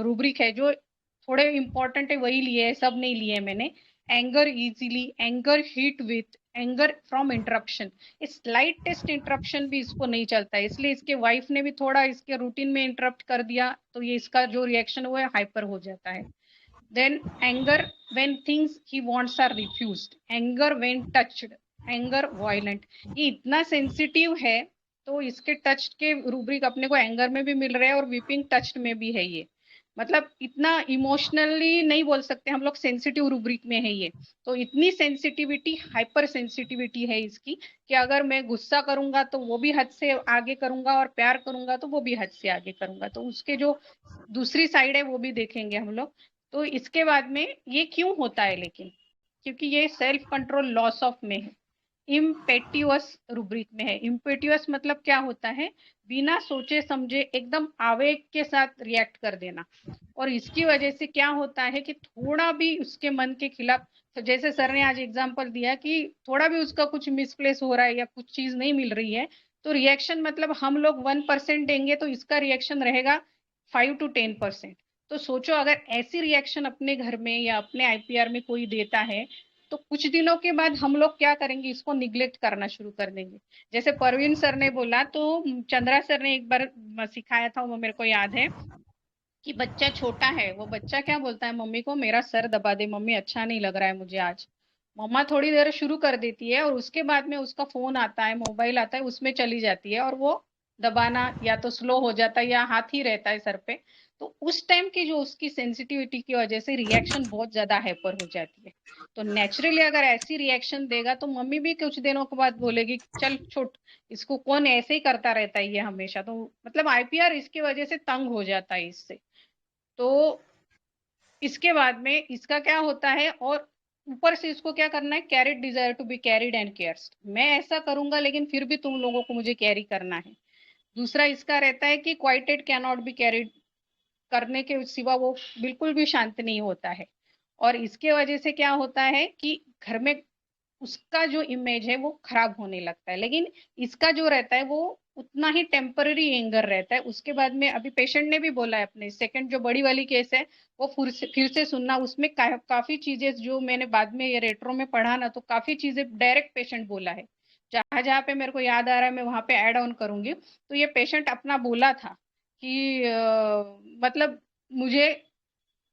रूब्रिक है, जो थोड़े इंपॉर्टेंट है वही लिए है, सब नहीं लिए मैंने। Anger easily, anger heat with, anger from interruption. Slightest interruption भी इसको नहीं चलता है, इसलिए इसके वाइफ ने भी थोड़ा इसके रूटीन में इंटरप्ट कर दिया तो ये इसका जो रिएक्शन हुआ है हाइपर हो जाता है। Then anger when things he wants are refused, anger when touched, anger violent. ये इतना सेंसिटिव है, तो इसके टच के रूब्रिक अपने को एंगर में भी मिल रहे हैं और वीपिंग टच्ड में भी है ये। मतलब इतना इमोशनली नहीं बोल सकते हम लोग, सेंसिटिव रूब्रिक में है ये। तो इतनी सेंसिटिविटी, हाइपर सेंसिटिविटी है इसकी, कि अगर मैं गुस्सा करूंगा तो वो भी हद से आगे करूंगा, और प्यार करूंगा तो वो भी हद से आगे करूंगा। तो उसके जो दूसरी साइड है वो भी देखेंगे हम लोग। तो इसके बाद में ये क्यों होता है लेकिन, क्योंकि ये सेल्फ कंट्रोल लॉस ऑफ में है, इम्पेटियस रूब्रिक में है। इम्पेटियस मतलब क्या होता है, बिना सोचे समझे एकदम आवेग के साथ रिएक्ट कर देना। और इसकी वजह से क्या होता है कि थोड़ा भी उसके मन के खिलाफ, तो जैसे सर ने आज एग्जांपल दिया कि थोड़ा भी उसका कुछ मिसप्लेस हो रहा है या कुछ चीज नहीं मिल रही है, तो रिएक्शन मतलब हम लोग 1% देंगे तो इसका रिएक्शन रहेगा 5 to 10%। तो सोचो अगर ऐसी रिएक्शन अपने घर में या अपने आईपीआर में कोई देता है, तो कुछ दिनों के बाद हम लोग क्या करेंगे, इसको निग्लेक्ट करना शुरू कर देंगे। जैसे परवीन सर ने बोला, तो चंद्रा सर ने एक बार सिखाया था, वो मेरे को याद है कि बच्चा छोटा है, वो बच्चा क्या बोलता है मम्मी को, मेरा सर दबा दे मम्मी, अच्छा नहीं लग रहा है मुझे आज। मम्मा थोड़ी देर शुरू कर देती है और उसके बाद में उसका फोन आता है, मोबाइल आता है, उसमें चली जाती है, और वो दबाना या तो स्लो हो जाता है या हाथ ही रहता है सर पे। तो उस टाइम की जो उसकी सेंसिटिविटी की वजह से रिएक्शन बहुत ज्यादा हाइपर हो जाती है। तो नेचुरली अगर ऐसी रिएक्शन देगा तो मम्मी भी कुछ दिनों के बाद बोलेगी चल छोट, इसको कौन ऐसे ही करता रहता है ये हमेशा। तो मतलब आईपीआर इसकी वजह से तंग हो जाता है इससे। तो इसके बाद में इसका क्या होता है, और ऊपर से इसको क्या करना है, carried desire to be carried and cares, मैं ऐसा करूंगा लेकिन फिर भी तुम लोगों को मुझे कैरी करना है। दूसरा इसका रहता है कि क्वाइटेड कैन नॉट बी कैरिड, करने के सिवा वो बिल्कुल भी शांत नहीं होता है। और इसके वजह से क्या होता है कि घर में उसका जो इमेज है वो खराब होने लगता है। लेकिन इसका जो रहता है वो उतना ही टेम्पररी एंगर रहता है। उसके बाद में अभी पेशेंट ने भी बोला है, अपने सेकंड जो बड़ी वाली केस है वो फिर से सुनना, उसमें काफी चीजें जो मैंने बाद में ये रेट्रो में पढ़ा ना, तो काफी चीजें डायरेक्ट पेशेंट बोला है। जहां जहां पे मेरे को याद आ रहा है मैं वहां पे ऐड ऑन करूंगी। तो ये पेशेंट अपना बोला था कि मतलब मुझे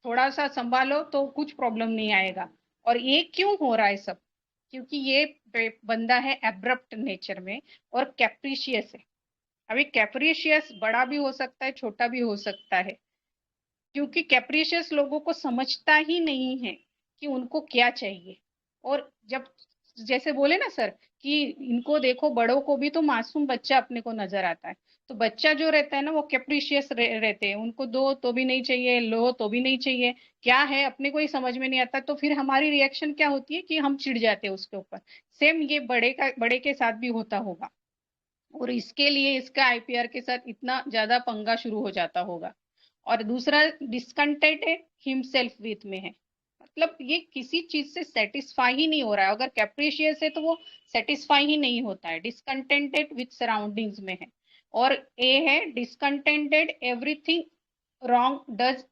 थोड़ा सा संभालो तो कुछ प्रॉब्लम नहीं आएगा। और ये क्यों हो रहा है सब, क्योंकि ये बंदा है एब्रप्ट नेचर में और कैप्रिशियस है। अभी कैप्रिशियस बड़ा भी हो सकता है, छोटा भी हो सकता है। क्योंकि कैप्रिशियस लोगों को समझता ही नहीं है कि उनको क्या चाहिए। और जब जैसे बोले ना सर कि इनको देखो, बड़ों को भी तो मासूम बच्चा अपने को नजर आता है, तो बच्चा जो रहता है ना वो कैप्रिशियस रहते हैं, उनको दो तो भी नहीं चाहिए, लो तो भी नहीं चाहिए, क्या है अपने को ही समझ में नहीं आता। तो फिर हमारी रिएक्शन क्या होती है कि हम चिढ़ जाते हैं उसके ऊपर। सेम ये बड़े के साथ भी होता होगा, और इसके लिए इसका आईपीआर के साथ इतना ज्यादा पंगा शुरू हो जाता होगा। और दूसरा, डिसकंटेंटेड हिमसेल्फ विथ में है, मतलब ये किसी चीज से सेटिस्फाई ही नहीं हो रहा है। अगर कैप्रिशियस है तो वो सेटिस्फाई ही नहीं होता है, डिसकंटेंटेड विथ सराउंडिंग्स में है। और ए है डिसकंटेंटेड एवरीथिंग रॉन्ग डज,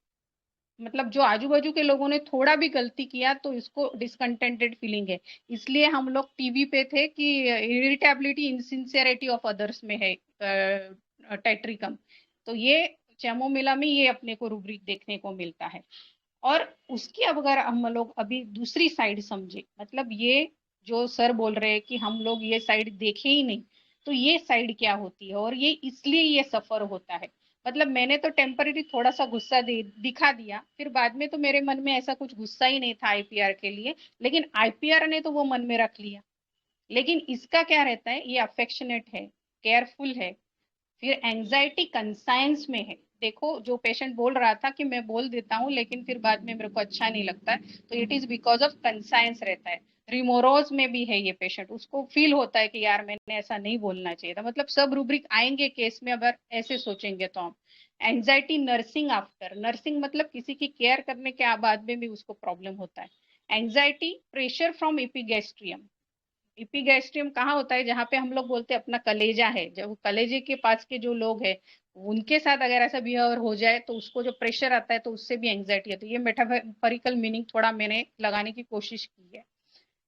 मतलब जो आजू बाजू के लोगों ने थोड़ा भी गलती किया तो इसको डिसकंटेंटेड फीलिंग है। इसलिए हम लोग टीवी पे थे कि इरिटेबिलिटी इनसिंसियरिटी ऑफ अदर्स में है टेट्रिकम। तो ये चैमोमिला में ये अपने को रूब्रिक देखने को मिलता है। और उसकी अब अगर हम लोग अभी दूसरी साइड समझे, मतलब ये जो सर बोल रहे हैं कि हम लोग ये साइड देखे ही नहीं, तो ये साइड क्या होती है और ये इसलिए ये सफर होता है। मतलब मैंने तो टेम्पररी थोड़ा सा गुस्सा दिखा दिया, फिर बाद में तो मेरे मन में ऐसा कुछ गुस्सा ही नहीं था आईपीआर के लिए, लेकिन आईपीआर ने तो वो मन में रख लिया। लेकिन इसका क्या रहता है, ये अफेक्शनेट है, केयरफुल है, फिर एंजाइटी कंसाइंस में है। देखो जो पेशेंट बोल रहा था कि मैं बोल देता हूँ लेकिन फिर बाद में मेरे को अच्छा नहीं लगता है, तो it is because of conscience रहता है। रिमोरोज में भी है ये पेशेंट, उसको फील होता है कि यार मैंने ऐसा नहीं बोलना चाहिए था। मतलब सब रूब्रिक आएंगे केस में अगर ऐसे सोचेंगे तो हम। एंजाइटी नर्सिंग आफ्टर, नर्सिंग मतलब किसी की केयर करने के बाद में भी उसको प्रॉब्लम होता है। एंजाइटी प्रेशर फ्रॉम एपिगैस्ट्रियम, इपिगैस्ट्रियम कहाँ होता है, जहाँ पे हम लोग बोलते हैं अपना कलेजा है, जब कलेजे के पास के जो लोग हैं उनके साथ अगर ऐसा बिहेवियर हो जाए तो उसको जो प्रेशर आता है तो उससे भी एंजाइटी आती है। ये मेटाफोरिकल मीनिंग थोड़ा मैंने लगाने की कोशिश की है।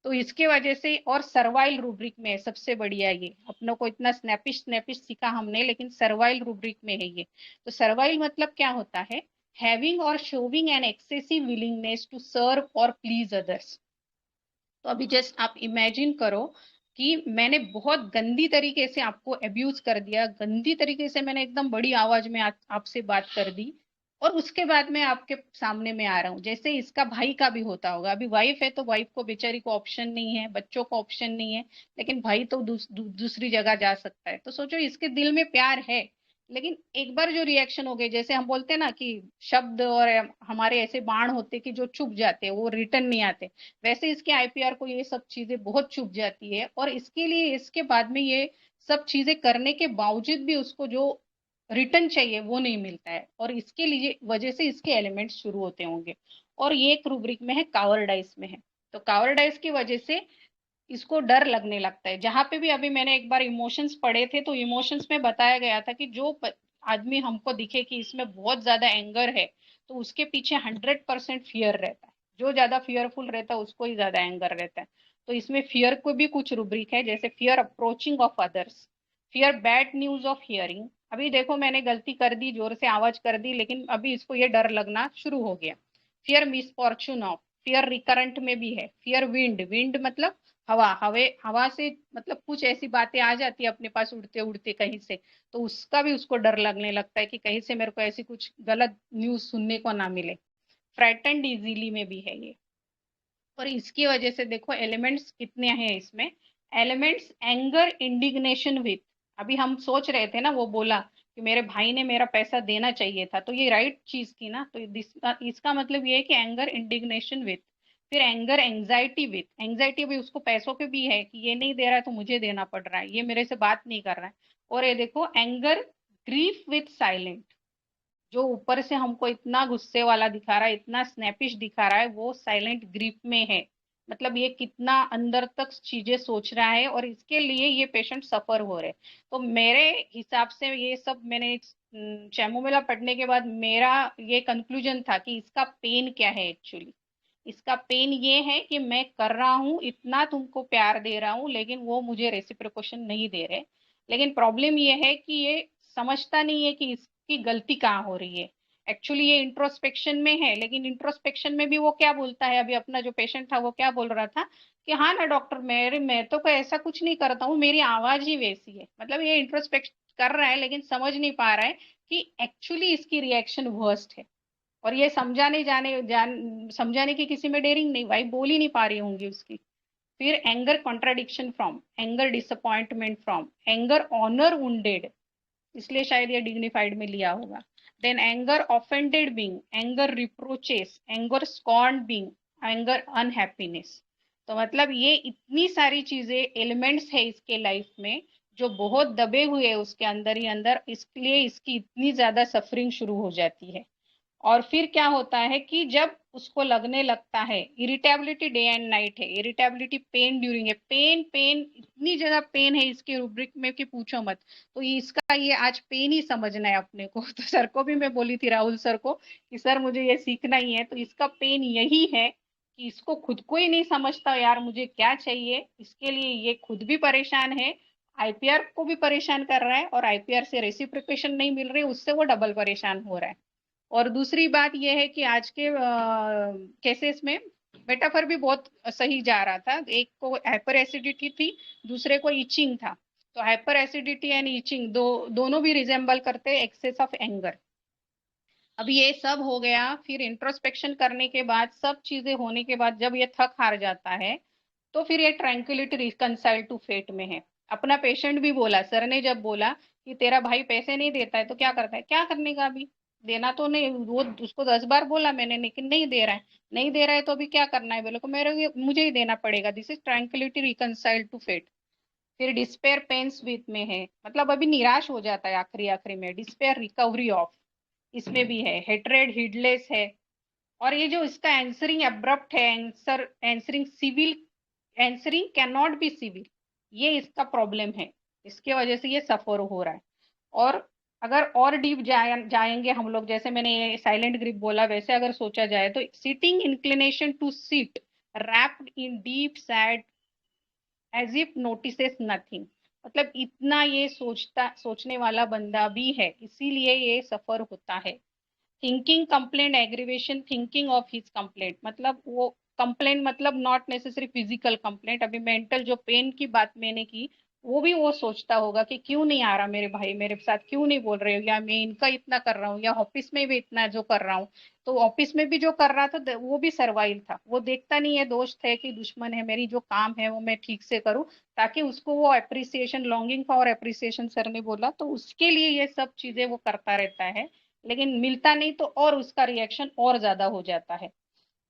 तो इसके वजह से, और सर्वाइल रूब्रिक में है सबसे बढ़िया, ये अपनों को इतना स्नैपिश स्नैपिश सीखा हमने, लेकिन सर्वाइल रूब्रिक में है ये। तो सर्वाइल मतलब क्या होता है, हैविंग और showing an excessive willingness to serve और प्लीज अदर्स। तो अभी जस्ट आप इमेजिन करो कि मैंने बहुत गंदी तरीके से आपको अब्यूज कर दिया, गंदी तरीके से मैंने एकदम बड़ी आवाज में आपसे बात कर दी, और उसके बाद मैं आपके सामने में आ रहा हूँ। जैसे इसका भाई का भी होता होगा, अभी वाइफ है तो वाइफ को बेचारी को ऑप्शन नहीं है, बच्चों को ऑप्शन नहीं है, लेकिन भाई तो दूसरी जगह जा सकता है। तो सोचो इसके दिल में प्यार है, लेकिन एक बार जो रिएक्शन हो गए, जैसे हम बोलते हैं ना कि शब्द और हमारे ऐसे बाण होते कि जो चुप जाते हैं, वो रिटर्न नहीं आते, वैसे इसके आईपीआर को ये सब चीजें बहुत चुप जाती है। और इसके लिए इसके बाद में ये सब चीजें करने के बावजूद भी उसको जो रिटर्न चाहिए वो नहीं मिलता है, और इसके लिए वजह से इसके एलिमेंट्स शुरू होते होंगे। और ये एक रूब्रिक में है, कावर्डाइस में है। तो कावर्डाइस की वजह से इसको डर लगने लगता है। जहां पे भी अभी मैंने एक बार इमोशंस पढ़े थे तो इमोशंस में बताया गया था कि जो आदमी हमको दिखे कि इसमें बहुत ज्यादा एंगर है, तो उसके पीछे 100% फियर रहता है। जो ज्यादा फियरफुल रहता है उसको ही ज्यादा एंगर रहता है। तो इसमें फियर को भी कुछ रूब्रिक है, जैसे fear approaching of others, fear bad news of hearing. अभी देखो मैंने गलती कर दी, जोर से आवाज कर दी, लेकिन अभी इसको ये डर लगना शुरू हो गया। Fear misfortune of, fear recurrent में भी है। फियर विंड, विंड मतलब हवा, हवा से मतलब कुछ ऐसी बातें आ जाती है अपने पास उड़ते उड़ते कहीं से, तो उसका भी उसको डर लगने लगता है कि कहीं से मेरे को ऐसी कुछ गलत न्यूज सुनने को ना मिले। फ्राइटेंड इजीली में भी है ये। और इसकी वजह से देखो एलिमेंट्स कितने हैं इसमें, एलिमेंट्स एंगर इंडिग्नेशन विथ। अभी हम सोच रहे थे ना, वो बोला कि मेरे भाई ने मेरा पैसा देना चाहिए था, तो ये राइट चीज की ना, तो इसका मतलब ये है कि एंगर इंडिग्नेशन विथ। फिर एंगर एंजाइटी विथ, एंजाइटी भी उसको पैसों के भी है कि ये नहीं दे रहा है तो मुझे देना पड़ रहा है, ये मेरे से बात नहीं कर रहा है। और ये देखो एंगर ग्रीफ विथ साइलेंट, जो ऊपर से हमको इतना गुस्से वाला दिखा रहा है, इतना स्नैपिश दिखा रहा है, वो साइलेंट ग्रीफ में है। मतलब ये कितना अंदर तक चीजें सोच रहा है, और इसके लिए ये पेशेंट सफर हो रहे। तो मेरे हिसाब से ये सब मैंने चैमोमिला पढ़ने के बाद मेरा ये कंक्लूजन था कि इसका पेन क्या है एक्चुअली। इसका पेन ये है कि मैं कर रहा हूँ इतना, तुमको प्यार दे रहा हूँ, लेकिन वो मुझे रेसिप्रोकेशन नहीं दे रहे। लेकिन प्रॉब्लम ये है कि ये समझता नहीं है कि इसकी गलती कहाँ हो रही है। एक्चुअली ये इंट्रोस्पेक्शन में है, लेकिन इंट्रोस्पेक्शन में भी वो क्या बोलता है, अभी अपना जो पेशेंट था वो क्या बोल रहा था कि हाँ ना डॉक्टर, मैं तो कोई ऐसा कुछ नहीं करता हूँ, मेरी आवाज ही वैसी है। मतलब ये इंट्रोस्पेक्ट कर रहा है लेकिन समझ नहीं पा रहा है कि एक्चुअली इसकी रिएक्शन वर्स्ट है। और ये समझाने की किसी में डेयरिंग नहीं, वाइफ बोल ही नहीं पा रही होंगी उसकी। फिर anger contradiction from, anger disappointment from, anger honour wounded, इसलिए शायद ये डिग्निफाइड में लिया होगा। Then anger offended being, anger reproaches, anger scorn being, anger unhappiness. तो मतलब ये इतनी सारी चीजें एलिमेंट्स है इसके लाइफ में जो बहुत दबे हुए है उसके अंदर ही अंदर, इसलिए इसकी इतनी ज्यादा सफरिंग शुरू हो जाती है। और फिर क्या होता है कि जब उसको लगने लगता है, इरिटेबिलिटी डे एंड नाइट है, इरिटेबिलिटी पेन ड्यूरिंग है, पेन पेन इतनी जगह पेन है इसके रूब्रिक में कि पूछो मत। तो इसका ये आज पेन ही समझना है अपने को। तो सर को भी मैं बोली थी, राहुल सर को, कि सर मुझे ये सीखना ही है। तो इसका पेन यही है कि इसको खुद को ही नहीं समझता यार मुझे क्या चाहिए, इसके लिए ये खुद भी परेशान है, आईपीआर को भी परेशान कर रहा है, और आईपीआर से रेसिप्रोकेशन नहीं मिल रही, उससे वो डबल परेशान हो रहा है। और दूसरी बात यह है कि आज के केसेस में मेटाफर भी बहुत सही जा रहा था। एक को हाइपर एसिडिटी थी, दूसरे को इचिंग था। तो हाइपर एसिडिटी एंड इचिंग दोनों भी रिजेंबल करते एक्सेस ऑफ एंगर। अब ये सब हो गया, फिर इंट्रोस्पेक्शन करने के बाद, सब चीजें होने के बाद जब ये थक हार जाता है तो फिर ये ट्रैंक्विलिटी रिकंसाइल टू फेट में है। अपना पेशेंट भी बोला, सर ने जब बोला कि तेरा भाई पैसे नहीं देता है तो क्या करता है, क्या करने का, अभी देना तो नहीं, वो उसको 10 बार बोला मैंने लेकिन नहीं दे रहा है, नहीं दे रहा है तो अभी क्या करना है, बोले को मुझे ही देना पड़ेगा। This is tranquillity reconcile to fate. फिर डिस्पेयर पेन्स विथ में है, मतलब अभी निराश हो जाता है आखिरी में, डिस्पेयर रिकवरी ऑफ, इसमें भी है। हेट्रेड हिडलेस है। और ये जो इसका आंसरिंग अब्रप्ट है, answering can not be civil, ये इसका प्रॉब्लम है, इसके वजह से ये सफर हो रहा है। और अगर और डीप जाएंगे हम लोग, जैसे मैंने साइलेंट ग्रिप बोला, वैसे अगर सोचा जाए तो sitting inclination to sit wrapped in deep sad as if notices nothing, मतलब इतना ये सोचने वाला बंदा भी है, इसीलिए ये सफर होता है। Thinking complaint aggravation, thinking of his complaint, मतलब वो कंप्लेंट मतलब नॉट नेसेसरी फिजिकल कंप्लेंट, अभी मेंटल जो पेन की बात मैंने की वो भी वो सोचता होगा कि क्यों नहीं आ रहा मेरे भाई मेरे साथ, क्यों नहीं बोल रहे हो, या मैं इनका इतना कर रहा हूँ, या ऑफिस में भी इतना जो कर रहा हूँ। तो ऑफिस में भी जो कर रहा था वो भी सर्वाइव था, वो देखता नहीं है दोस्त है कि दुश्मन है, मेरी जो काम है वो मैं ठीक से करूँ, ताकि उसको वो appreciation, longing for appreciation sir ने बोला, तो उसके लिए ये सब चीजें वो करता रहता है, लेकिन मिलता नहीं तो और उसका रिएक्शन और ज्यादा हो जाता है।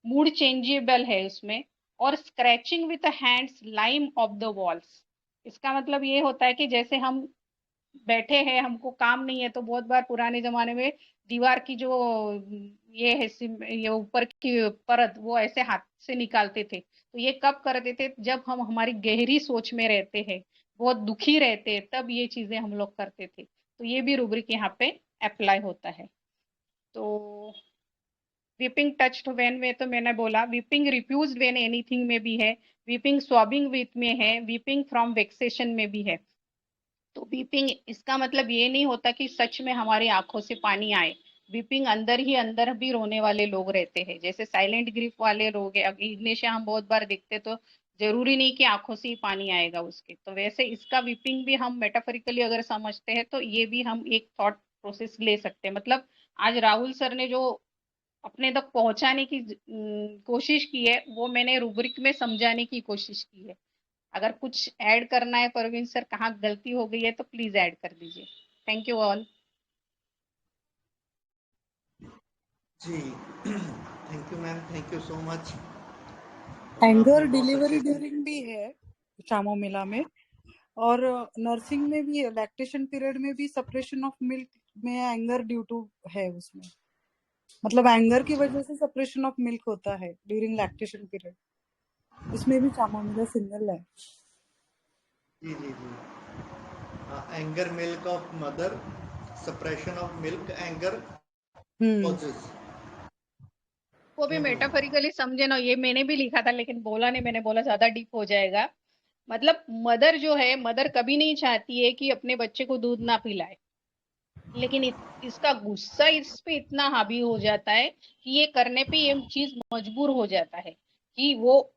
मूड चेंजेबल है उसमें। और scratching with hands lime of the walls, इसका मतलब ये होता है कि जैसे हम बैठे हैं, हमको काम नहीं है, तो बहुत बार पुराने जमाने में दीवार की जो ये है ये ऊपर की परत, वो ऐसे हाथ से निकालते थे। तो ये कब करते थे, जब हम हमारी गहरी सोच में रहते हैं, बहुत दुखी रहते हैं, तब ये चीजें हम लोग करते थे। तो ये भी रूब्रिक यहाँ पे अप्लाई होता है। तो वीपिंग टच्ड व्हेन में तो मैंने बोला, वीपिंग रिफ्यूज्ड व्हेन एनीथिंग में भी है, वीपिंग सॉबिंग विथ में है, वीपिंग फ्रॉम वेक्सेशन में भी है। तो वीपिंग इसका मतलब ये नहीं होता कि सच में हमारी आंखों से पानी आए, वीपिंग अंदर ही अंदर भी रोने वाले लोग रहते हैं, जैसे साइलेंट ग्रीफ वाले लोग है, इग्नेशिया हम बहुत बार देखते, तो जरूरी नहीं कि आंखों से ही पानी आएगा उसके, तो वैसे इसका वीपिंग भी हम मेटाफोरिकली अगर समझते हैं तो ये भी हम एक थॉट प्रोसेस ले सकते हैं। मतलब आज राहुल सर ने जो अपने तक पहुंचाने की कोशिश की है, वो मैंने रूब्रिक में समझाने की कोशिश की है। अगर कुछ ऐड करना है परवीन सर, कहाँ गलती हो गई है तो प्लीज ऐड कर दीजिए। Thank you all. जी thank you ma'am, thank you so much. Anger delivery during भी है चामोमिला में, और नर्सिंग में भी है, लैक्टेशन पीरियड में भी सप्रेशन ऑफ मिल्क में एंगर ड्यू टू है उसमें, मतलब एंगर की वजह से सप्रेशन ऑफ मिल्क होता है ड्यूरिंग लैक्टेशन पीरियड, इसमें भी चामोमिला सिंगल है। जी जी जी, anger milk of mother, suppression of milk anger causes, वो भी मेटाफोरिकली समझे ना, ये मैंने भी लिखा था लेकिन बोला नहीं, मैंने बोला ज्यादा डीप हो जाएगा। मतलब मदर जो है, मदर कभी नहीं चाहती है कि अपने बच्चे को दूध ना पिलाए, लेकिन इसका गुस्सा इस पे इतना हावी हो जाता है कि ये करने पे ये चीज मजबूर हो जाता है कि वो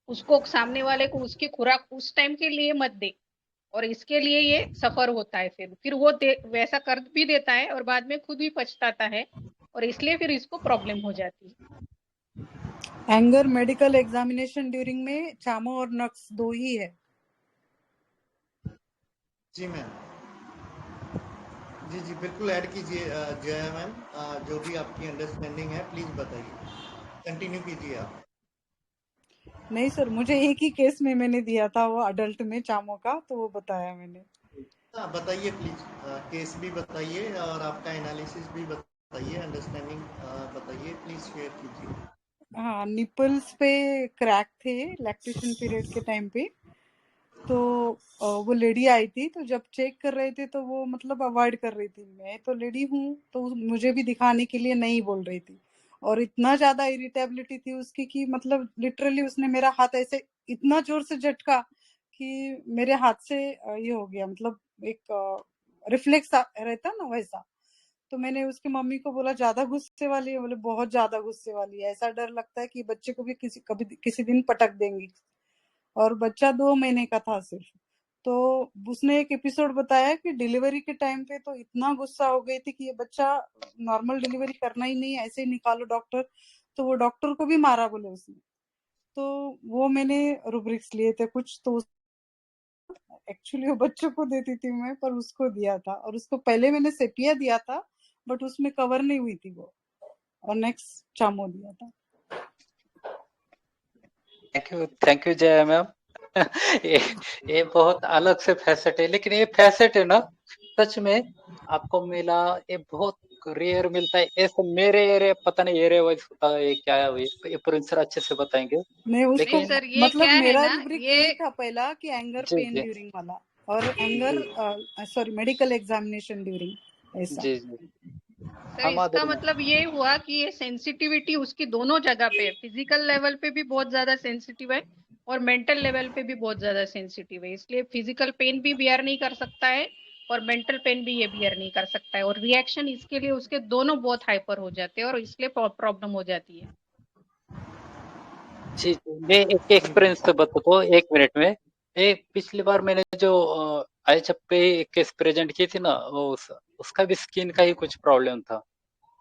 उसको, सामने वाले को उसकी खुराक उस टाइम के लिए मत दे, और इसके लिए ये सफर होता है। फिर वो वैसा कर भी देता है और बाद में खुद भी पछताता है, और इसलिए फिर इसको प्रॉब्लम हो जाती है। एंगर मेडिकल एग्जामिनेशन ड्यूरिंग में चामो और नक्स 2 ही है। जी मैम, जी बिल्कुल ऐड कीजिए जया मैम, जो भी आपकी अंडरस्टैंडिंग है प्लीज बताइए, कंटिन्यू कीजिए आप। नहीं सर, मुझे एक ही केस में मैंने दिया था वो अडल्ट में चामो का, तो वो बताया मैंने। हाँ बताइए प्लीज, केस भी बताइए और आपका एनालिसिस भी बताइए, अंडरस्टैंडिंग बताइए, प्लीज शेयर कीजिए। हाँ, निपल्स पे क्रैक थे लैक्टेशन पीरियड के टाइम पे, तो वो लेडी आई थी, तो जब चेक कर रहे थे तो वो मतलब अवॉइड कर रही थी। मैं तो लेडी हूँ तो मुझे भी दिखाने के लिए नहीं बोल रही थी, और इतना ज्यादा इरिटेबिलिटी थी उसकी कि मतलब लिटरली उसने मेरा हाथ ऐसे इतना जोर से झटका कि मेरे हाथ से ये हो गया, मतलब एक रिफ्लेक्स रहता ना वैसा। तो मैंने उसकी मम्मी को बोला ज्यादा गुस्से वाली है? बोले बहुत ज्यादा गुस्से वाली है, ऐसा डर लगता है कि बच्चे को भी किसी दिन पटक देंगी। और बच्चा 2 महीने का था सिर्फ। तो उसने एक एपिसोड बताया कि डिलीवरी के टाइम पे तो इतना गुस्सा हो गई थी कि ये बच्चा नॉर्मल डिलीवरी करना ही नहीं, ऐसे ही निकालो डॉक्टर। तो वो डॉक्टर को भी मारा बोले उसने। तो वो मैंने रूब्रिक्स लिए थे कुछ, तो एक्चुअली वो बच्चों को देती थी मैं, पर उसको दिया था, और उसको पहले मैंने सेपिया दिया था बट उसमें कवर नहीं हुई थी वो, और नेक्स्ट चामो दिया था। Thank you Jaya ma'am. ये बहुत अलग से फैसेट है, लेकिन ये फैसेट है ना सच में आपको मिला, ये बहुत रेयर मिलता है। ऐसे मेरे एरिया पता नहीं एरिया वाइज होता है क्या है, ये प्रिंस सर अच्छे से बताएंगे। नहीं, उसको लेकिन सर ये मतलब क्या है मेरा ना, रूब्रिक ये यही था पहला कि एंगर जी पेन जी ड्यूरिंग वाला, और anger sorry medical examination during ऐसा। जी जी सर हाँ इसका माधुरी मैम। मतलब ये हुआ कि ये सेंसिटिविटी उसकी दोनों जगह पे, फिजिकल लेवल पे भी बहुत ज्यादा सेंसिटिव है और मेंटल लेवल पे भी बहुत ज्यादा सेंसिटिव है। इसलिए फिजिकल पेन भी बियर नहीं कर सकता है और मेंटल पेन भी ये बियर नहीं कर सकता है, और रिएक्शन इसके लिए उसके दोनों बहुत हाइपर हो जाते हैं और इसलिए प्रॉब्लम हो जाती है। जी जी मैं एक एक्सपीरियंस से बताता हूँ 1 मिनट में। ये पिछली बार मैंने जो आईएचएफ पे एक केस प्रेजेंट की थी ना, वो उसका भी स्किन का ही कुछ प्रॉब्लम था।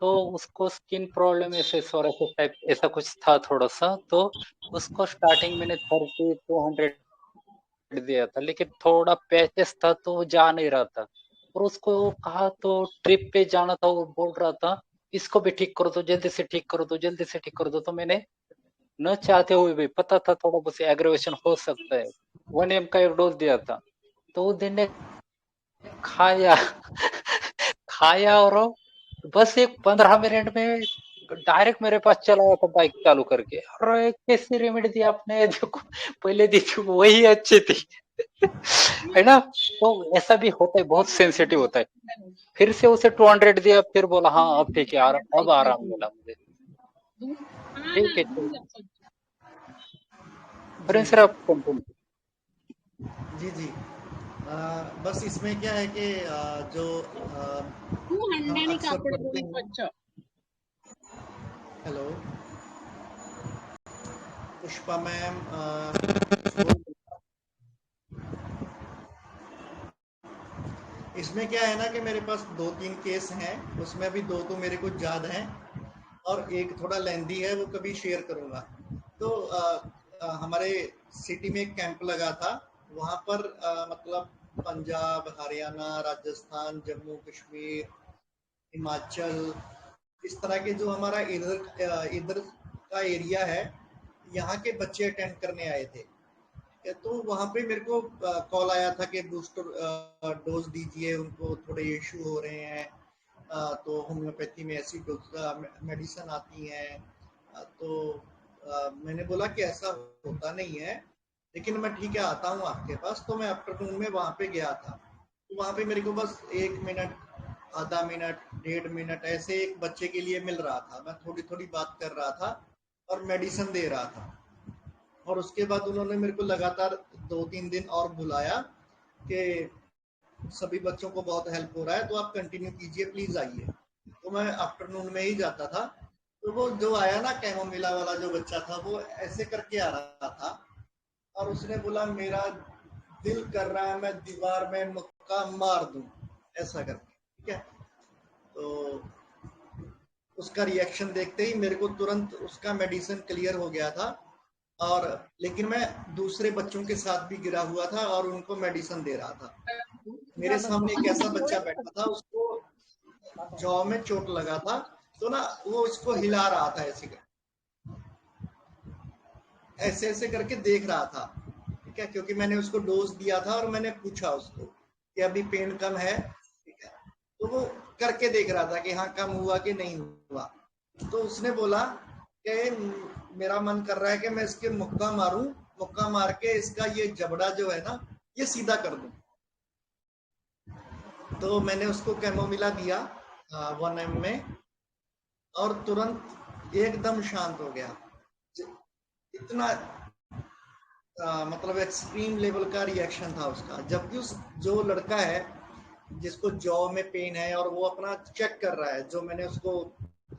तो उसको स्किन प्रॉब्लम ऐसे सोरासिस टाइप ऐसा कुछ था थोड़ा सा, तो उसको स्टार्टिंग मैंने 30-200 दिया था, लेकिन थोड़ा पैचेस था तो वो जा नहीं रहा था। और उसको कहा तो ट्रिप पे जाना था, वो बोल रहा था इसको भी ठीक करो, तो जल्दी से ठीक करो, तो जल्दी से ठीक करो। तो मैंने न चाहते हुए भी, पता था थोड़ा बहुत एग्रेवेशन हो सकता है, 1 mg का एक डोज दिया था। तो वो दिन ने खाया खाया और बस एक 15 मिनट में डायरेक्ट मेरे पास चला आया था बाइक चालू करके, अरे कैसी रेमेडी दी आपने, देखो पहले दी थी वही अच्छी थी। है ना, तो ऐसा भी होता है, बहुत सेंसिटिव होता है। फिर से उसे 200 दिया, फिर बोला हाँ अब ठीक है, अब आराम मिला मुझे। ठीक है ठीक है, जी प्रिंस सर आप कंटिन्यू। जी जी बस इसमें क्या है कि जो हम अक्सर पढ़ते हैं। हेलो पुष्पा मैम, इसमें क्या है ना कि मेरे पास 2-3 केस हैं, उसमें भी 2 तो मेरे को याद हैं और एक थोड़ा लेंदी है, वो कभी शेयर करूंगा। तो हमारे सिटी में एक कैंप लगा था, वहाँ पर मतलब पंजाब, हरियाणा, राजस्थान, जम्मू कश्मीर, हिमाचल, इस तरह के जो हमारा इधर का एरिया है, यहाँ के बच्चे अटेंड करने आए थे। तो वहाँ पे मेरे को कॉल आया था कि बूस्टर डोज दीजिए, उनको थोड़े इशू हो रहे हैं, तो होम्योपैथी में ऐसी मेडिसिन आती हैं। तो मैंने बोला कि ऐसा होता नहीं है, लेकिन मैं ठीक है आता हूँ आपके पास। तो मैं आफ्टरनून में वहाँ पे गया था, तो वहाँ पे मेरे को बस 1 मिनट, आधा मिनट, 1.5 मिनट ऐसे एक बच्चे के लिए मिल रहा था। मैं थोड़ी थोड़ी बात कर रहा था और मेडिसिन दे रहा था। और उसके बाद उन्होंने मेरे को लगातार 2-3 दिन और बुलाया कि सभी बच्चों को बहुत हेल्प हो रहा है, तो आप कंटिन्यू कीजिए, प्लीज आइए। तो मैं आफ्टरनून में ही जाता था। तो वो जो आया ना कैमोमिला वाला जो बच्चा था, वो ऐसे करके आ रहा था और उसने बोला मेरा दिल कर रहा है मैं दीवार में मुक्का मार दूं, ऐसा करके। ठीक है, तो उसका रिएक्शन देखते ही मेरे को तुरंत उसका मेडिसिन क्लियर हो गया था। और लेकिन मैं दूसरे बच्चों के साथ भी गिरा हुआ था और उनको मेडिसिन दे रहा था। मेरे सामने एक ऐसा बच्चा बैठा था, उसको जॉ में चोट लगा था, तो ना वो इसको हिला रहा था, ऐसे ऐसे करके देख रहा था। ठीक है, क्योंकि मैंने उसको डोज दिया था और मैंने पूछा उसको कि अभी पेन कम है। ठीक है, तो वो करके देख रहा था कि हाँ कम हुआ कि नहीं हुआ। तो उसने बोला कि मेरा मन कर रहा है कि मैं इसके मुक्का मारूं, मुक्का मार के इसका ये जबड़ा जो है ना ये सीधा कर दूं। तो मैंने उसको कैमोमिला दिया 1 ml में, और तुरंत एकदम शांत हो गया। इतना मतलब एक्सट्रीम लेवल का रिएक्शन था उसका। जबकि उस जो लड़का है जिसको जॉ में पेन है और वो अपना चेक कर रहा है, जो मैंने उसको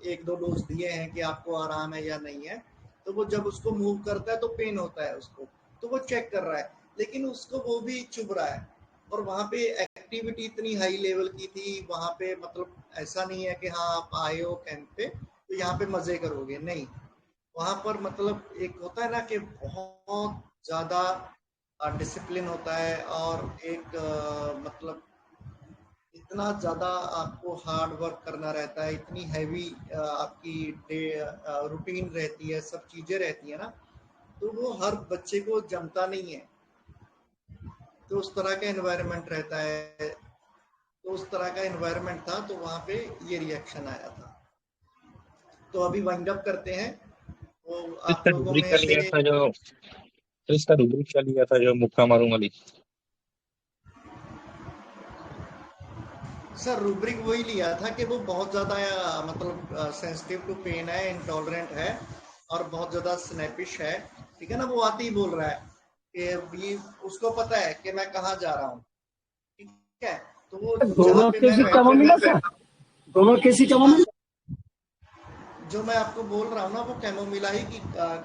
1-2 डोज दिए हैं कि आपको आराम है या नहीं है, तो वो जब उसको मूव करता है तो पेन होता है उसको, तो वो चेक कर रहा है, लेकिन उसको वो भी चुभ रहा है। और वहाँ पे एक्टिविटी इतनी हाई लेवल की थी वहाँ पे, मतलब ऐसा नहीं है कि हाँ आप आए हो कैंप पे तो यहाँ पे मजे करोगे, नहीं। वहाँ पर मतलब एक होता है ना कि बहुत ज्यादा डिसिप्लिन होता है, और एक मतलब इतना ज्यादा आपको हार्ड वर्क करना रहता है, इतनी हैवी आपकी डे रूटीन रहती है, सब चीजें रहती है ना, तो वो हर बच्चे को जमता नहीं है। तो उस तरह का एनवायरनमेंट रहता है, तो उस तरह का एनवायरनमेंट था, तो वहाँ पे ये रिएक्शन आया था। तो अभी वाइंड अप करते हैं। वो आप इसका लोगों रुब्रिक में क्या से लिया था जो इसका रुब्रिक क्या लिया था जो मुक्का मारूं वाली? सर रूब्रिक वही लिया था कि वो बहुत ज़्यादा मतलब सेंसिटिव टू पेन है, इंटॉलरेंट है, और बहुत ज़्यादा स्नैपिश है। ठीक है ना, वो आते ही बोल रहा है कि ये उसको पता है कि मैं कहाँ जा रहा हूँ। ठीक है, तो वो जहाँ दोनों पे केसी मैं कैमोमिला का दोनों केसी कैमोमिला जो मैं आपको बोल रहा हूँ ना, वो कैमोमिला ही की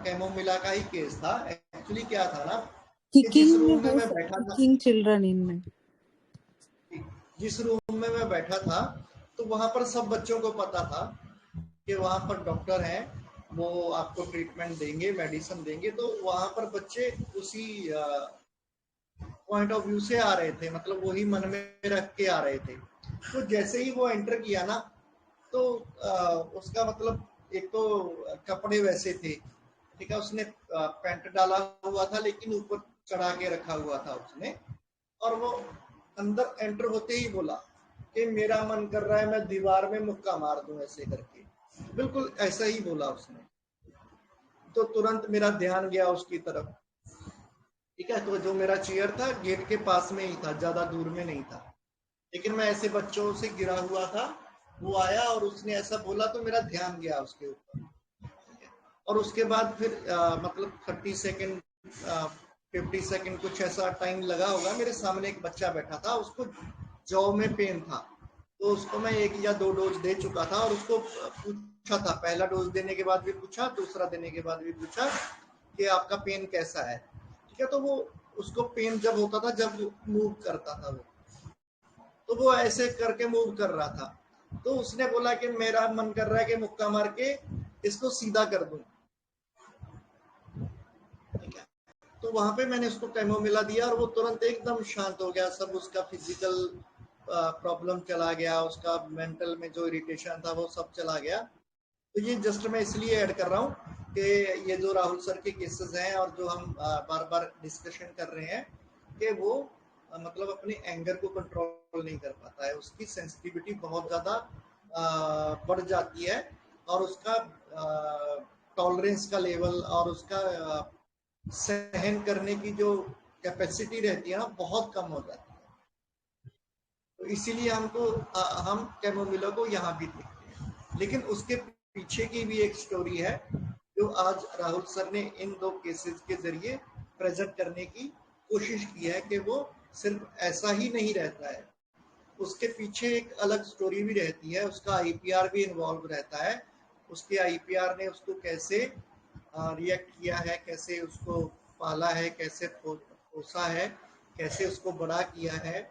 कैमोमिला का ही केस था। एक्चुअली क्या था ना कि जिस किकिंग रूम में है, मैं बैठा था, किकिंग चिल्ड्रन इनमें। जिस रूम में मैं बैठा था, तो वहां पर सब बच्चों को पता था कि वहां पर डॉक्टर हैं, वो आपको ट्रीटमेंट देंगे, मेडिसिन देंगे। तो वहां पर बच्चे उसी पॉइंट ऑफ व्यू से आ रहे थे, मतलब वही मन में रख के आ रहे थे। तो जैसे ही वो एंटर किया ना, तो उसका मतलब एक तो कपड़े वैसे थे, ठीक है, उसने पैंट डाला हुआ था लेकिन ऊपर चढ़ा के रखा हुआ था उसने, और वो अंदर एंटर होते ही बोला कि मेरा मन कर रहा है मैं दीवार में मुक्का मार दूं, ऐसे करके बिल्कुल ऐसा ही बोला उसने। तो तुरंत मेरा ध्यान गया उसकी तरफ। ठीक है, तो जो मेरा चेयर था गेट के पास में ही था, ज्यादा दूर में नहीं था, लेकिन मैं ऐसे बच्चों से गिरा हुआ था। वो आया और उसने ऐसा बोला तो मेरा ध्यान गया उसके ऊपर। और उसके बाद फिर मतलब 30 सेकेंड 50 सेकेंड कुछ ऐसा टाइम लगा होगा। मेरे सामने एक बच्चा बैठा था, उसको जॉ में पेन था, तो उसको मैं 1 या 2 डोज दे चुका था, और उसको पूछा था, पहला डोज देने के बाद भी पूछा, दूसरा देने के बाद भी पूछा कि आपका पेन कैसा है। ठीक है, तो वो उसको पेन जब होता था, जब मूव करता था वो, तो वो ऐसे करके मूव कर रहा था। तो उसने बोला कि मेरा मन कर रहा है कि मुक्का मार के इसको सीधा कर दूं। ठीक है, तो वहां पे मैंने उसको कैमोमिला दिया और वो तुरंत एकदम शांत हो गया। सब उसका फिजिकल प्रॉब्लम चला गया, उसका मेंटल में जो इरिटेशन था वो सब चला गया। तो ये जस्ट मैं इसलिए ऐड कर रहा हूँ कि ये जो राहुल सर के केसेस हैं और जो हम बार बार डिस्कशन कर रहे हैं कि वो मतलब अपने एंगर को कंट्रोल नहीं कर पाता है, उसकी सेंसिटिविटी बहुत ज़्यादा बढ़ जाती है, और उसका टॉलरेंस का लेवल और उसका सहन करने की जो कैपेसिटी रहती है ना, बहुत कम हो जाती है। तो इसीलिए हमको हम कैमोमिला को यहाँ भी देखते हैं। लेकिन उसके पीछे की भी एक स्टोरी है जो आज राहुल सर ने इन 2 केसेस के जरिए प्रेजेंट करने की कोशिश की है कि वो सिर्फ ऐसा ही नहीं रहता है, उसके पीछे एक अलग स्टोरी भी रहती है, उसका आईपीआर भी इन्वॉल्व रहता है। उसके आईपीआर ने उसको कैसे रिएक्ट किया है, कैसे उसको पाला है, कैसे पोसा है, कैसे उसको बड़ा किया है।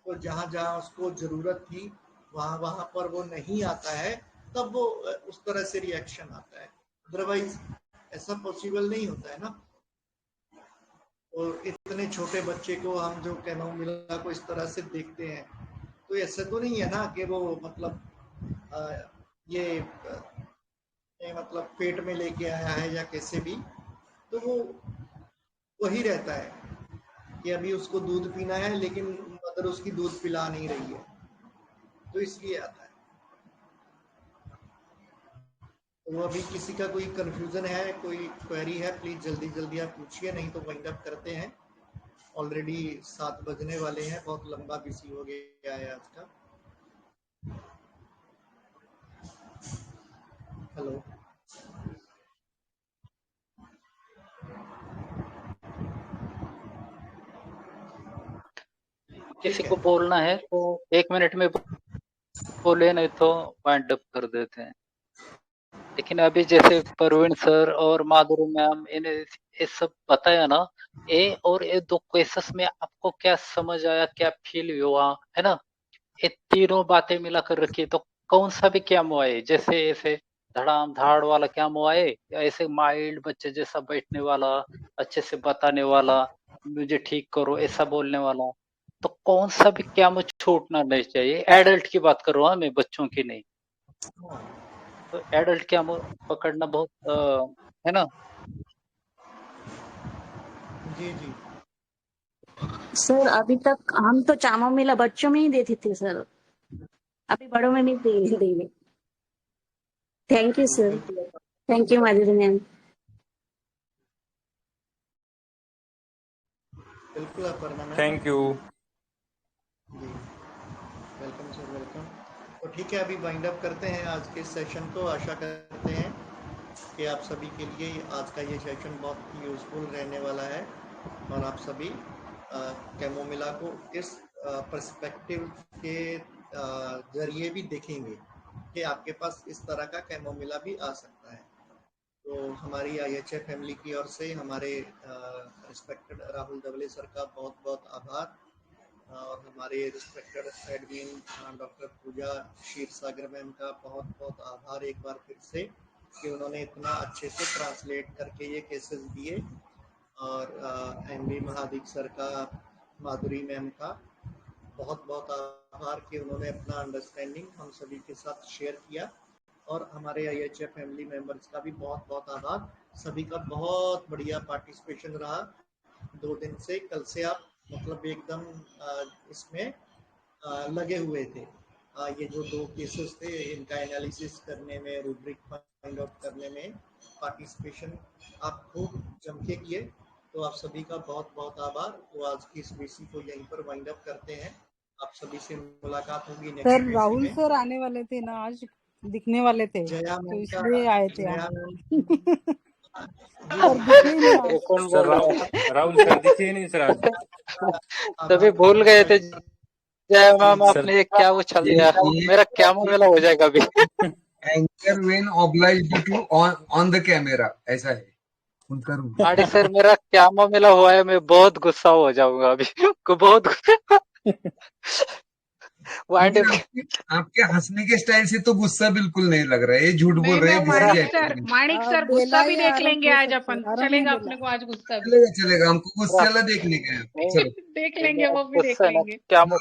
तो जहाँ जहाँ उसको ज़रूरत थी वहाँ वहाँ पर वो नहीं आता है, तब वो उस तरह से रिएक्शन आता है, अदरवाइज ऐसा पॉसिबल नहीं होता है ना। और इतने छोटे बच्चे को हम जो कैमोमिला को इस तरह से देखते हैं, तो ऐसा तो नहीं है ना कि वो मतलब ये मतलब पेट में लेके आया है या कैसे भी, तो वो वही रहता है कि अभी उसको दूध पीना है लेकिन मदर उसकी दूध पिला नहीं रही है, तो इसलिए आता है। तो अभी किसी का कोई कंफ्यूजन है, कोई क्वेरी है, प्लीज जल्दी जल्दी आप पूछिए, नहीं तो वाइंड अप करते हैं। ऑलरेडी 7 बजने वाले हैं, बहुत लंबा बिजी हो गया है आज का। हेलो, किसी को बोलना है तो 1 मिनट में बोले, नहीं तो वाइंड अप कर देते हैं। लेकिन अभी जैसे परवीन सर और माधुरी मैम इन्हें ये सब बताया ना, ए और ए 2 केसेस में आपको क्या समझ आया, क्या फील हुआ, है ना? ये तीनों बातें मिलाकर रखिए तो कौन सा भी कैमो आए, जैसे ऐसे धड़ाम धाड़ वाला कैमो आए या ऐसे माइल्ड बच्चे जैसा बैठने वाला, अच्छे से बताने वाला, मुझे ठीक करो ऐसा बोलने वाला, तो कौन सा भी कैमो छूटना नहीं चाहिए। एडल्ट की बात कर रहा हूँ मैं, बच्चों की नहीं। तो एडल्ट कैमो पकड़ना बहुत है ना। जी जी सर अभी तक हम तो चामोमिला बच्चों में ही देती थी सर, अभी बड़ों में भी दे देंगे। Thank you sir, thank you Madhuri ma'am. बिल्कुल अपर्णा मैम, थैंक यू। जी वेलकम सर, वेलकम। तो ठीक है, अभी वाइंड अप करते हैं आज के सेशन को। आशा करते हैं कि आप सभी के लिए आज का ये सेशन बहुत यूजफुल रहने वाला है और आप सभी कैमोमिला को इस पर्सपेक्टिव के जरिए भी देखेंगे कि आपके पास इस तरह का कैमोमिला भी आ सकता है। तो हमारी IHF फैमिली की ओर से हमारे रिस्पेक्टेड राहुल दवले सर का बहुत बहुत आभार, और हमारे respected admin doctor Pooja Kshirsagar ma'am का बहुत बहुत आभार एक बार फिर से कि उन्होंने इतना अच्छे से ट्रांसलेट करके ये केसेस दिए, और MB महादिक सर का, माधुरी मैम का बहुत बहुत आभार कि उन्होंने अपना अंडरस्टैंडिंग हम सभी के साथ शेयर किया, और हमारे IHF फैमिली मेंबर्स का भी बहुत बहुत आभार। सभी का बहुत बढ़िया पार्टिसिपेशन रहा 2 दिन से। कल से आप मतलब एकदम इसमें लगे हुए थे। ये जो 2 केसेस थे इनका एनालिसिस करने में, रूब्रिक फाइंड आउट करने में पार्टिसिपेशन आप खूब जम के किए, तो आप सभी का बहुत बहुत आभार। तो आज की इस बीसी को यहीं पर वाइंड अप करते हैं। आप सभी से मुलाकात होगी नेक्स्ट सर बीसी राहुल में। सर आने वाले थे ना, आज दिखने वाले थे जया तो मैम इसलिए आए थे जया सर दिखे ही नहीं ये आज। कौन सर बोल रहा है? राहुल सर दिखे ही नहीं सर आज। तभी भूल गए थे। जय मैम, सर आपने ये क्या उछल दिया, ये मेरा कैमोमिला हो जाएगा अभी। Anger when obliged to on the camera, ऐसा है उनका रूल। आड़ी सर, मेरा कैमोमिला हुआ है, मैं बहुत गुस्सा हो जाऊंगा अभी को बहुत वाइंड लेकिन आपके हंसने के स्टाइल से तो गुस्सा बिल्कुल नहीं लग रहा है, ये झूठ बोल रहे हैं। मेरा माणिक सर बेला गुस्सा भी या देख आरम लेंगे हो आज सकते अपन, हैं, आरम या चलेगा बेला। अपने को आज गुस्सा भी चलेगा चलेगा, हमको गुस्से वाला देखने का है। चलो देख लेंगे, वो भी देख गुस्सा है ना, लेंगे। कैमो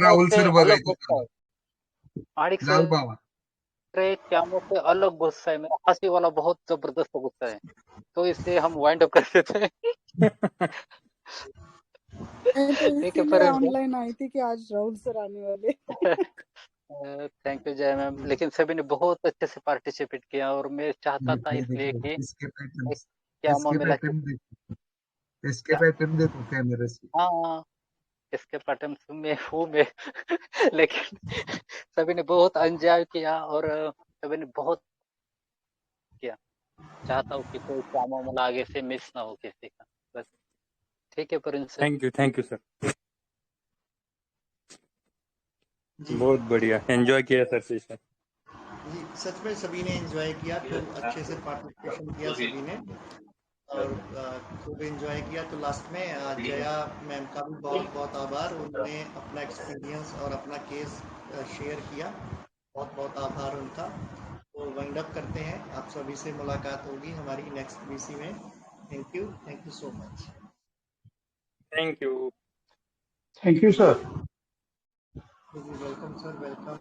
राहुल से सर अलग बघायचं गुस्सा है माणिक लाल सर। बाबा। कैमो से अलग गुस्सा है, मेरा हंसी वाला बहुत जबरदस्त गुस्सा है, तो इसलिए हम वाइंड अप कर देते हैं। मैं तो ठीक है इसीलिए पर ऑनलाइन आई थी कि आज राहुल सर आने वाले। थैंक यू जय मैम, लेकिन सभी ने बहुत अच्छे से पार्टिसिपेट किया, और मैं चाहता था देखो इसलिए देखो कि इसके पैटर्न, एक कैमो इसके मिला के पैटर्न देखो, इसके पैटर्न देखो कैमरे से। हाँ, इसके पैटर्न में हूँ मैं। लेकिन सभी ने बहुत एंजॉय किया, और सभी ने बहुत किया। चाहता हूँ कि कोई कैमो मिला आगे से मिस ना हो किसी का, बस। ठीक है Prince sir. Thank you sir, जी बहुत बढ़िया एंजॉय किया सर सेशन। जी, सच में सभी ने एंजॉय किया, खूब अच्छे से पार्टिसिपेशन किया सभी ने, और खूब एंजॉय किया। तो लास्ट में जया मैम का भी बहुत बहुत आभार, उन्होंने अपना एक्सपीरियंस और अपना केस शेयर किया, बहुत बहुत आभार उनका। तो वाइंड अप करते हैं, आप सभी से मुलाकात होगी हमारी नेक्स्ट बीसी में। Thank you so much. Thank you sir. Welcome sir, welcome.